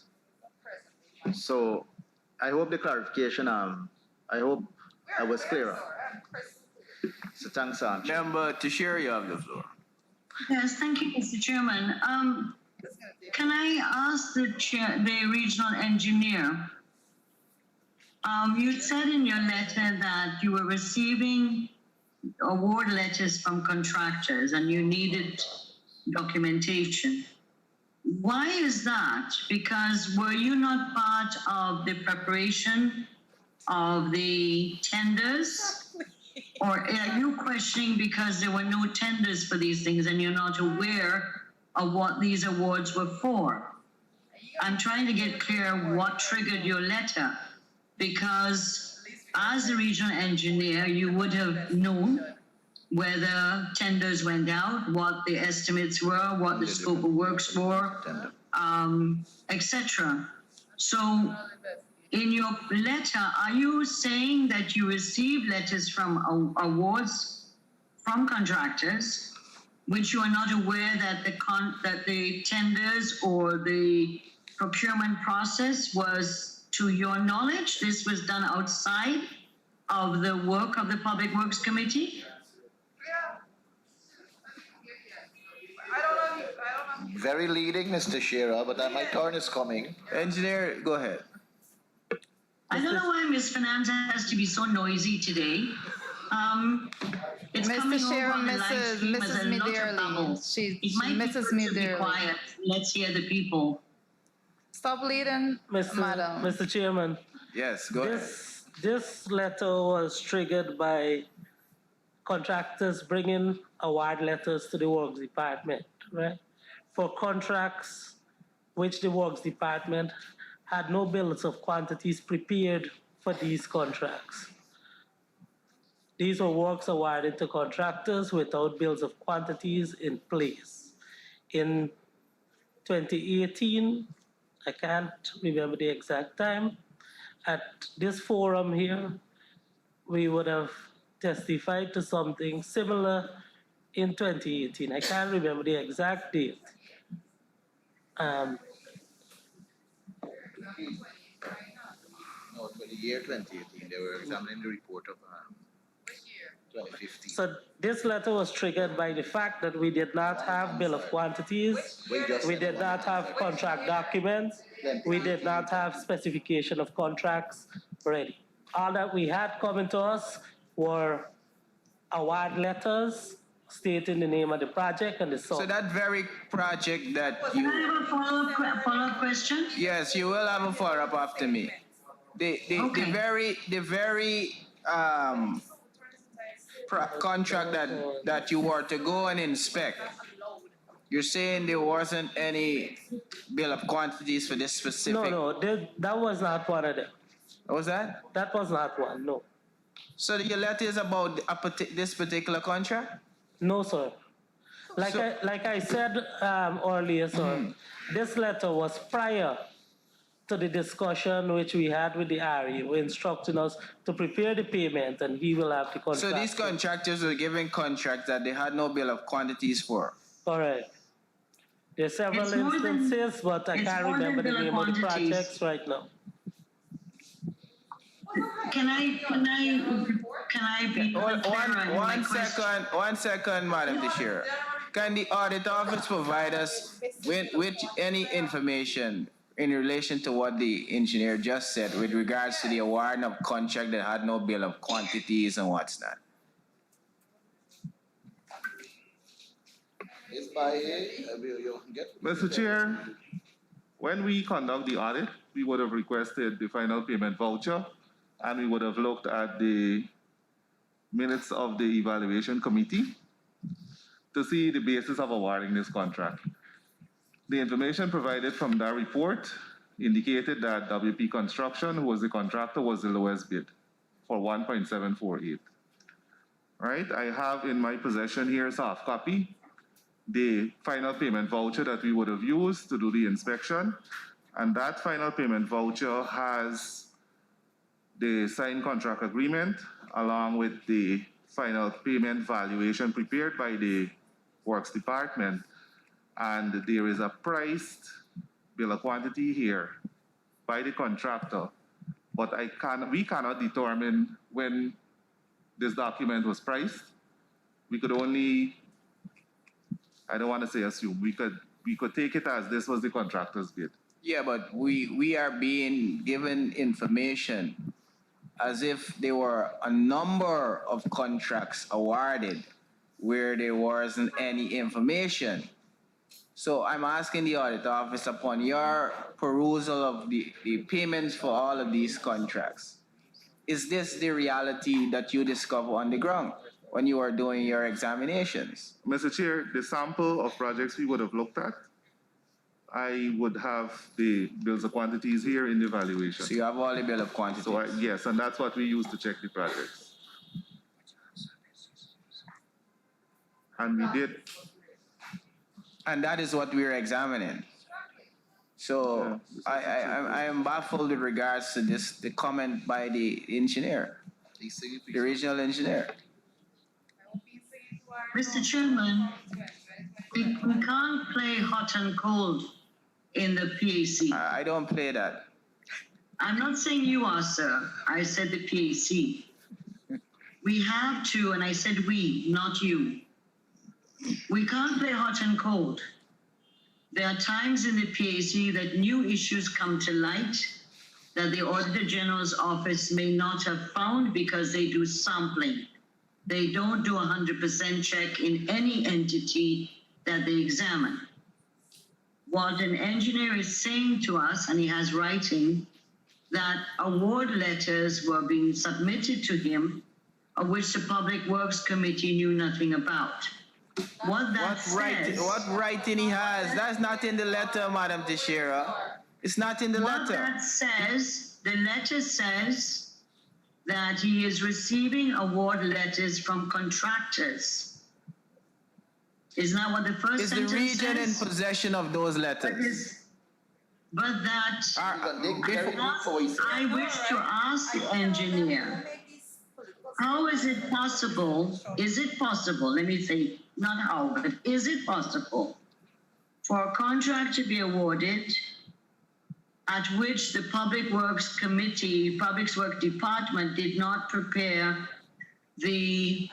So I hope the clarification, I hope I was clearer. So thanks, Chair.
Member Tashir, you have the floor.
Yes, thank you, Mr. Chairman. Can I ask the regional engineer? You said in your letter that you were receiving award letters from contractors and you needed documentation. Why is that? Because were you not part of the preparation of the tenders? Or are you questioning because there were no tenders for these things and you're not aware of what these awards were for? I'm trying to get clear what triggered your letter, because as a regional engineer, you would have known whether tenders went out, what the estimates were, what the scope of works were, etc. So in your letter, are you saying that you received letters from awards from contractors, which you are not aware that the tenders or the procurement process was, to your knowledge, this was done outside of the work of the Public Works Committee?
Very leading, Mr. Shearer, but my turn is coming.
Engineer, go ahead.
I don't know why Ms. Fernandez has to be so noisy today. It's coming
Mr.
over
Shearer
on the live stream as
misses
a
me
lot of
dearly.
bubbles.
She
It might
misses
be
me
good to be
dearly.
quiet. Let's hear the people.
Stop leading, madam.
Mr. Chairman.
Yes, go ahead.
This letter was triggered by contractors bringing award letters to the Works Department, right? For contracts which the Works Department had no bills of quantities prepared for these contracts. These were works awarded to contractors without bills of quantities in place. In 2018, I can't remember the exact time, at this forum here, we would have testified to something similar in 2018. I can't remember the exact date.
No, for the year 2018, they were examining the report of 2015.
So this letter was triggered by the fact that we did not have bill of quantities, we did not have contract documents, we did not have specification of contracts ready. All that we had coming to us were award letters stating the name of the project and the sum.
So that very project that
Can I have a follow-up question?
Yes, you will have a follow-up after me. The very contract that you were to go and inspect, you're saying there wasn't any bill of quantities for this specific?
No, that was not one of them.
What was that?
That was not one, no.
So your letter is about this particular contract?
No, sir. Like I said earlier, sir, this letter was prior to the discussion which we had with the RE, instructing us to prepare the payment and he will have the contract.
So these contractors were given contracts that they had no bill of quantities for?
Correct. There are several instances, but I can't remember the name of the projects right now.
Can I be
One second, Madam Chair. Can the audit office provide us with any information in relation to what the engineer just said with regards to the award of contract that had no bill of quantities and what's not?
Mr. Chair, when we conduct the audit, we would have requested the final payment voucher and we would have looked at the minutes of the evaluation committee to see the basis of awarding this contract. The information provided from that report indicated that WP Construction, who was the contractor, was the lowest bid for 1.748. Right? I have in my possession here a soft copy, the final payment voucher that we would have used to do the inspection. And that final payment voucher has the signed contract agreement along with the final payment valuation prepared by the Works Department. And there is a priced bill of quantity here by the contractor, but we cannot determine when this document was priced. We could only, I don't want to say assume, we could take it as this was the contractor's bid.
Yeah, but we are being given information as if there were a number of contracts awarded where there wasn't any information. So I'm asking the audit office, upon your perusal of the payments for all of these contracts, is this the reality that you discover on the ground when you are doing your examinations?
Mr. Chair, the sample of projects we would have looked at, I would have the bills of quantities here in the evaluation.
So you have all the bill of quantities?
So yes, and that's what we use to check the projects. And we did.
And that is what we're examining. So I am baffled with regards to the comment by the engineer, the regional engineer.
Mr. Chairman, we can't play hot and cold in the PAC.
I don't play that.
I'm not saying you are, sir. I said the PAC. We have to, and I said we, not you. We can't play hot and cold. There are times in the PAC that new issues come to light that the Auditor General's office may not have found because they do sampling. They don't do 100% check in any entity that they examine. What an engineer is saying to us, and he has writing, that award letters were being submitted to him, of which the Public Works Committee knew nothing about. What
writing he has? That's not in the letter, Madam Teixeira. It's not in the letter.
What that says, the letter says that he is receiving award letters from contractors. Isn't that what the first sentence says?
Is the region in possession of those letters?
But that, I wish to ask the engineer, how is it possible, let me say, not how, but is it possible for a contract to be awarded at which the Public Works Committee, Public Works Department did not prepare the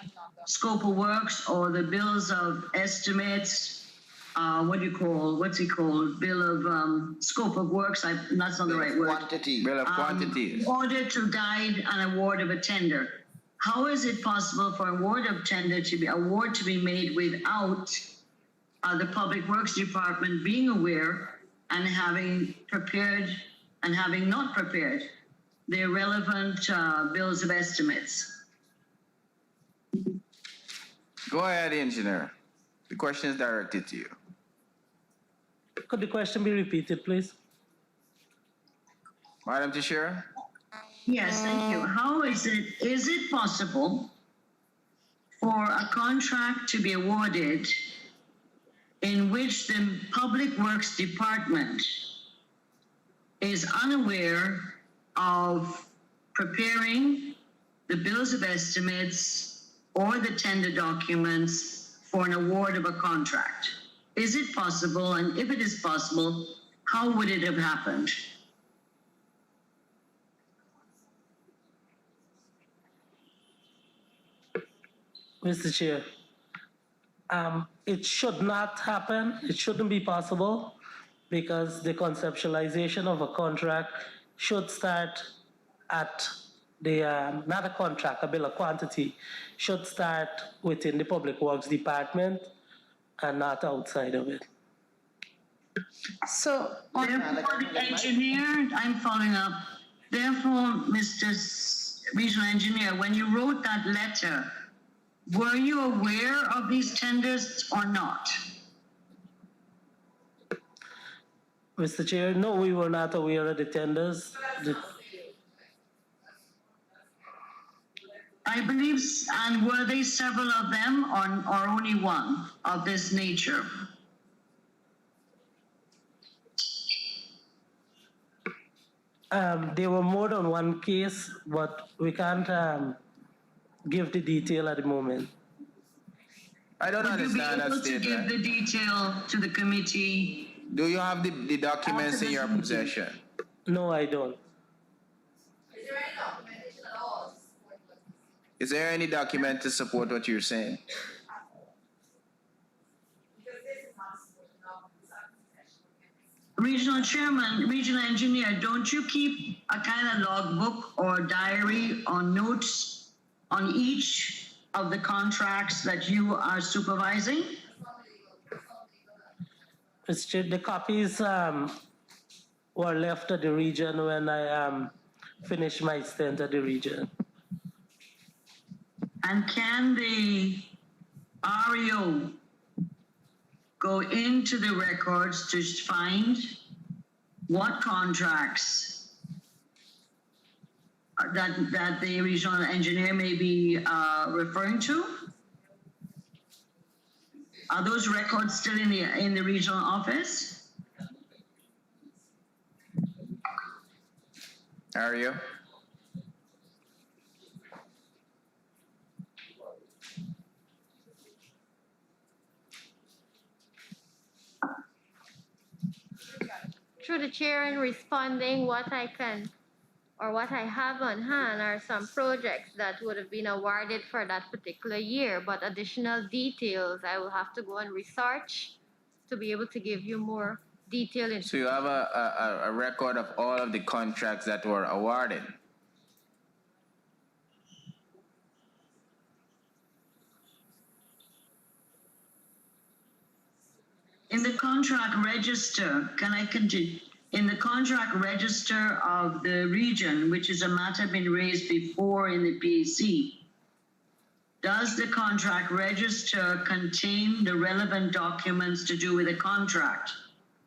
scope of works or the bills of estimates, what's it called? Bill of scope of works, that's not the right word.
Quantity.
Bill of quantities.
In order to guide an award of a tender. How is it possible for award of tender to be made without the Public Works Department being aware and having prepared and having not prepared the relevant bills of estimates?
Go ahead, engineer. The question is directed to you.
Could the question be repeated, please?
Madam Teixeira?
Yes, thank you. How is it possible for a contract to be awarded in which the Public Works Department is unaware of preparing the bills of estimates or the tender documents for an award of a contract? Is it possible? And if it is possible, how would it have happened?
Mr. Chair, it should not happen. It shouldn't be possible because the conceptualization of a contract should start at the, not a contract, a bill of quantity, should start within the Public Works Department and not outside of it.
So,
Therefore, the engineer, I'm following up. Therefore, Mr. Regional Engineer, when you wrote that letter, were you aware of these tenders or not?
Mr. Chair, no, we were not aware of the tenders.
I believe, and were they several of them or only one of this nature?
There were more than one case, but we can't give the detail at the moment.
I don't understand that
Would you be able to give
statement.
the detail to the committee?
Do you have the documents in your possession?
No, I don't.
Is there any document to support what you're saying?
Regional Chairman, Regional Engineer, don't you keep a kind of logbook or diary or notes on each of the contracts that you are supervising?
Mr. Chair, the copies were left at the region when I finished my stint at the region.
And can the REO go into the records to find what contracts that the regional engineer may be referring to? Are those records still in the regional office?
Are you?
Through the chair, in responding, what I can or what I have on hand are some projects that would have been awarded for that particular year, but additional details I will have to go and research to be able to give you more detailed information.
So you have a record of all of the contracts that were awarded.
In the contract register, can I continue? In the contract register of the region, which is a matter been raised before in the PAC, does the contract register contain the relevant documents to do with the contract?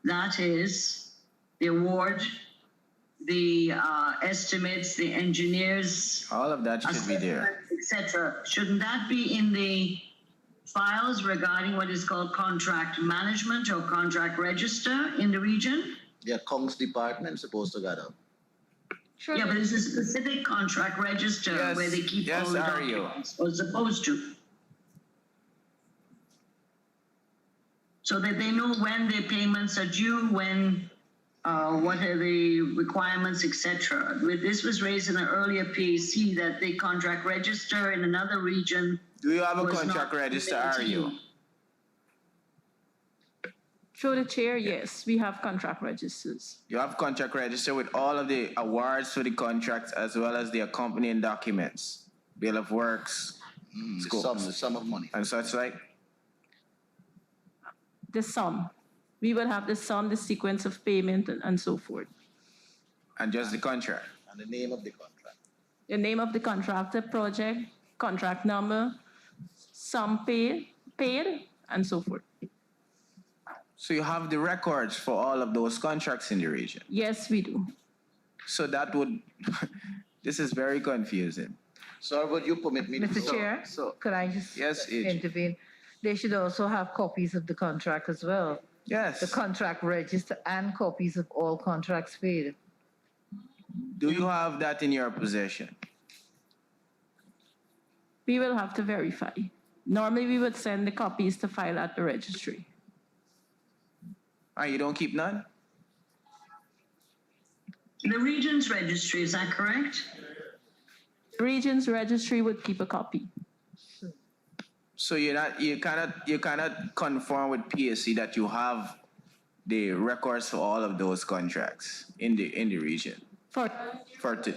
That is, the award, the estimates, the engineers.
All of that should be there.
Etc. Shouldn't that be in the files regarding what is called contract management or contract register in the region?
The accounts department supposed to gather.
Sure.
Yeah, but it's a specific contract register
Yes,
where they keep all the
yes, are you?
documents, or supposed to. So that they know when their payments are due, when, what are the requirements, etc. This was raised in an earlier PAC that the contract register in another region.
Do you have a
was
contract
not
register, are you?
maintained.
Through the chair, yes, we have contract registers.
You have contract register with all of the awards for the contracts as well as the accompanying documents, bill of works,
The sum of money.
and such like.
The sum. We will have the sum, the sequence of payment, and so forth.
And just the contract.
And the name of the contract.
The name of the contractor, project, contract number, sum paid, and so forth.
So you have the records for all of those contracts in the region.
Yes, we do.
So that would, this is very confusing.
Sir, would you permit me to?
Mr. Chair, could I just
Yes, AG.
intervene? They should also have copies of the contract as well.
Yes.
The contract register and copies of all contracts paid.
Do you have that in your possession?
We will have to verify. Normally, we would send the copies to file at the registry.
Ah, you don't keep none?
The region's registry, is that correct?
The region's registry would keep a copy.
So you cannot confirm with PSC that you have the records for all of those contracts in the region.
For,
For t-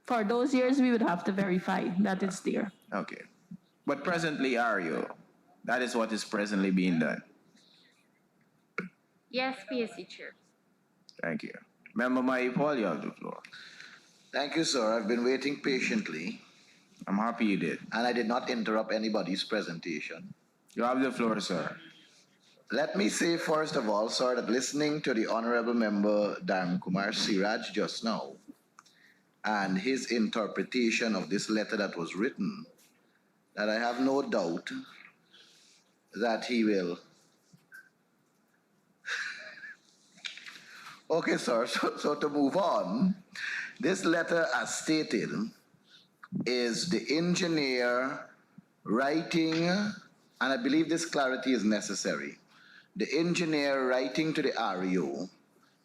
for those years, we would have to verify that it's there.
okay. But presently, are you? That is what is presently being done.
Yes, PSC Chair.
Thank you. Member Maipol, you have the floor.
Thank you, sir. I've been waiting patiently,
I'm happy you did.
and I did not interrupt anybody's presentation.
You have the floor, sir.
Let me say, first of all, sir, that listening to the Honorable Member Dharm Kumar Siraj just now and his interpretation of this letter that was written, that I have no doubt that he will. Okay, sir, so to move on, this letter, as stated, is the engineer writing, and I believe this clarity is necessary, the engineer writing to the REO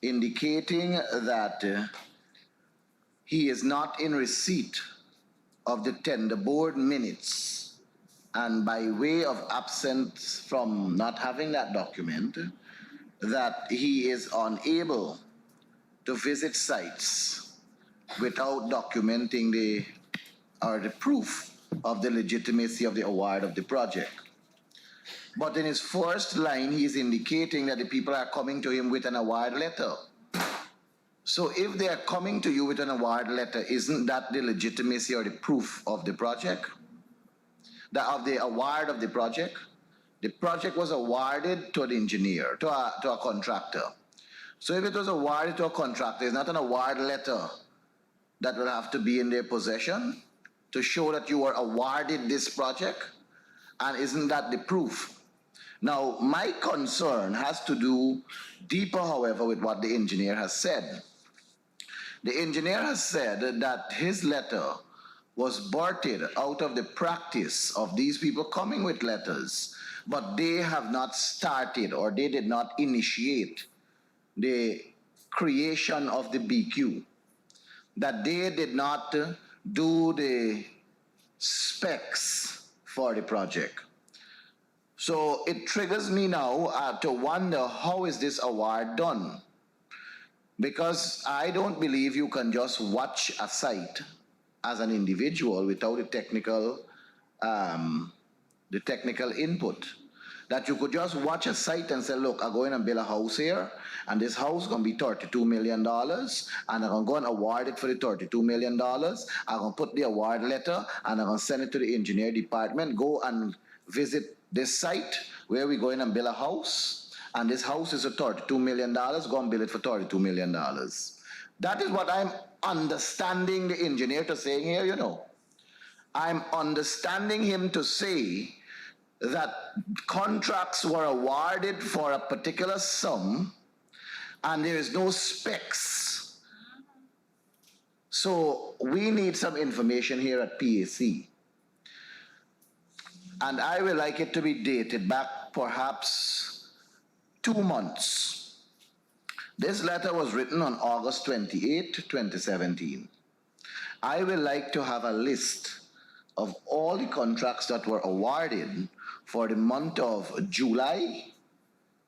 indicating that he is not in receipt of the tender board minutes, and by way of absence from not having that document, that he is unable to visit sites without documenting the proof of the legitimacy of the award of the project. But in his first line, he is indicating that the people are coming to him with an award letter. So if they are coming to you with an award letter, isn't that the legitimacy or the proof of the project? Of the award of the project? The project was awarded to the engineer, to a contractor. So if it was awarded to a contractor, it's not an award letter that will have to be in their possession to show that you were awarded this project, and isn't that the proof? Now, my concern has to do deeper, however, with what the engineer has said. The engineer has said that his letter was birthed out of the practice of these people coming with letters, but they have not started, or they did not initiate the creation of the BQ, that they did not do the specs for the project. So it triggers me now to wonder, how is this award done? Because I don't believe you can just watch a site as an individual without the technical input. That you could just watch a site and say, look, I'm going to build a house here, and this house is going to be $32 million, and I'm going to go and award it for the $32 million. I'm going to put the award letter, and I'm going to send it to the engineer department. Go and visit this site where we're going and build a house, and this house is at $32 million. Go and build it for $32 million. That is what I'm understanding the engineer to say here, you know. I'm understanding him to say that contracts were awarded for a particular sum and there is no specs. So we need some information here at PAC. And I would like it to be dated back perhaps 2 months. This letter was written on August 28, 2017. I would like to have a list of all the contracts that were awarded for the month of July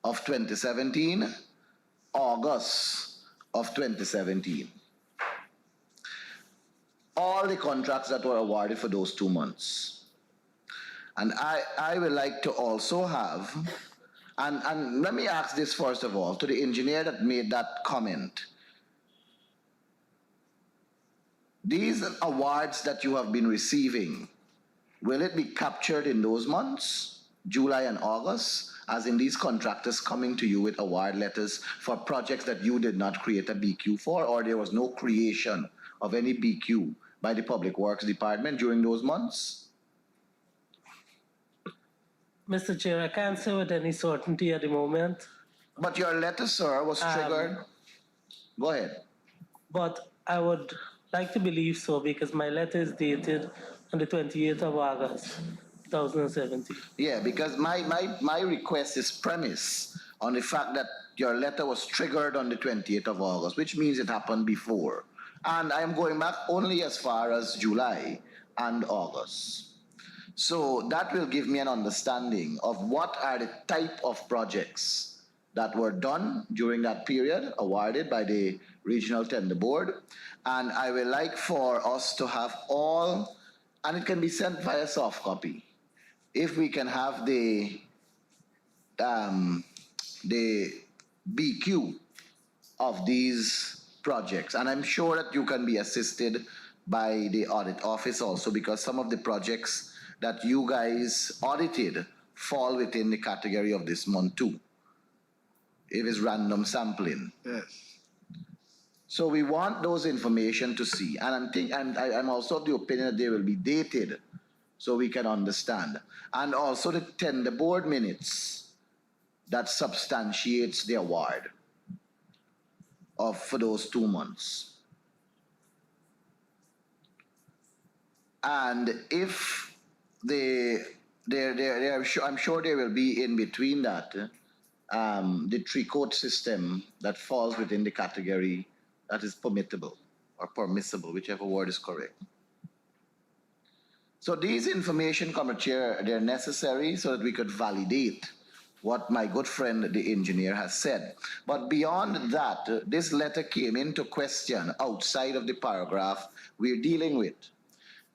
of 2017, August of 2017. All the contracts that were awarded for those 2 months. And I would like to also have, and let me ask this first of all, to the engineer that made that comment. These awards that you have been receiving, will it be captured in those months, July and August, as in these contractors coming to you with award letters for projects that you did not create a BQ for, or there was no creation of any BQ by the Public Works Department during those months?
Mr. Chair, I can't say with any certainty at the moment.
But your letter, sir, was triggered. Go ahead.
But I would like to believe so, because my letter is dated on the 28th of August, 2017.
Yeah, because my request is premised on the fact that your letter was triggered on the 28th of August, which means it happened before. And I am going back only as far as July and August. So that will give me an understanding of what are the type of projects that were done during that period, awarded by the Regional Tender Board. And I would like for us to have all, and it can be sent via soft copy, if we can have the BQ of these projects. And I'm sure that you can be assisted by the audit office also, because some of the projects that you guys audited fall within the category of this month too. If it's random sampling.
Yes.
So we want those information to see. And I'm also of the opinion that they will be dated so we can understand. And also the tender board minutes that substantiates the award for those 2 months. And if I'm sure there will be in between that the three-court system that falls within the category that is permittable or permissible, whichever word is correct. So these information, Comrade Chair, they're necessary so that we could validate what my good friend, the engineer, has said. But beyond that, this letter came into question outside of the paragraph we're dealing with.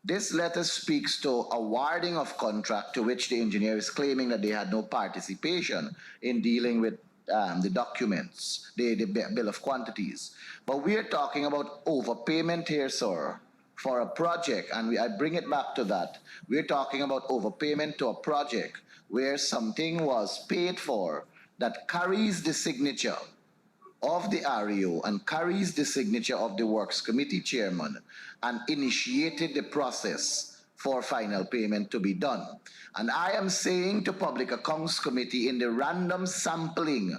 This letter speaks to awarding of contract to which the engineer is claiming that they had no participation in dealing with the documents, the bill of quantities. But we're talking about overpayment here, sir, for a project, and I bring it back to that. We're talking about overpayment to a project where something was paid for that carries the signature of the REO and carries the signature of the Works Committee chairman and initiated the process for final payment to be done. And I am saying to Public Accounts Committee, in the random sampling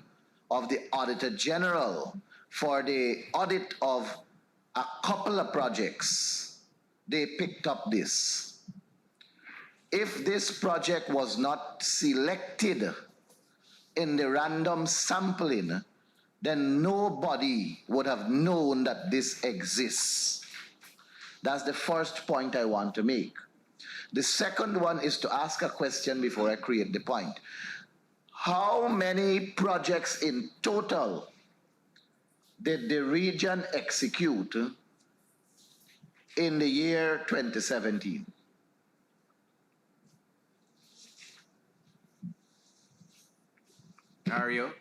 of the Auditor General for the audit of a couple of projects, they picked up this. If this project was not selected in the random sampling, then nobody would have known that this exists. That's the first point I want to make. The second one is to ask a question before I create the point. How many projects in total did the region execute in the year 2017?
Mario?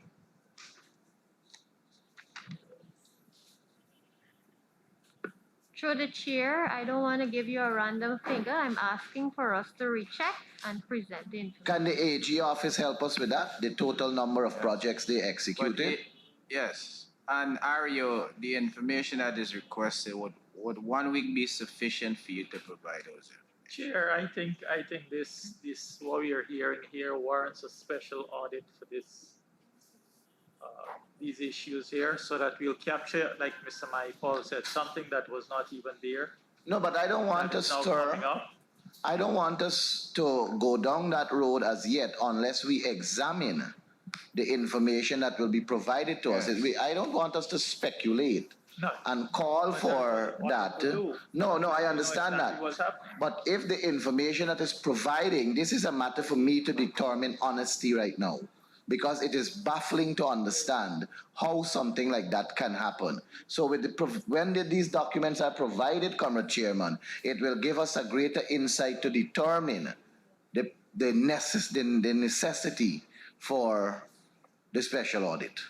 Through the chair, I don't want to give you a random figure. I'm asking for us to recheck and present the information.
Can the AG office help us with that? The total number of projects they executed?
Yes. And Ario, the information that is requested, would 1 week be sufficient for you to provide those?
Chair, I think this what we are hearing here warrants a special audit for these issues here, so that we'll capture, like Mr. Paul said, something that was not even there.
No, but I don't want us I don't want us to go down that road as yet unless we examine the information that will be provided to us. I don't want us to speculate and call for that. No, I understand that. But if the information that is providing, this is a matter for me to determine honesty right now, because it is baffling to understand how something like that can happen. So when these documents are provided, Comrade Chairman, it will give us a greater insight to determine the necessity for the special audit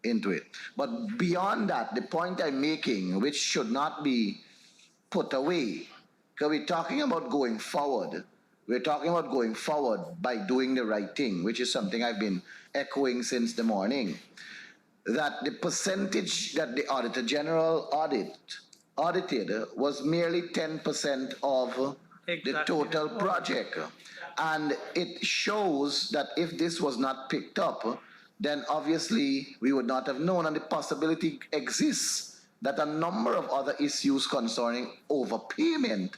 into it. But beyond that, the point I'm making, which should not be put away, because we're talking about going forward. We're talking about going forward by doing the right thing, which is something I've been echoing since the morning. That the percentage that the Auditor General audited was merely 10% of the total project. And it shows that if this was not picked up, then obviously we would not have known, and the possibility exists that a number of other issues concerning overpayment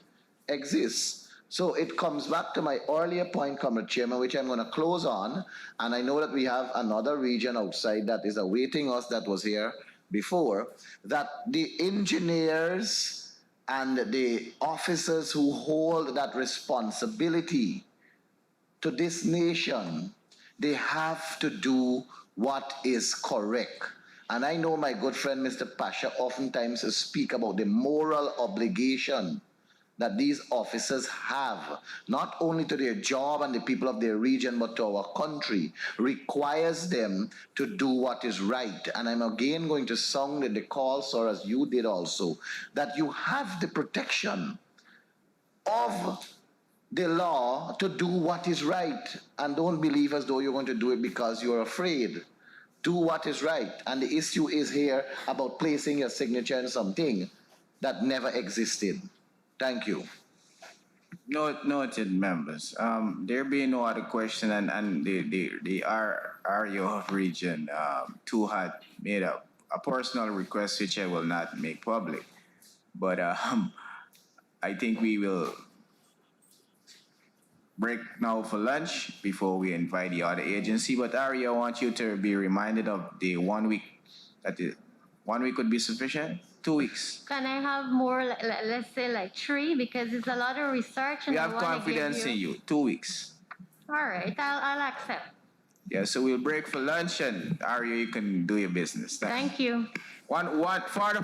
exists. So it comes back to my earlier point, Comrade Chairman, which I'm going to close on, and I know that we have another region outside that is awaiting us that was here before, that the engineers and the officers who hold that responsibility to this nation, they have to do what is correct. And I know my good friend Mr. Pasha oftentimes speak about the moral obligation that these officers have, not only to their job and the people of their region, but to our country, requires them to do what is right. And I'm again going to sound the call, sir, as you did also, that you have the protection of the law to do what is right. And don't believe as though you're going to do it because you're afraid. Do what is right. And the issue is here about placing your signature in something that never existed. Thank you.
Noted, members. There being no other question, and the RO of region 2 had made a personal request which I will not make public. But I think we will break now for lunch before we invite the other agency. But Ari, I want you to be reminded of the 1 week. That is, 1 week would be sufficient. 2 weeks.
Can I have more, let's say like 3, because it's a lot of research and
We
I
have
want to give
confidence in you. 2 weeks.
All right, I'll accept.
Yeah, so we'll break for lunch, and Ari, you can do your business.
Thank you.
One for the